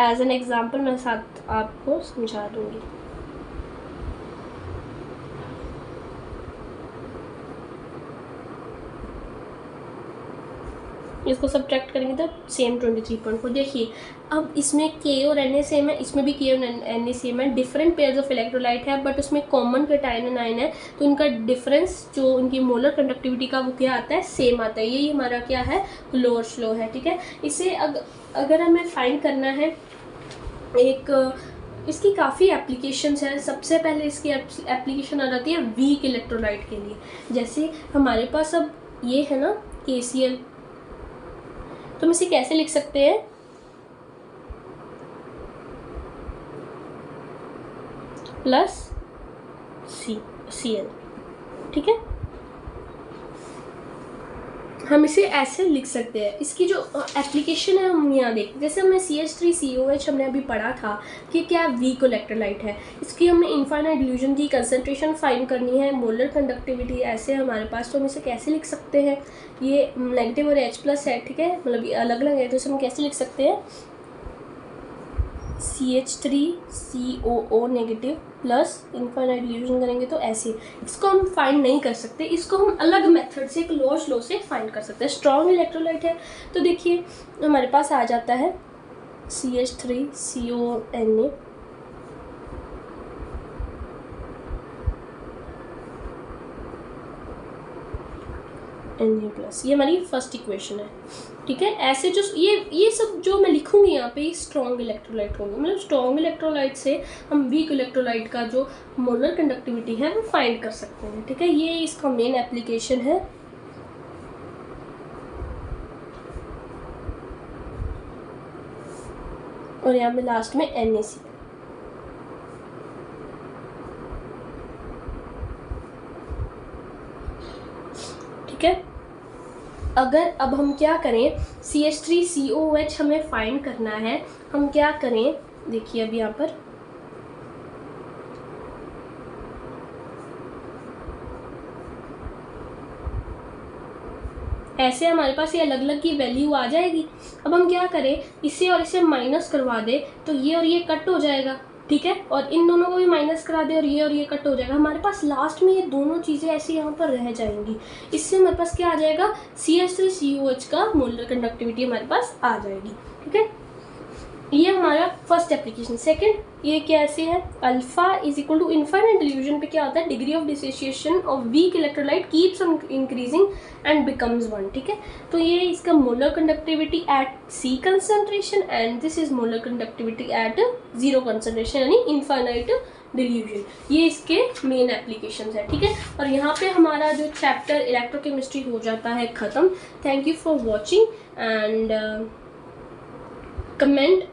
एज एन एग्जाम्पल मैं साथ आपको समझा दूँगी। इसको सब्ट्रैक्ट करेंगे तो सेम 23.4। देखिए अब इसमें K और Na सेम है, इसमें भी K और Na सेम है, डिफरेंट पेयर्स ऑफ इलेक्ट्रोलाइट है बट उसमें कॉमन कैटायन एनायन है, तो उनका डिफरेंस जो उनकी मोलर कंडक्टिविटी का वो क्या आता है, सेम आता है। यही हमारा क्या है, क्लोर्स लॉ है, ठीक है। इसे अगर हमें फाइंड करना है, इसकी काफ़ी एप्लीकेशंस हैं। सबसे पहले इसकी एप्लीकेशन आ जाती है वीक इलेक्ट्रोलाइट के लिए। जैसे हमारे पास अब ये है ना KCl, तो हम इसे कैसे लिख सकते हैं, प्लस Cl, ठीक है। हम इसे ऐसे लिख सकते हैं। इसकी जो एप्लीकेशन है हम यहाँ देख, जैसे हमें CH3COH हमने अभी पढ़ा था कि क्या वीक इलेक्ट्रोलाइट है, इसकी हमने इनफाइनाइट डिल्यूजन की कंसंट्रेशन फाइंड करनी है, मोलर कंडक्टिविटी ऐसे हमारे पास, तो हम इसे कैसे लिख सकते हैं, ये नेगेटिव और H+ है, ठीक है, मतलब ये अलग अलग है, तो इसे हम कैसे लिख सकते हैं, CH3COO negative plus infinite delusion करेंगे तो ऐसे। इसको हम फाइंड नहीं कर सकते, इसको हम अलग मेथड से क्लोर्स लॉ से फाइंड कर सकते हैं। स्ट्रॉन्ग इलेक्ट्रोलाइट है तो देखिए हमारे पास आ जाता है CH3CONA Na+, ये हमारी फर्स्ट इक्वेशन है, ठीक है। ऐसे जो ये सब जो मैं लिखूंगी यहाँ पे स्ट्रॉन्ग इलेक्ट्रोलाइट होंगे, मतलब स्ट्रॉन्ग इलेक्ट्रोलाइट से हम वीक इलेक्ट्रोलाइट का जो मोलर कंडक्टिविटी है वो फाइंड कर सकते हैं, ठीक है। ये इसका मेन एप्लीकेशन है। और यहाँ पे लास्ट में NaC, ठीक है। अगर अब हम क्या करें, CH3COH हमें फाइंड करना है, हम क्या करें, देखिए अब यहाँ पर ऐसे हमारे पास ये अलग अलग की वैल्यू आ जाएगी। अब हम क्या करें, इसे और इसे माइनस करवा दे तो ये और ये कट हो जाएगा, ठीक है, और इन दोनों को भी माइनस करा दे और ये कट हो जाएगा, हमारे पास लास्ट में ये दोनों चीज़ें ऐसी यहाँ पर रह जाएंगी। इससे हमारे पास क्या आ जाएगा, CH3COH का मोलर कंडक्टिविटी हमारे पास आ जाएगी। ठीक है, ये हमारा फर्स्ट एप्लीकेशन। सेकंड, ये कैसे है, alpha is equal to infinite dilution पे क्या होता है, degree of dissociation of weak electrolyte keeps on increasing and becomes 1। ठीक है, तो ये इसका molar conductivity at C concentration and this is molar conductivity at 0 concentration, यानी इनफाइनाइट डिल्यूजन। ये इसके मेन एप्लीकेशंस है। ठीक है, और यहाँ पे हमारा जो चैप्टर इलेक्ट्रोकेमिस्ट्री हो जाता है ख़त्म। Thank you for watching and comment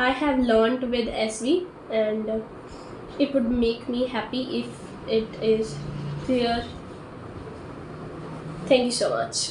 I have learned with SV, and it would make me happy if it is there. Thank you so much.